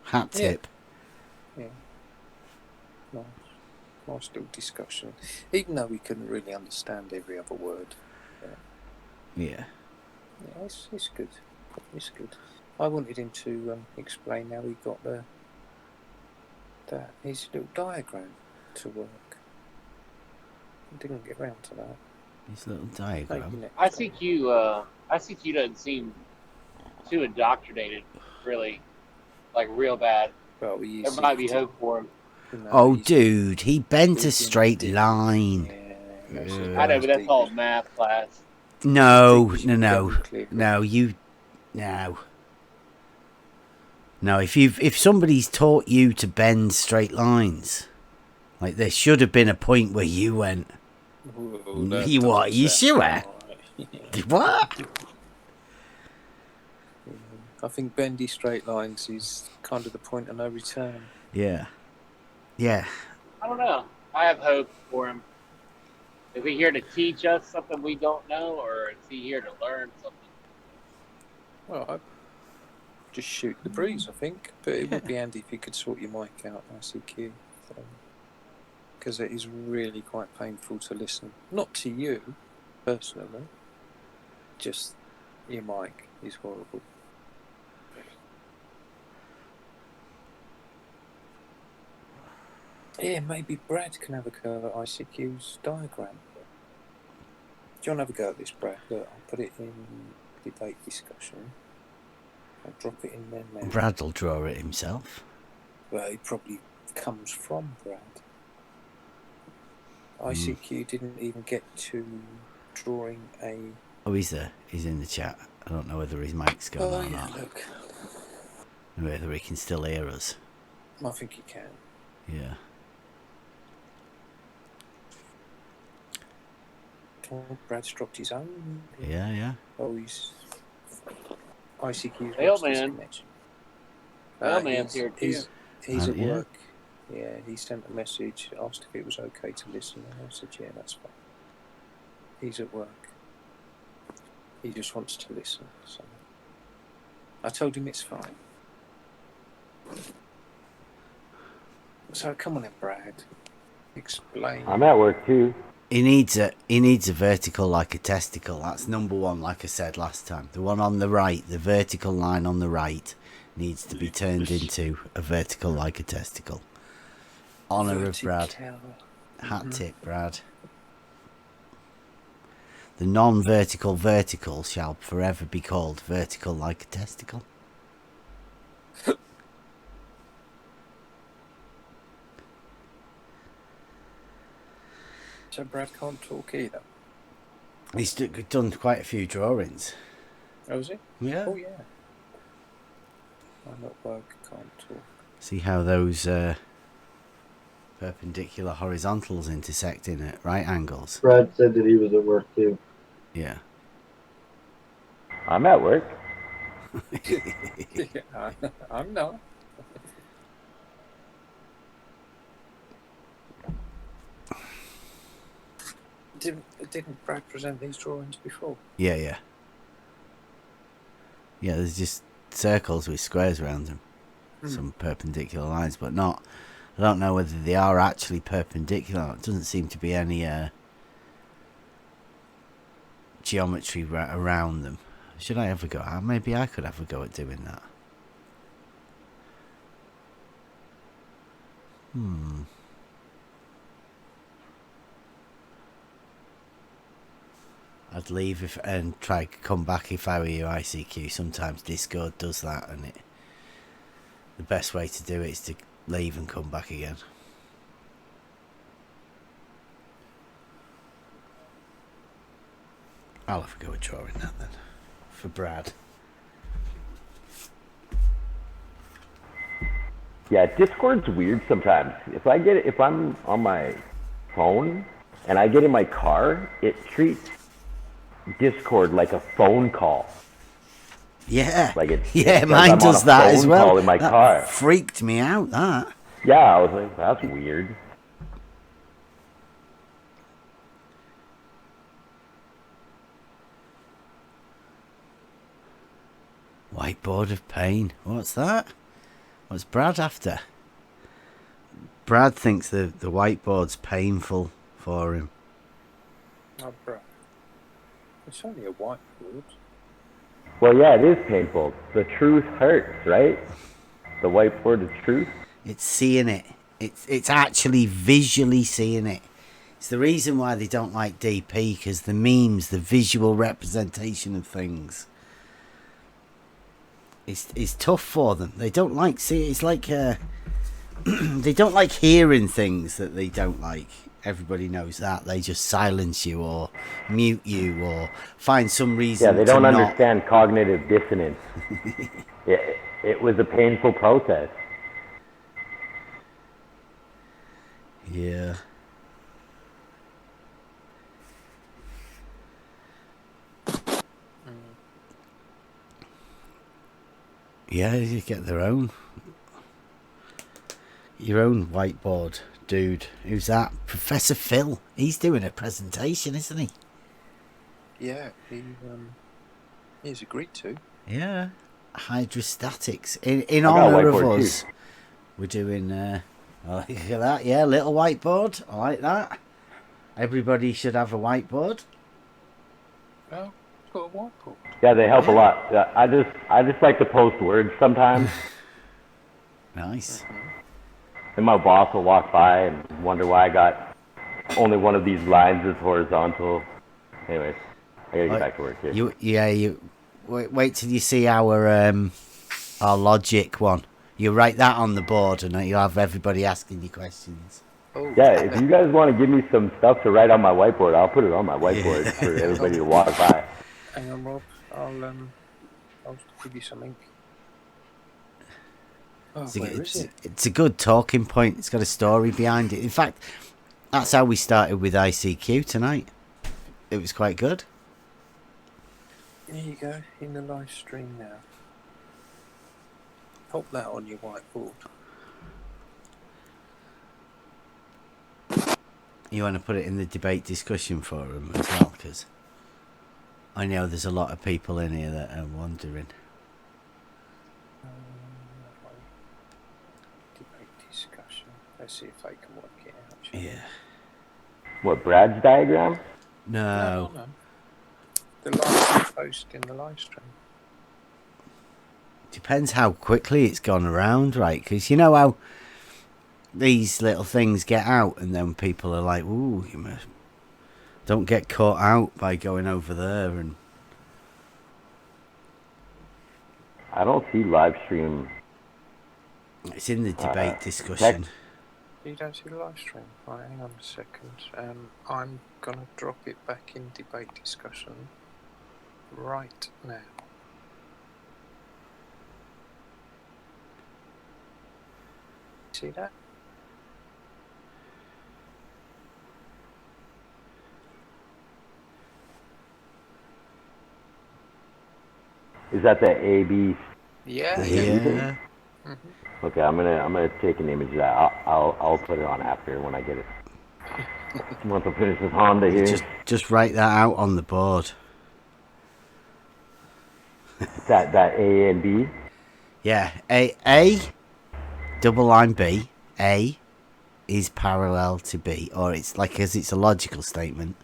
Hat tip. Yeah. Nice little discussion. Even though we couldn't really understand every other word. Yeah. Yeah, it's good. It's good. I wanted him to explain how he got his little diagram to work. I didn't get round to that. His little diagram. ICQ doesn't seem too indoctrinated, really, like real bad. Well, there might be hope for him. Oh, dude, he bent a straight line. I know, but that's all math class. No. If somebody's taught you to bend straight lines, like there should have been a point where you went, what? You sure? What? I think bendy straight lines is kind of the point of no return. Yeah. I don't know. I have hope for him. Is he here to teach us something we don't know, or is he here to learn something? Well, I just shoot the breeze, I think. But it would be handy if you could sort your mic out, ICQ. Because it is really quite painful to listen. Not to you, personally. Just your mic is horrible. Yeah, maybe Brad can have a go at ICQ's diagram. Do you want to have a go at this, Brad? Look, I'll put it in debate discussion. I'll drop it in there now. Brad will draw it himself. Well, it probably comes from Brad. ICQ didn't even get to drawing a... Oh, he's there. He's in the chat. I don't know whether his mic's gone or not. Look. Whether he can still hear us. I think he can. Yeah. Oh, Brad's dropped his own. Yeah. Oh, he's... ICQ's Mailman. Mailman's here too. He's at work. Yeah, he sent a message, asked if it was okay to listen, and I said, yeah, that's fine. He's at work. He just wants to listen, so... I told him it's fine. So, come on then, Brad. Explain. I'm at work too. He needs a vertical like a testicle. That's number one, like I said last time. The one on the right, the vertical line on the right, needs to be turned into a vertical like a testicle. Honour of Brad. Hat tip, Brad. The non-vertical vertical shall forever be called vertical like a testicle. So Brad can't talk either? He's done quite a few drawings. Oh, is he? Yeah. Oh, yeah. I'm at work, can't talk. See how those perpendicular horizontals intersecting at right angles? Brad said that he was at work too. Yeah. I'm at work. Yeah, I'm not. Didn't Brad present these drawings before? Yeah. Yeah, there's just circles with squares around them. Some perpendicular lines, but not... I don't know whether they are actually perpendicular. It doesn't seem to be any geometry around them. Should I ever go? Maybe I could have a go at doing that. I'd leave and try to come back if I were you, ICQ. Sometimes Discord does that, and the best way to do it is to leave and come back again. I'll have a go at drawing that then. For Brad. Yeah, Discord's weird sometimes. If I'm on my phone and I get in my car, it treats Discord like a phone call. Yeah. Like it Mine I'm does on a that phone as well. call in my that car. Freaked me out, that. Yeah, I was like, that's weird. Whiteboard of pain. What's that? What's Brad after? Brad thinks the whiteboard's painful for him. Oh, bro. It's only a whiteboard. Well, yeah, it is painful. The truth hurts, right? The whiteboard is truth. It's seeing it. It's actually visually seeing it. It's the reason why they don't like DP, because the memes, the visual representation of things, is tough for them. They don't like see. It's like they don't like hearing things that they don't like. Everybody knows that. They just silence you or mute you or find some reason. Yeah, they don't understand cognitive dissonance. It was a painful process. Yeah. Yeah, you get their own. Your own whiteboard, dude. Who's that? Professor Phil. He's doing a presentation, isn't he? Yeah, he's agreed to. Yeah. Hydrostatics. In honour of us. Too. We're doing, look at that. Yeah, little whiteboard. I like that. Everybody should have a whiteboard. Oh, it's got a whiteboard. Yeah, they help a lot. I just like to post words sometimes. Nice. And my boss will walk by and wonder why I got only one of these lines is horizontal. Anyways, I gotta get back to work here. Wait till you see our logic one. You write that on the board and you'll have everybody asking you questions. Oh. Yeah, if you guys want to give me some stuff to write on my whiteboard, I'll put it on my whiteboard for everybody to walk by. Hang on, Rob. I'll give you some ink. Oh, it's a good talking point. It's got a story behind it. In fact, that's how we started with ICQ tonight. It was quite good. There you go, in the live stream now. Pop that on your whiteboard. You want to put it in the debate discussion forum as well, because I know there's a lot of people in here that are wondering. Debate discussion. Let's see if I can work it out. Yeah. What, Brad's diagram? No. The live post in the live stream. Depends how quickly it's gone around, right? Because you know how these little things get out and then people are like, ooh, don't get caught out by going over there. And I don't see live stream. It's in the debate discussion. You don't see the live stream? Right, hang on a second. I'm going to drop it back in debate discussion right now. See that? Is that the AB? Yeah. Yeah. Okay, I'm gonna take an image of that. I'll put it on after when I get it. Once I finish with Honda here. Just write that out on the board. that A and B. Yeah, A double line B. A is parallel to B, or it's like as it's a logical statement.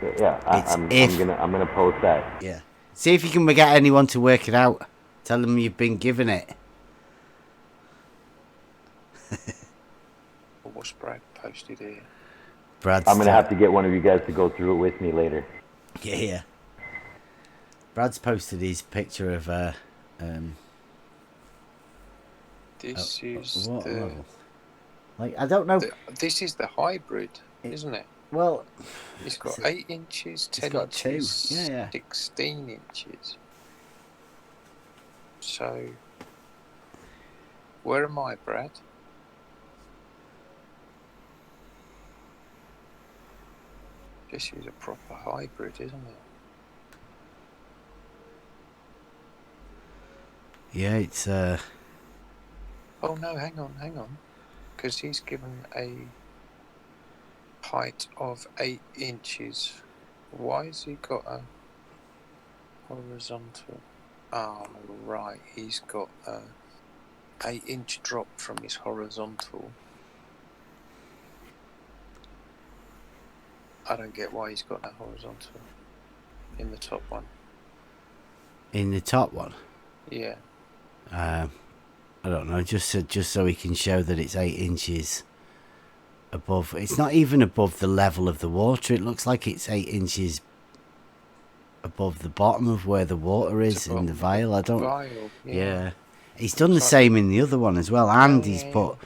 Yeah, I'm gonna post that. Yeah. See if you can get anyone to work it out. Tell them you've been given it. What's Brad posted here? I'm gonna have to get one of you guys to go through it with me later. Yeah. Brad's posted his picture of This is what the level? Like I don't know. This is the hybrid, isn't it? Well, He's got 8 inches, 10 got inches, 2. Yeah. 16 inches. So, where am I, Brad? This is a proper hybrid, isn't it? Yeah, it's Oh no, hang on. Because he's given a height of 8 inches. Why has he got a horizontal? Oh, right, he's got a 8-inch drop from his horizontal. I don't get why he's got that horizontal in the top one. in the top one. Yeah. I don't know, just so he can show that it's 8 inches above. It's not even above the level of the water. It looks like it's 8 inches above the bottom of where the water is in the vial. I don't. Vial, yeah. He's done the same in the other one as well, and he's put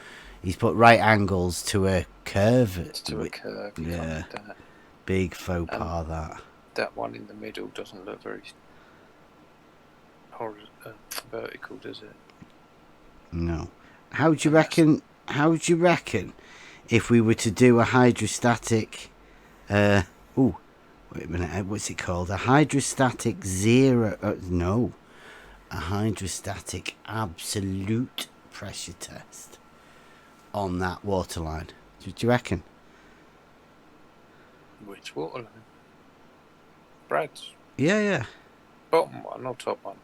right angles to a curve. To a curve. You can't do that. Big faux pas that. That one in the middle doesn't look very vertical, does it? No. How do you reckon if we were to do a hydrostatic wait a minute, what's it called? A hydrostatic a hydrostatic absolute pressure test on that waterline. Do you reckon? Which waterline? Brad's? Yeah. Bottom one or top one?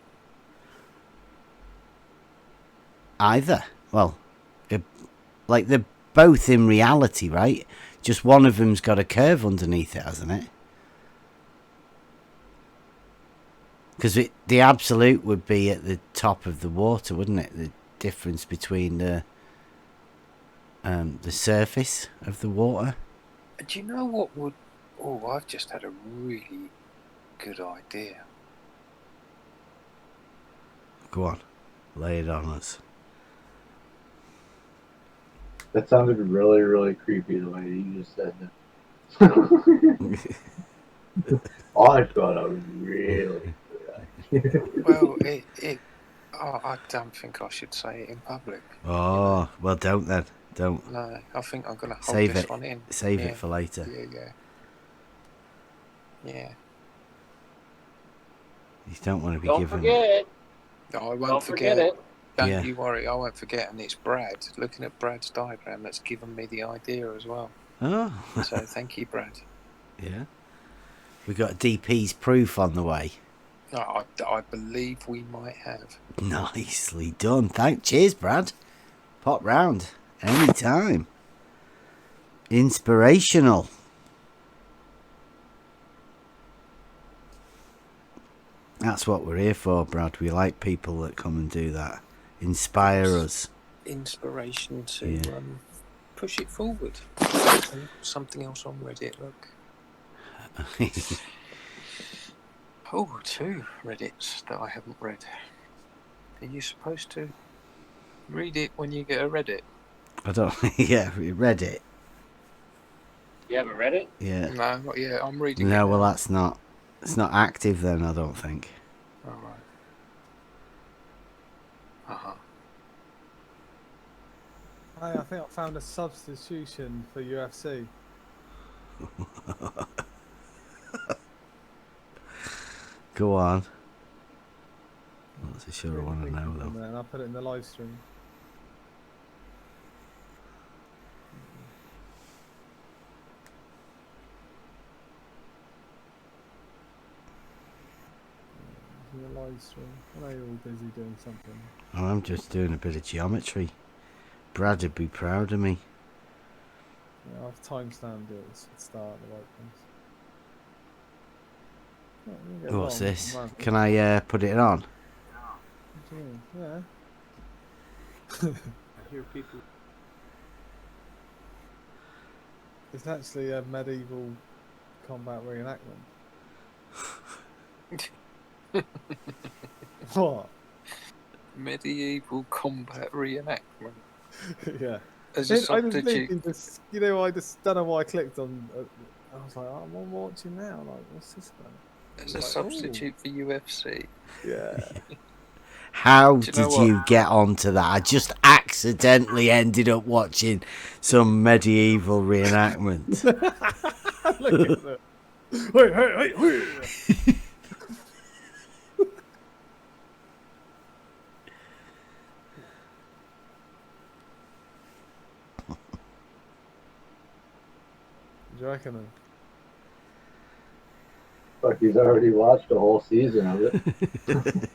Either. Well, like they're both in reality, right? Just one of them's got a curve underneath it, hasn't it? Because the absolute would be at the top of the water, wouldn't it? The difference between the surface of the water. Do you know what would... Oh, I've just had a really good idea. Go on. Lay it on us. That sounded really, really creepy the way you just said that. I thought I was really good. Well, I don't think I should say it in public. Oh, well, don't then. Don't. No, I think I'm going to hold this one in. Save it for later. Yeah. You don't want to be given... Forget. No, I won't Don't forget it. Don't you worry, I won't forget. And it's Brad, looking at Brad's diagram, that's given me the idea as well. Oh. So thank you, Brad. Yeah. We got DP's proof on the way. I believe we might have. Nicely done. Cheers, Brad. Pop round anytime. Inspirational. That's what we're here for, Brad. We like people that come and do that. Inspire us. Inspiration to push it forward. Something else on Reddit, look. Oh, 2 Reddits that I haven't read. Are you supposed to read it when you get a Reddit? I don't... Yeah, we read it. You haven't read it? Yeah. No, not yet. I'm reading it. No, well, that's not... It's not active then, I don't think. All right. Uh-huh. Hey, I think I found a substitution for UFC. Go on. I'm not so sure I want to know, though. And I'll put it in the live stream. In the live stream. I know you're all busy doing something. Oh, I'm just doing a bit of geometry. Brad would be proud of me. Yeah, I've timestamped it at the start of the right place. What's this? Can I put it on? Yeah. I hear people. It's actually a medieval combat reenactment. What? Medieval combat reenactment. Yeah. As a I just substitute. literally just, you know, I just don't know why I clicked on. I was like, I'm watching now. Like, what's this about? As a Like, substitute for UFC. Yeah. How Do you know did what? you get onto that? I just accidentally ended up watching some medieval reenactment. Look at that. Wait, hey. Do you reckon? Fuck, he's already watched a whole season of it.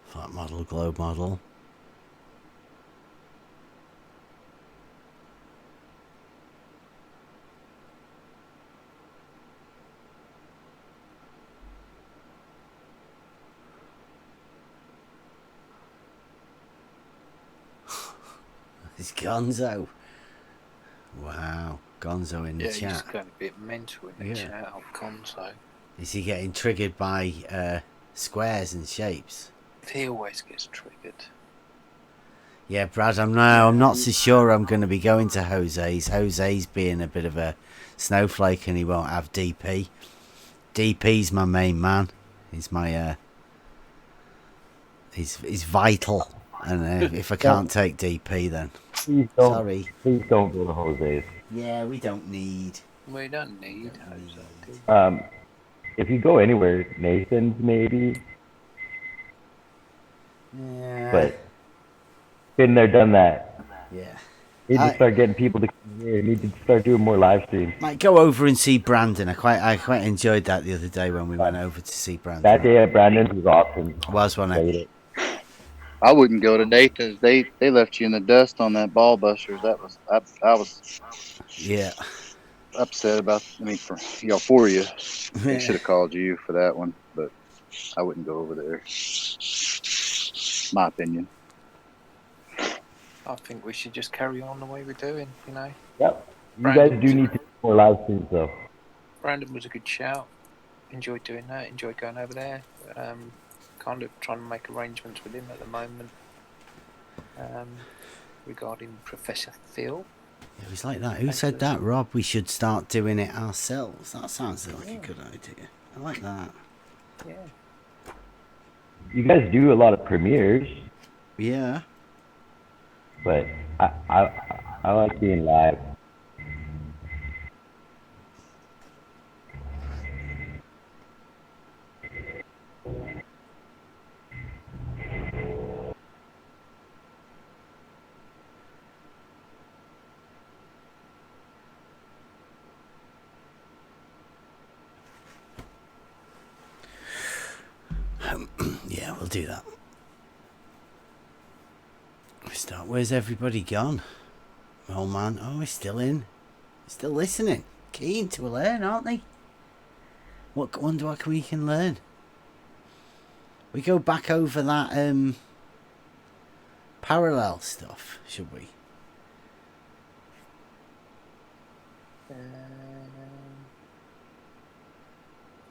Flat model, globe model. It's Gonzo. Wow, Gonzo in the Yeah, chat. he's going a bit mental in the chat of Gonzo. Is he getting triggered by squares and shapes? He always gets triggered. Yeah, Brad, I'm not so sure I'm going to be going to Jose's. Jose's being a bit of a snowflake and he won't have DP. DP's my main man. He's my he's vital. And if I can't take DP, then sorry. Please don't go to Jose's. Yeah, we don't need. We don't need Jose. If you go anywhere, Nathan's maybe. Yeah. But been there, done that. Yeah. Need to start getting people to come here. Need to start doing more live streams. Might go over and see Brandon. I quite enjoyed that the other day when we went over to see Brandon. That day at Brandon's was awesome. Wasn't it? I wouldn't go to Nathan's. They left you in the dust on that ball busters. That was I was upset about. I mean, for you. They should have called you for that one, but I wouldn't go over there. My opinion. I think we should just carry on the way we're doing, you know. Yep. You guys do need to do more live streams though. Brandon was a good shout. Enjoyed doing that. Enjoyed going over there. Kind of trying to make arrangements with him at the moment regarding Professor Phil. It was like that. Who said that, Rob? We should start doing it ourselves. That sounds like a good idea. I like that. Yeah. You guys do a lot of premieres. Yeah. But I like being live. Yeah, we'll do that. We start. Where's everybody gone? Oh man, oh, he's still in. Still listening. Keen to learn, aren't they? Wonder what we can learn. We go back over that parallel stuff, should we?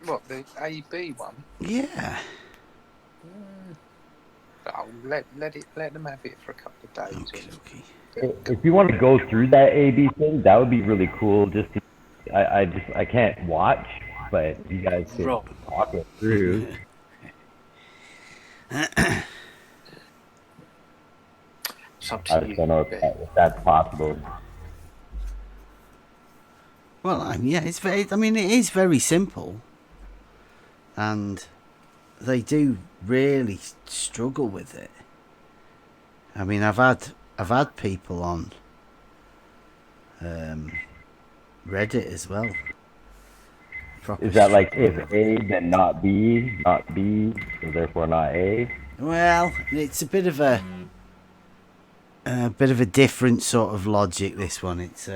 What, the AB one? Yeah. Oh, let them have it for a couple of days. If you want to go through that AB thing, that would be really cool. Just to, I can't watch, but you guys can talk it through. I just don't know if that's possible. Well, yeah, it's very. I mean, it is very simple, and they do really struggle with it. I mean, I've had people on Reddit as well. Is that like if A then not B, so therefore not A? Well, it's a bit of a a bit of a different sort of logic, this one. It's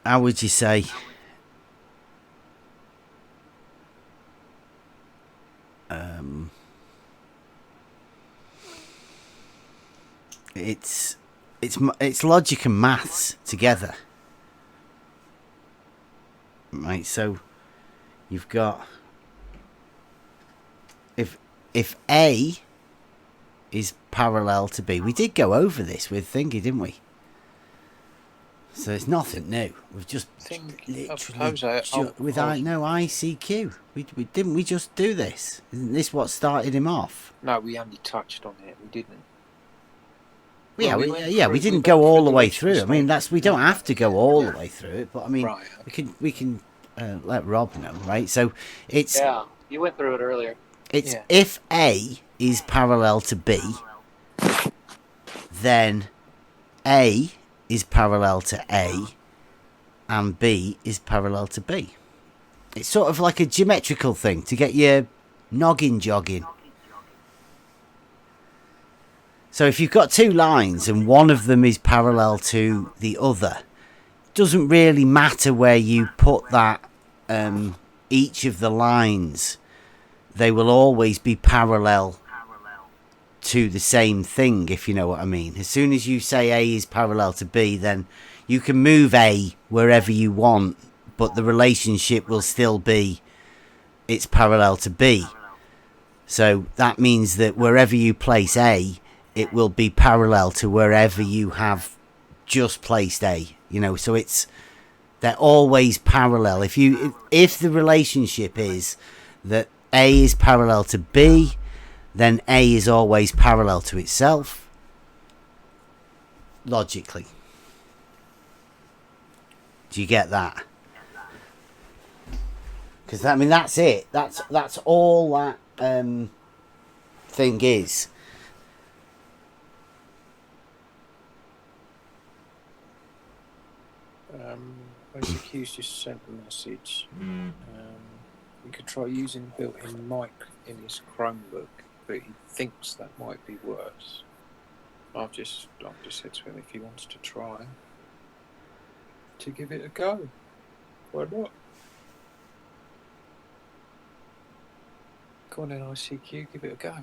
how would you say? It's logic and maths together, right? So you've got if A is parallel to B. We did go over this with Thingy, didn't we? So it's nothing new. We've just literally without no ICQ. We didn't we just do this? Isn't this what started him off? No, we only touched on it. We didn't. Yeah, we didn't go all the way through. I mean, we don't have to go all the way through it, but I mean, we can let Rob know, right? So it's you went through it earlier. It's if A is parallel to B, then A is parallel to A, and B is parallel to B. It's sort of like a geometrical thing to get your noggin jogging. So if you've got two lines and one of them is parallel to the other, it doesn't really matter where you put that, each of the lines, they will always be parallel to the same thing, if you know what I mean. As soon as you say A is parallel to B, then you can move A wherever you want, but the relationship will still be it's parallel to B. So that means that wherever you place A, it will be parallel to wherever you have just placed A. You know, so they're always parallel. If the relationship is that A is parallel to B, then A is always parallel to itself, logically. Do you get that? Because I mean, that's it. That's all that thing is. ICQ's just sent a message. You could try using the built-in mic in his Chromebook, but he thinks that might be worse. I've just said to him if he wants to try to give it a go. Why not? Go on in ICQ, give it a go.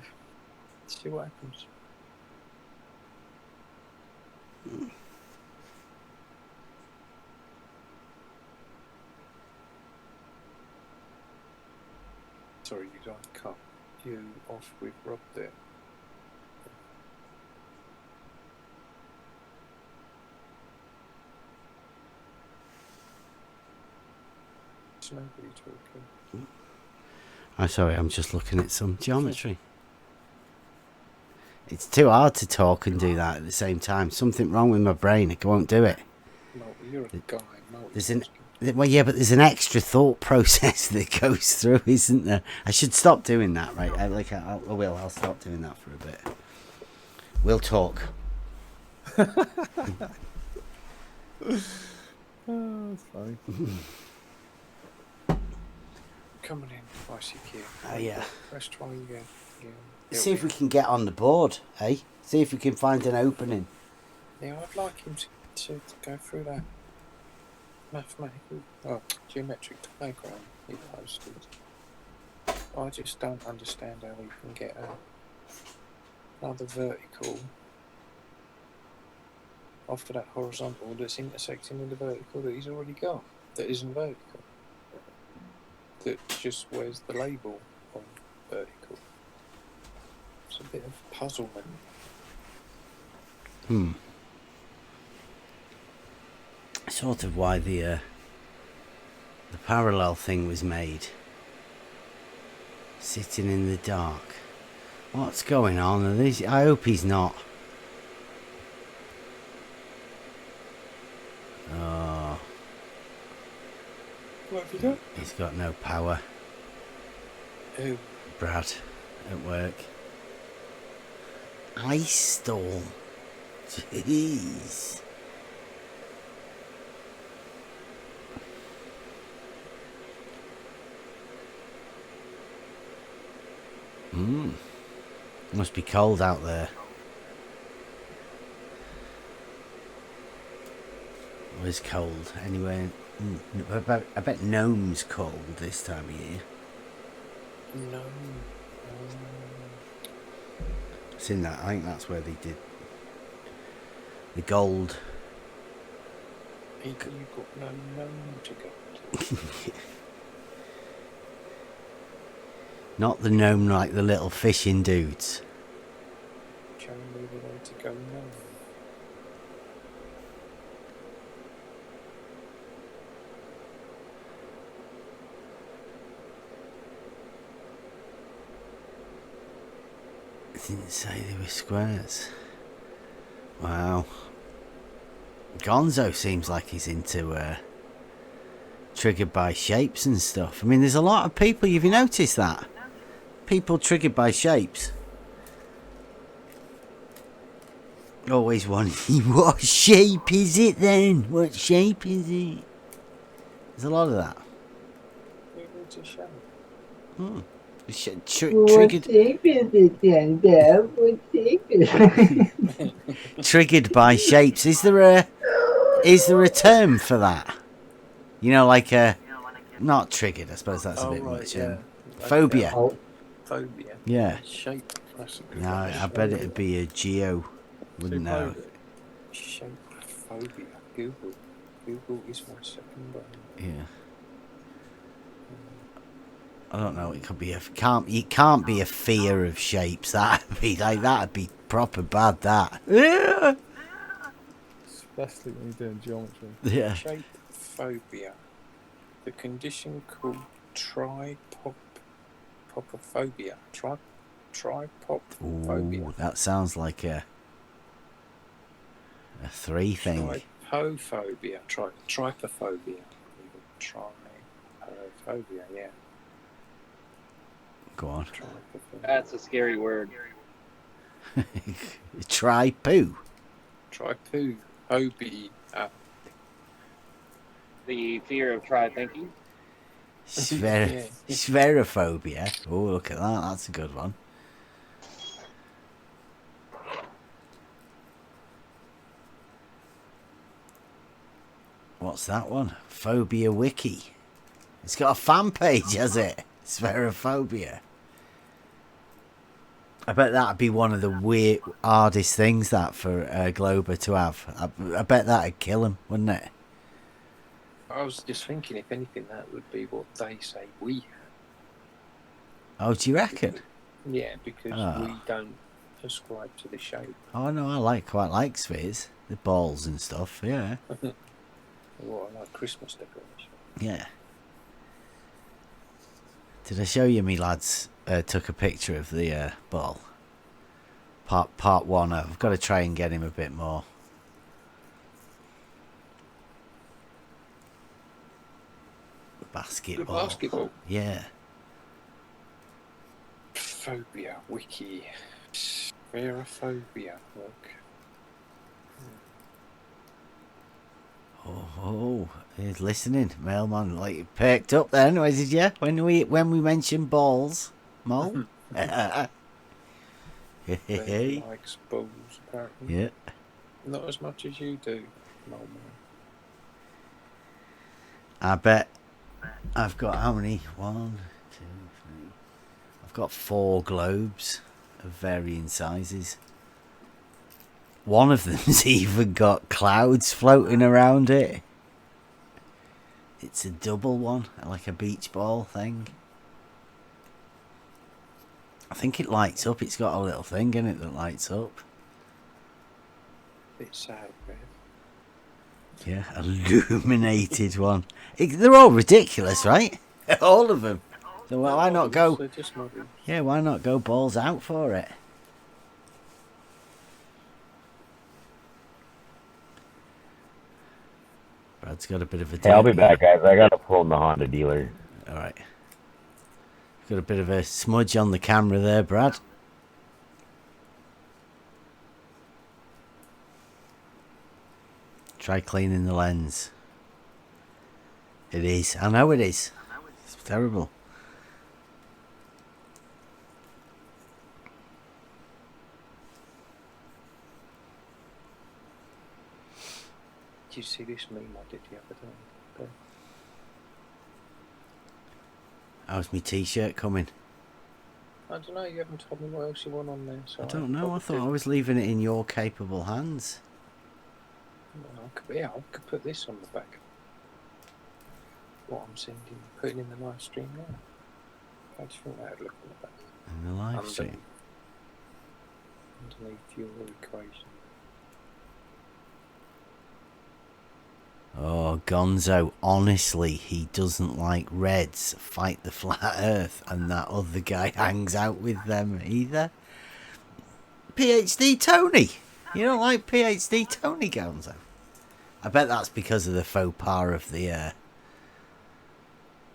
See what happens. Sorry, you don't cut you off with Rob there. There's nobody talking. I'm sorry, I'm just looking at some geometry. It's too hard to talk and do that at the same time. Something wrong with my brain. I won't do it. No, you're a guy. Well, yeah, but there's an extra thought process that goes through, isn't there? I should stop doing that, right? I will. I'll stop doing that for a bit. We'll talk. Oh, that's funny. Coming in, ICQ. Oh, yeah. Let's try again. See if we can get on the board, eh? See if we can find an opening. Yeah, I'd like him to go through that geometric diagram he posted. I just don't understand how we can get another vertical after that horizontal that's intersecting with the vertical that he's already got, that isn't vertical, that just wears the label on vertical. It's a bit of puzzlement. Sort of why the parallel thing was made. Sitting in the dark. What's going on? I hope he's not. Oh. What have you got? He's got no power. Who? Brad, at work. Ice storm. Jeez. Must be cold out there. It was cold anyway. I bet Gnome's cold this time of year. No. Seen that? I think that's where they did the gold. You got no gnome to go to. Not the gnome like the little fishing dudes. Show me the way to go gnome. It didn't say they were squares. Wow. Gonzo seems like he's into triggered by shapes and stuff. I mean, there's a lot of people, have you noticed that? People triggered by shapes. Always wondering, what shape is it then? What shape is it? There's a lot of that. It's a shape. Triggered. What shape is it then, Dad? What shape is it? Triggered by shapes. Is there a term for that? You know, like not triggered. I suppose that's a bit much. Phobia. Okay. Phobia. Yeah. Shape. That's a good No, one. I bet it'd be a geo. Wouldn't know. Shape phobia. Google is my second brain. Yeah. I don't know. It could be it can't be a fear of shapes. That'd be proper bad. That. Yeah. Especially when you're doing geometry. Yeah. Shape phobia. The condition called tripopophobia. Tripopophobia. Ooh, that sounds like a 3 thing. Tripophobia. Trypophobia. Trypophobia, yeah. Go on. That's a scary word. Try poo. Trypoo. Phobia. The fear of try thinking. Spherophobia. Oh, look at that. That's a good one. What's that one? Phobia Wiki. It's got a fan page, has it? Spherophobia. I bet that'd be one of the hardest things that for Glober to have. I bet that'd kill him, wouldn't it? I was just thinking, if anything, that would be what they say we have. Oh, do you reckon? Yeah, because we don't ascribe to the shape. Oh no, I quite like spheres, the balls and stuff. Yeah. Well, I like Christmas decoration. Yeah. Did I show you me lads took a picture of the ball? Part 1. I've got to try and get him a bit more. Basketball. The basketball. Yeah. Phobia wiki. Spherophobia. Look. Oh, he's listening, mailman. Like perked up then, was it? Yeah, when we mentioned balls, Mole. He likes balls, apparently. Yeah. Not as much as you do, Mole Man. I bet I've got how many? 1, 2, 3. I've got 4 globes of varying sizes. One of them's even got clouds floating around it. It's a double one, like a beach ball thing. I think it lights up. It's got a little thing in it that lights up. Bit sad, man. Yeah, illuminated one. They're all ridiculous, right? All of them. So why not go? Yeah, why not go balls out for it? Brad's got a bit of a... Hey, I'll be back, guys. I gotta pull in the Honda dealer. Alright. Got a bit of a smudge on the camera there, Brad. Try cleaning the lens. It is. I know it is. It's terrible. you see this meme I did the other day? How's my t-shirt coming? I don't know, you haven't told me what else you want on there. So I don't know. I thought I was leaving it in your capable hands. Well, I could put this on the back. What I'm sending, putting in the live stream now. How do you think that would look on the back? In the live stream? Underneath your equation. Oh, Gonzo, honestly, he doesn't like Reds fight the flat earth, and that other guy hangs out with them either. PhD Tony! You don't like PhD Tony, Gonzo? I bet that's because of the faux pas of the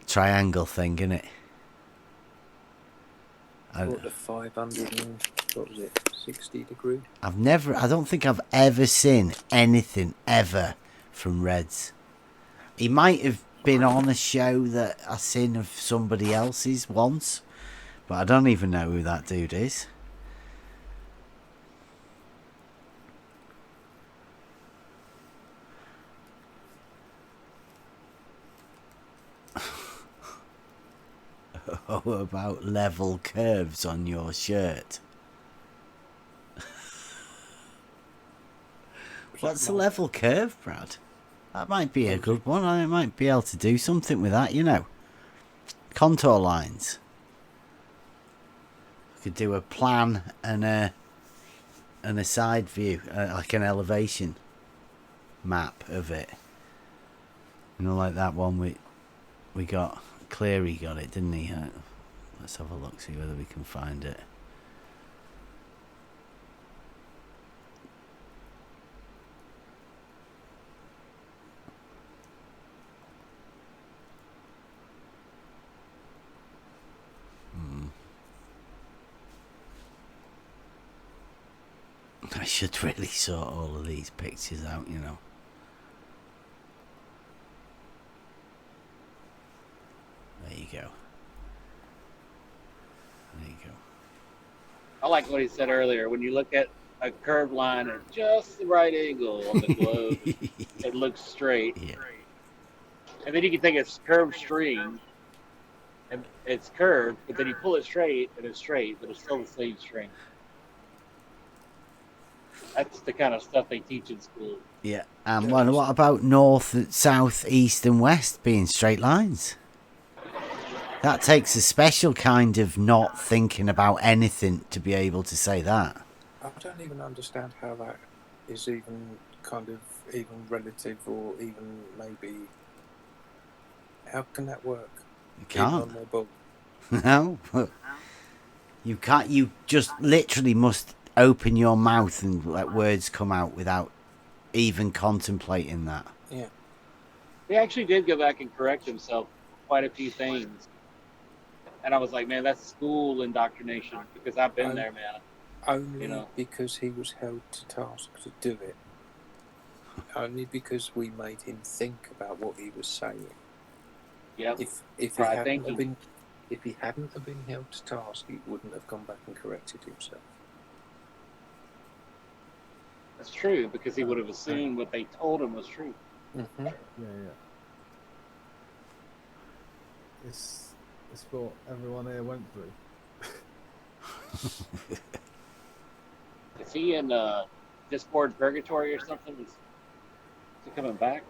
triangle thing, isn't it? What, the 500 and, what was it, 60 degree? I don't think I've ever seen anything ever from Reds. He might have been on a show that I seen of somebody else's once, but I don't even know who that dude is. Oh, about level curves on your shirt. What's a level curve, Brad? That might be a good one. I might be able to do something with that, you know. Contour lines. I could do a plan and a side view, like an elevation map of it. You know, like that one we got. Cleary got it, didn't he? Let's have a look, see whether we can find it. I should really sort all of these pictures out, you know. There you go. There you go. I like what he said earlier. When you look at a curved line at just the right angle on the globe, it looks straight. Yeah. And then you can take a curved string, and it's curved, but then you pull it straight, and it's straight, but it's still the same string. That's the kind of stuff they teach in school. Yeah. Well, what about north, south, east, and west being straight lines? That takes a special kind of not thinking about anything to be able to say that. I don't even understand how that is even kind of even relative or even maybe. How can that work? You can't. Even on their ball? No. You can't. You just literally must open your mouth and let words come out without even contemplating that. Yeah. He actually did go back and correct himself quite a few things. And I was like, man, that's school indoctrination, because I've been there, man. Only because he was held to task to do it. Only because we made him think about what he was saying. Yep. If he hadn't have been held to task, he wouldn't have gone back and corrected himself. That's true, because he would have assumed what they told him was true. Mm-hmm. Yeah. It's what everyone here went through. Is he in Discord Purgatory or something? Is he coming back?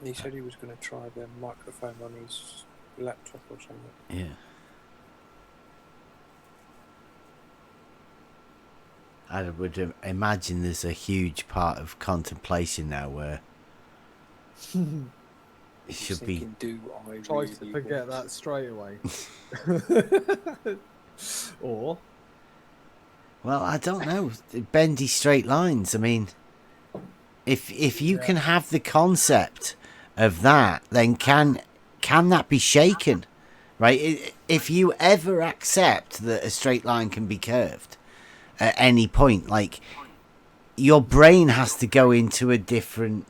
He said he was going to try the microphone on his laptop or something. Yeah. I would imagine there's a huge part of contemplation now where it should be. Try to forget that straight away. Or. Well, I don't know. Bendy straight lines. I mean, if you can have the concept of that, then can that be shaken, right? If you ever accept that a straight line can be curved at any point, like, your brain has to go into a different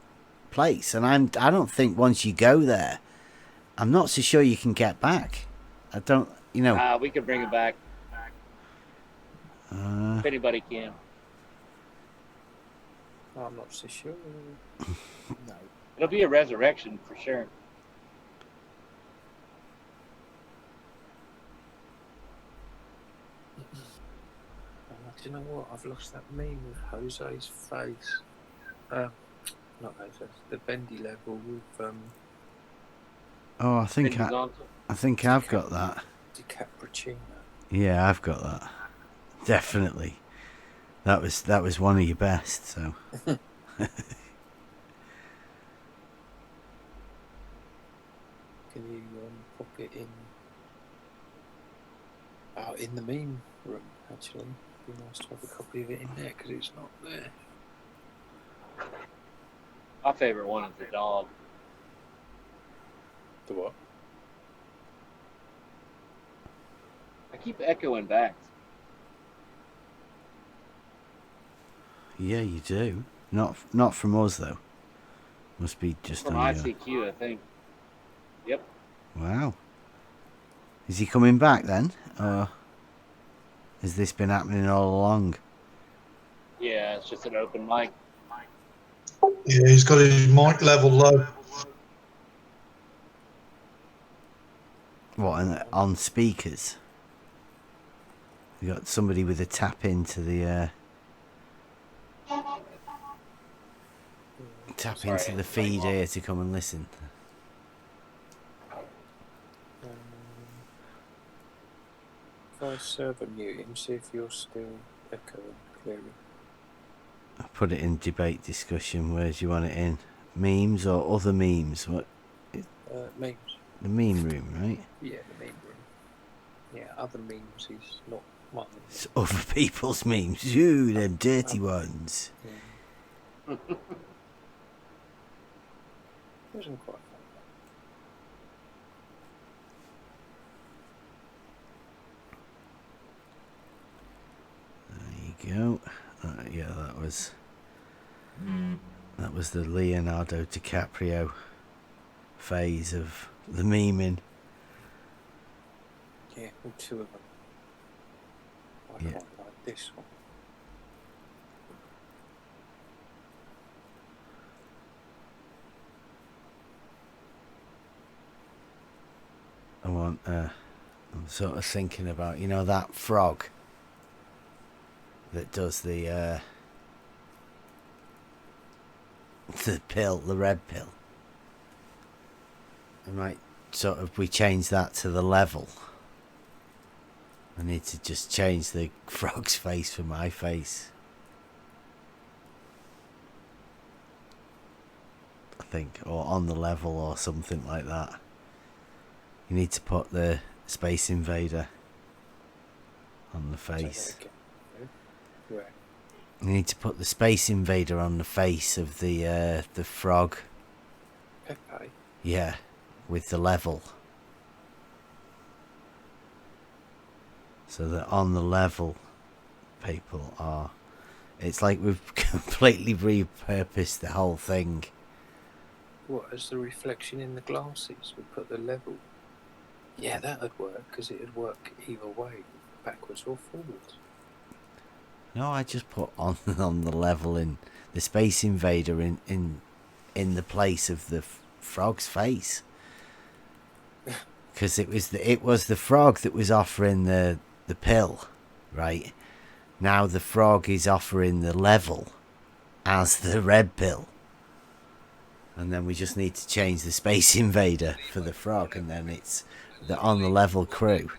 place, and I don't think once you go there, I'm not so sure you can get back. I don't, you know. We could bring it back. If anybody can. I'm not so sure. No. It'll be a resurrection for sure. Do you know what? I've lost that meme with Jose's face. Not Jose's. The bendy level with Oh, I think I've got that. DiCappuccino. Yeah, I've got that. Definitely. That was one of your best. So. Can you pop it in the meme room? Actually, it'd be nice to have a copy of it in there because it's not there. My favorite one is the dog. The what? I keep echoing back. Yeah, you do. Not from us though. Must be just From on ICQ, I think. Yep. Wow. Is he coming back then, or has this been happening all along? Yeah, it's just an open mic. Yeah, he's got his mic level low. What, on speakers? You got somebody with a tap into the into the feed here to come and listen. If I server mute him, see if you're still echoing clearly. I put it in debate discussion. Where do you want it in? Memes or other memes? What? Memes. The meme room, right? Yeah, the meme room. Yeah, other memes is not one. It's other people's memes. You, them dirty ones. Yeah. Isn't quite There you go. Yeah, that was the Leonardo DiCaprio phase of the memeing. Yeah, all two of them. I quite like this one. I'm sort of thinking about, that frog that does the pill, the red pill. I might we change that to the level. I need to just change the frog's face for my face. I think, or on the level or something like that. You need to put the Space Invader on the face. Where? You need to put the Space Invader on the face of the frog. Pepe? Yeah, with the level. So that on the level, people are... It's like we've completely repurposed the whole thing. What, as the reflection in the glasses? We put the level. Yeah, that would work, because it would work either way, backwards or forwards. No, I just put on the level in the Space Invader in the place of the frog's face, because it was the frog that was offering the pill, right? Now the frog is offering the level as the red pill, and then we just need to change the Space Invader for the frog, and then it's the on the level crew.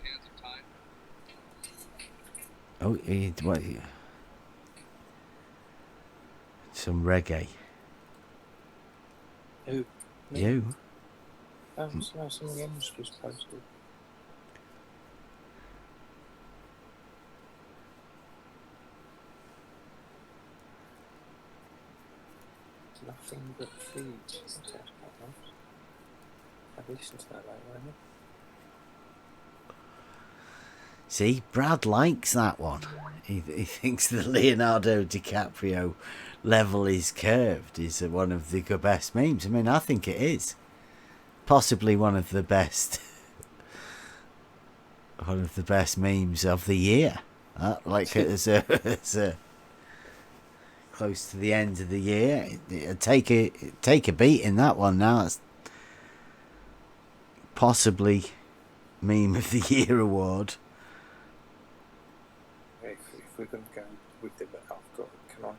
Oh, what? Some reggae. Who? Me? You? Oh, so something else just posted. Nothing but feeds. That sounds quite nice. I've listened to that later, haven't I? See, Brad likes that one. He thinks the Leonardo DiCaprio level is curved is one of the best memes. I mean, I think it is. Possibly one of the best memes of the year. Like as a close to the end of the year. It'd take a beat in that one now. It's possibly meme of the year award. If we're going to go with it, can I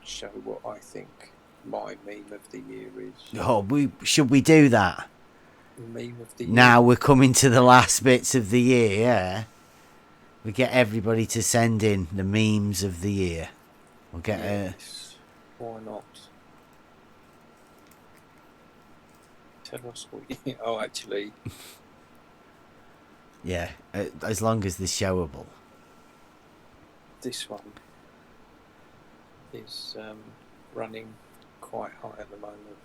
show what I think my meme of the year is? Oh, should we do that? Meme of the year. Now we're coming to the last bits of the year, yeah? We get everybody to send in the memes of the year. We'll get yes. Why not? Tell us what you... Oh, actually... yeah, as long as they're showable. This one is running quite high at the moment.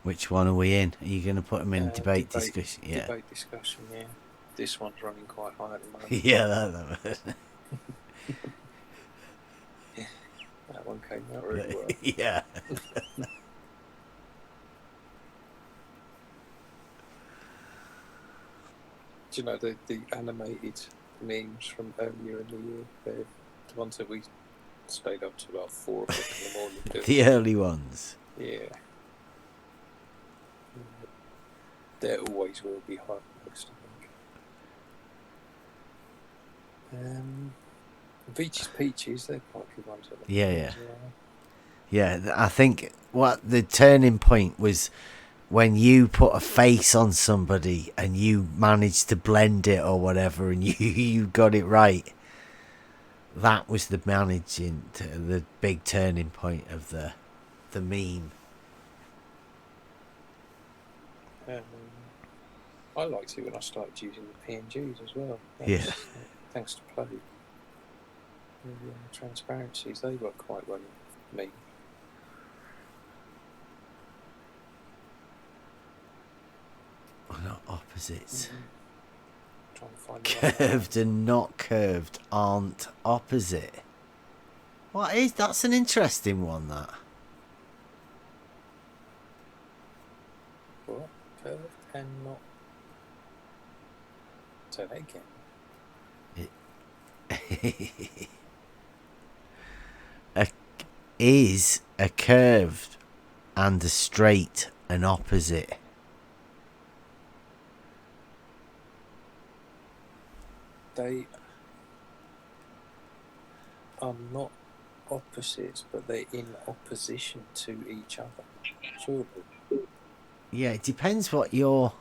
Which one are we in? Are you going to put them in debate discussion? Yeah. Debate discussion, yeah. This one's running quite high at the moment. Yeah, that That one came out really well. Yeah. Do you know the animated memes from earlier in the year? They're the ones that we stayed up to about 4 o'clock in the morning doing. The early ones. Yeah. There always will be high post, I think. Beaches Peaches, they're quite good ones. Yeah. Yeah, I think what the turning point was when you put a face on somebody and you managed to blend it or whatever, and you got it right. That was the the big turning point of the meme. I liked it when I started using the PNGs as well. Thanks to Play. The transparencies, they work quite well in me. Not opposites. Trying to find Curved and not curved aren't opposite. What is? That's an interesting one, that. What? Curved and not... Say that again. Is a curved and a straight an opposite? They are not opposites, but they're in opposition to each other. Surely. Yeah, it depends what your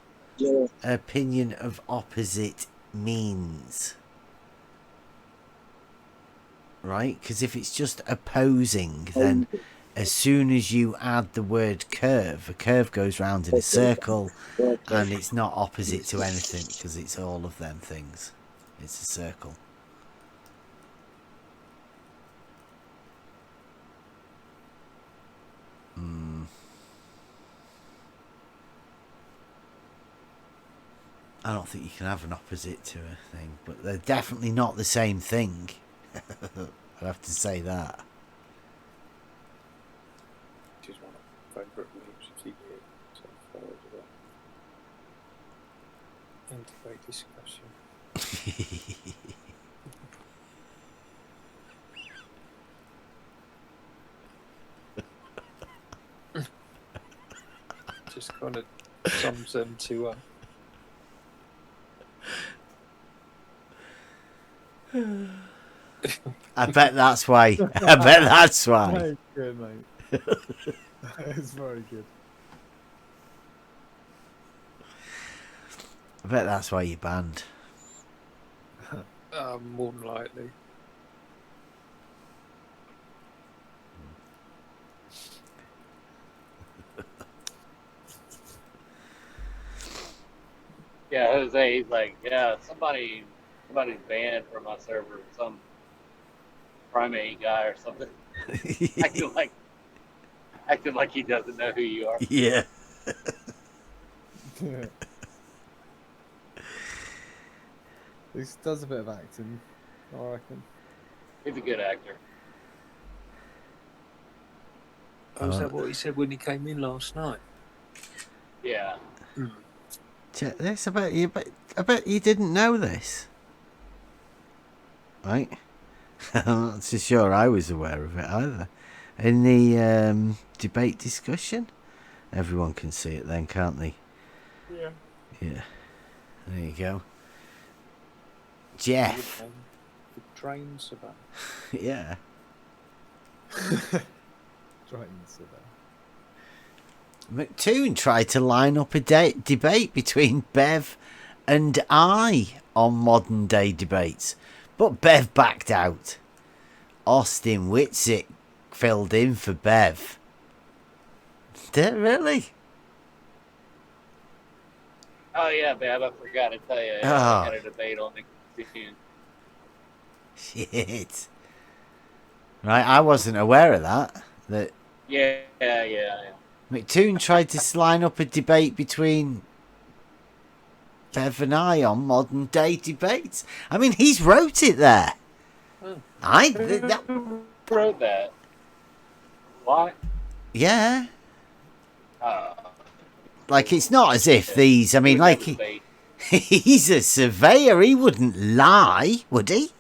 opinion of opposite means. Right? Because if it's just opposing, then as soon as you add the word curve, a curve goes round in a circle, and it's not opposite to anything because it's all of them things. It's a circle. I don't think you can have an opposite to a thing, but they're definitely not the same thing. I'd have to say that. Which is one of my favourite memes of the year so far as well. And debate discussion. Just kind of sums them two up. I bet that's why. I bet that's why. Very good, mate. It's very good. I bet that's why you're banned. More than likely. Yeah, Jose, he's like, yeah, somebody's banned from my server, some primate guy or something. acting like he doesn't know who you are. Yeah. He does a bit of acting, I reckon. He's a good actor. Oh, is that what he said when he came in last night? Yeah. Check this. I bet you didn't know this. Right? I'm not so sure I was aware of it either. In the debate discussion, everyone can see it then, can't they? Yeah. Yeah. There you go. Jeff. The train survey. Yeah. McToon tried to line up a debate between Bev and I on modern day debates, but Bev backed out. Austin Whitsick filled in for Bev. Did it really? Oh yeah, Bab, I forgot to tell you. Oh. I had a debate on McToon. Shit. Right, I wasn't aware of that. Yeah. McToon tried to line up a debate between Bev and I on modern day debates. I mean, he's wrote it there. Who wrote that? Why? Yeah. Like, it's not as if these, I mean, like, he's a surveyor. He wouldn't lie, would he?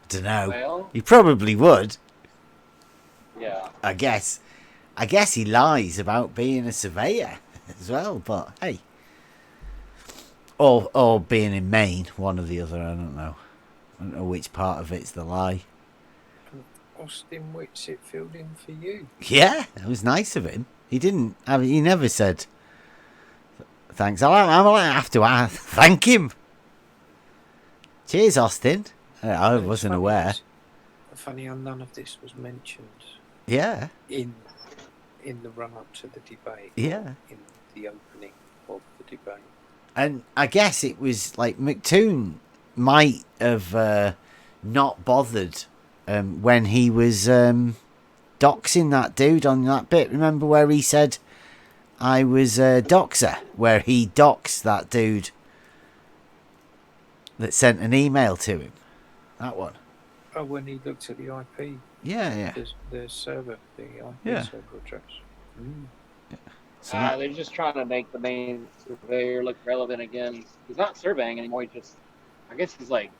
I don't know. Well, he probably would. Yeah. I guess he lies about being a surveyor as well, but hey. Or being in Maine, one or the other, I don't know. I don't know which part of it's the lie. Austin Whitsitt filled in for you. Yeah, it was nice of him. He didn't. I mean, he never said thanks. I'll have to thank him. Cheers, Austin. I wasn't aware. Funny how none of this was mentioned. Yeah. In the run up to the debate. Yeah. In the opening of the debate. And I guess it was like McToon might have not bothered when he was doxing that dude on that bit. Remember where he said I was a doxer? Where he doxed that dude that sent an email to him. That one. Oh, when he looked at the IP. Yeah. The server, the IP server address. So they're just trying to make the main surveyor look relevant again. He's not surveying anymore. I guess he's like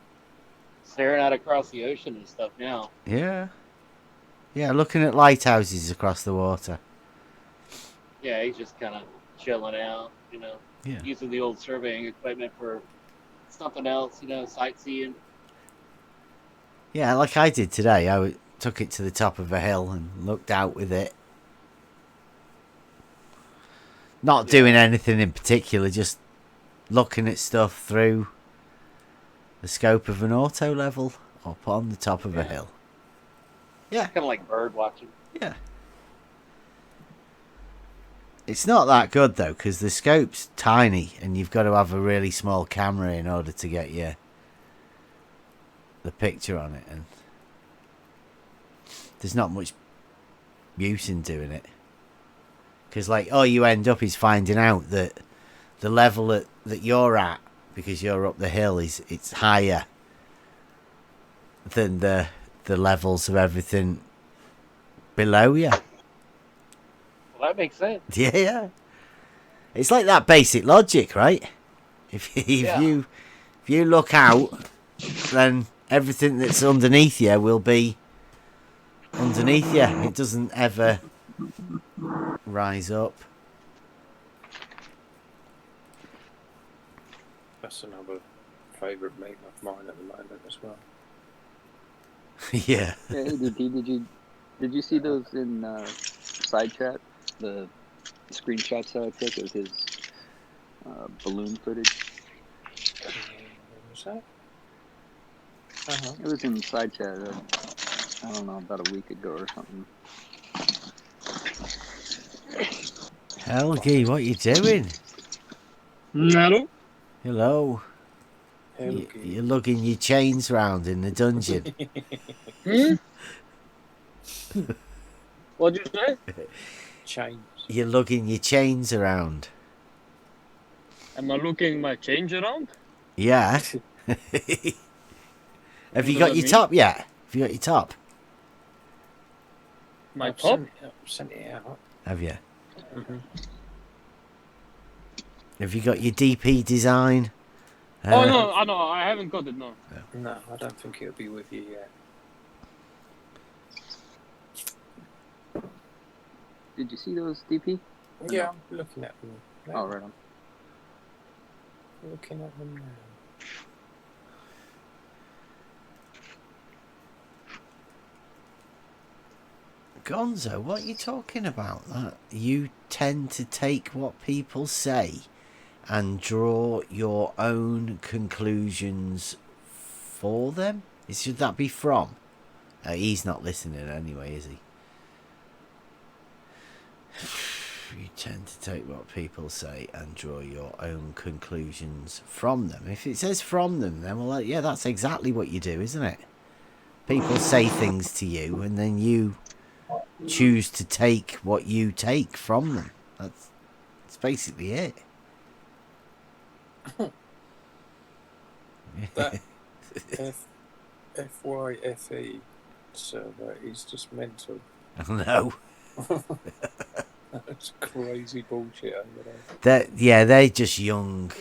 staring out across the ocean and stuff now. Yeah, looking at lighthouses across the water. Yeah, he's just kind of chilling out, using the old surveying equipment for something else, sightseeing. Yeah, like I did today. I took it to the top of a hill and looked out with it. Not doing anything in particular, just looking at stuff through the scope of an auto level up on the top of a hill. Yeah. Kind of like bird watching. Yeah. It's not that good though, because the scope's tiny and you've got to have a really small camera in order to get the picture on it, and there's not much use in doing it. Because all you end up is finding out that the level that you're at, because you're up the hill, it's higher than the levels of everything below you. Well, that makes sense. Yeah. It's like that basic logic, right? If you look out, then everything that's underneath you will be underneath you. It doesn't ever rise up. That's another favourite meme of mine at the moment as well. Yeah. Hey, did you see those in side chat? The screenshots that I took of his balloon footage. What was that? It was in side chat. I don't know, about a week ago or something. Helgi, what you doing? Hello. Hello. You're lugging your chains round in the dungeon. What'd you say? Chains. You're lugging your chains around. Am I looking my change around? Yeah. Have you got your top yet? Have you got your top? My top? Sent it out. Have you? Mm-hmm. Have you got your DP design? Oh no, I haven't got it. No. No, I don't think it'll be with you yet. Did you see those, DP? Yeah, No? I'm looking at them. Oh, right on. Looking at them now. Gonzo, what are you talking about? That you tend to take what people say and draw your own conclusions for them? Should that be from? He's not listening anyway, is he? You tend to take what people say and draw your own conclusions from them. If it says from them, then well, yeah, that's exactly what you do, isn't it? People say things to you, and then you choose to take what you take from them. That's basically it. That FYFE server is just mental. No. That's crazy bullshit over there. They're just young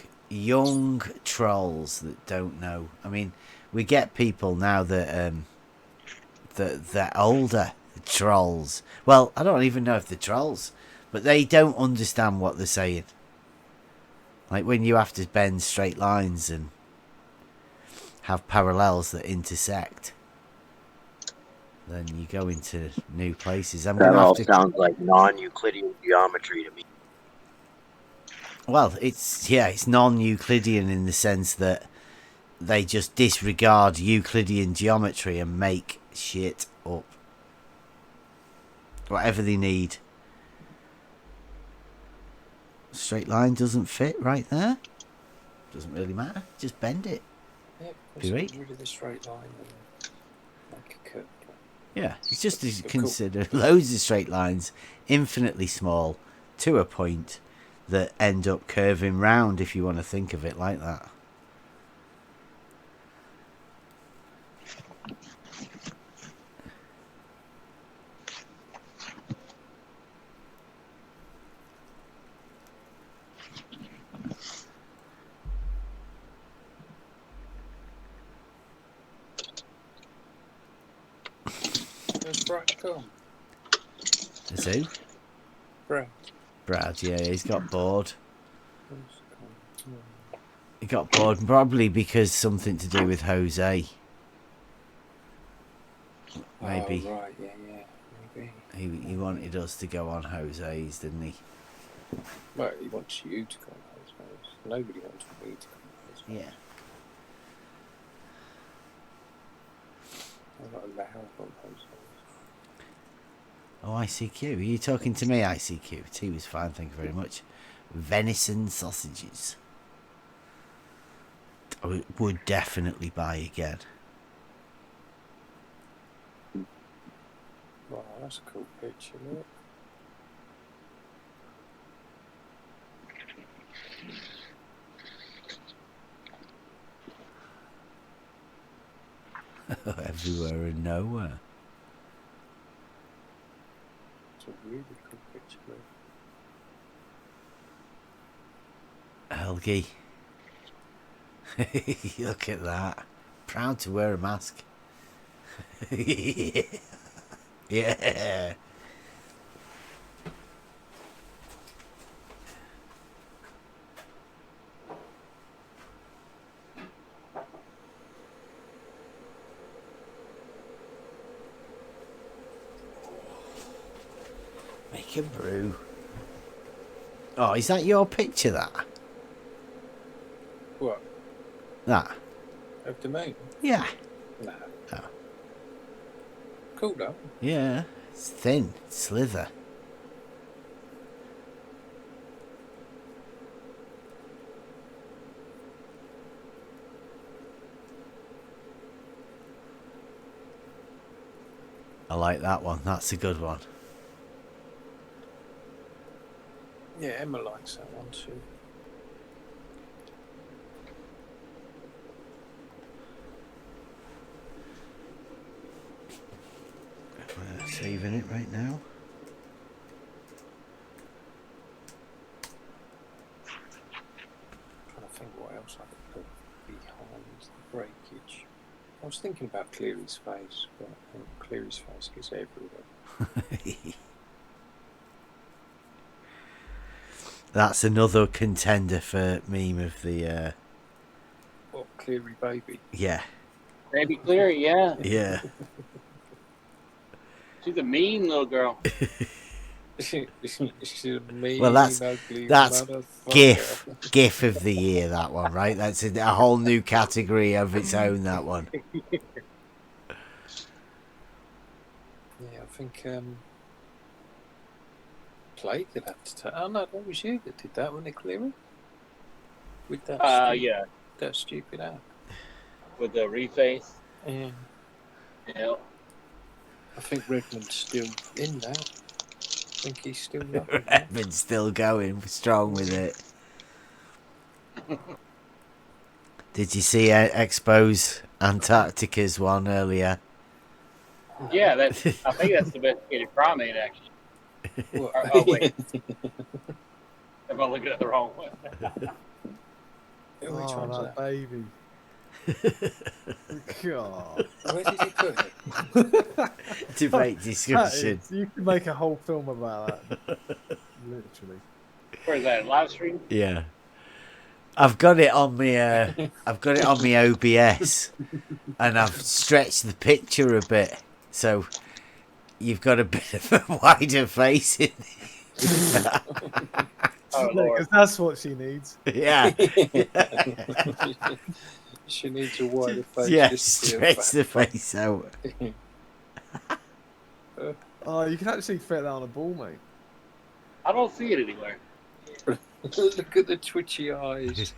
trolls that don't know. I mean, we get people now that they're older trolls. Well, I don't even know if they're trolls, but they don't understand what they're saying. Like when you have to bend straight lines and have parallels that intersect, then you go into new places. That all sounds like non-Euclidean geometry to me. Well, it's non-Euclidean in the sense that they just disregard Euclidean geometry and make shit up. Whatever they need. Straight line doesn't fit right there. Doesn't really matter. Just bend it. Yep, Be right. get rid of the straight line and make a curved one. Yeah, it's just to consider loads of straight lines, infinitely small, to a point, that end up curving round if you want to think of it like that. Where's Brad come? Is who? Brad, yeah, he's got bored. He got bored probably because something to do with Jose. Maybe. Oh, right, yeah, maybe. He wanted us to go on Jose's, didn't he? Well, he wants you to go on Jose's. Nobody wants me to go on Jose's. Yeah. I'm not allowed on Jose's. Oh, ICQ. Are you talking to me, ICQ? Tea was fine, thank you very much. Venison sausages. I would definitely buy again. Wow, that's a cool picture, look. Everywhere and nowhere. It's a really cool picture, look. Helgi. Look at that. Proud to wear a mask. Yeah. Yeah. Make a brew. Oh, is that your picture, that? What? That? Of the moon? Yeah. No. Oh. Cool though. Yeah. It's thin. Slither. I like that one. That's a good one. Yeah, Emma likes that one too. Saving it right now. Trying to think what else I could put behind the breakage. I was thinking about Cleary's face, but Cleary's face is everywhere. That's another contender for meme of the. What, Cleary baby? Yeah. Baby Cleary, yeah. Yeah. She's a mean little girl. She's a mean, Well, that's ugly motherfucker. GIF of the year. That one, right? That's a whole new category of its own. That one. Yeah, I think Plague could have to. Oh no, that was you that did that, wasn't it, Cleary? With that. Yeah. That stupid app. With the reface. Yeah. Yeah. I think Redmond's still in now. I think he's still loving it. Redmond's still going strong with it. Did you see Expo's Antarctica's one earlier? Yeah, I think that's domesticated primate, actually. Oh, wait. Am I looking at the wrong one? Which one's that baby. God. Where did he put it? Debate discussion. You can make a whole film about that. Literally. Where is that? Live stream? Yeah. I've got it on my OBS, and I've stretched the picture a bit, so you've got a bit of a wider face in it. Oh, Lord. That's what she needs. Yeah. She needs a wider face. Yeah, stretch the face out. Oh, you can actually fit that on a ball, mate. I don't see it anywhere. Look at the twitchy eyes.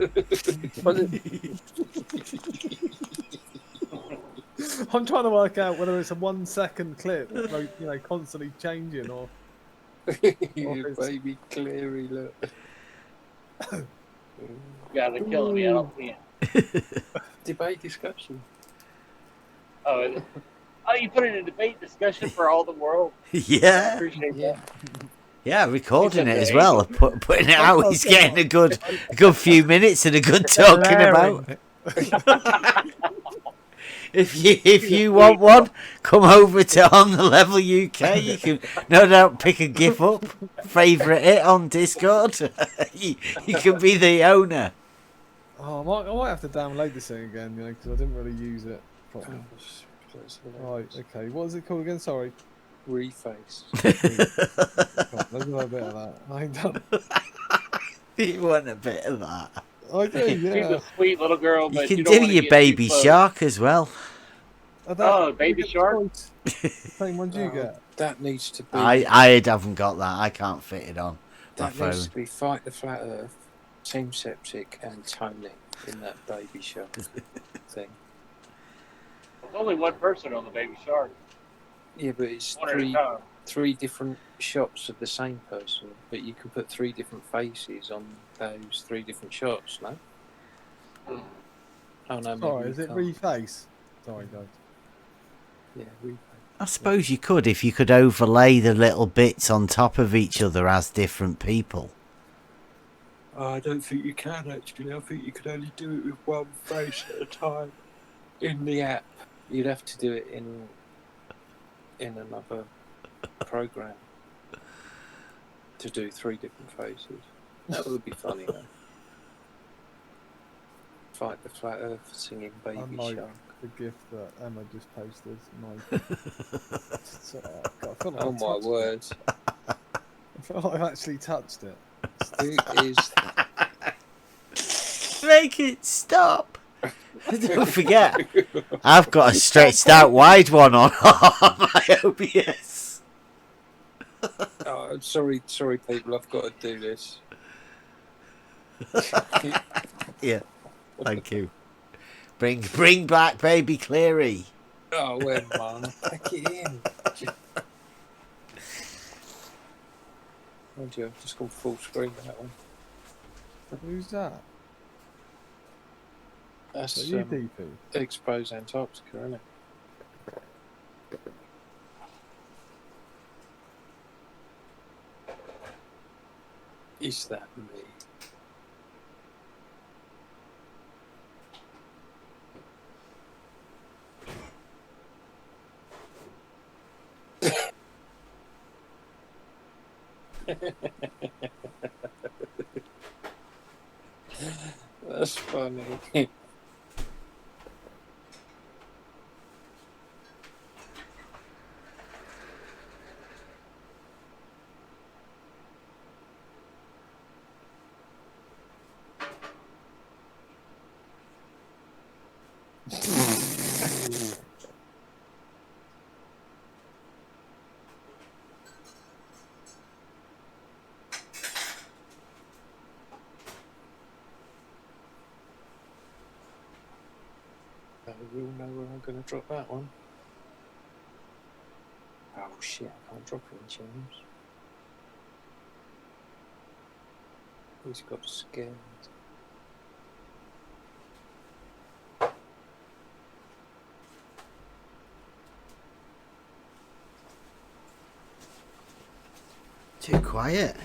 I'm trying to work out whether it's a 1 second clip, like, constantly changing, or. You baby Cleary, look. You guys are killing me. I don't see it. Debate discussion. Oh, you put it in a debate discussion for all the world? Yeah. I appreciate that. Yeah, recording it as well, putting it out. He's getting a good few minutes and a good talking about. If you want one, come over to On The Level UK. You can no doubt pick a GIF up, favourite it on Discord. you can be the owner. Oh, I might have to download this thing again, because I didn't really use it properly. Right, okay. What is it called again? Sorry. Reface. God, there's a little bit of that. I ain't done. You want a bit of that? I do, yeah. She's a sweet little girl, but You can don't do wanna your get baby too close. shark as well. Oh, baby shark? The same ones you get. That needs to be. I haven't got that. I can't fit it on my That phone. needs to be Fight the Flat Earth, Team Septic, and Tony in that baby shark thing. There's only one person on the baby shark. Yeah, but it's One at a time. three different shots of the same person, but you can put 3 different faces on those 3 different shots, no? Oh no, Sorry, is it reface? Sorry, guys. Yeah, reface. I suppose you could if you could overlay the little bits on top of each other as different people. I don't think you can actually. I think you can only do it with one face at a time. In the app, you'd have to do it in another program to do 3 different faces. That would be funny though. Fight the Flat Earth singing Baby Unlike Shark. the gift that Emma just posted. I feel like Oh I've my touched word. it. I feel like I've actually touched it. Who is Make it stop. Don't forget, I've got a stretched out wide one on my OBS. Oh, sorry people, I've got to do this. Yeah, thank you. Bring back baby Cleary. Oh, when man, pack it in. Mind you, I've just gone full screen with that one. Who's that? That's Is that you, DP? Expose Antarctica, isn't it? Is that me? That's funny. You'll know where I'm going to drop that one. Oh shit, I can't drop it in James. He's got scared. Too quiet.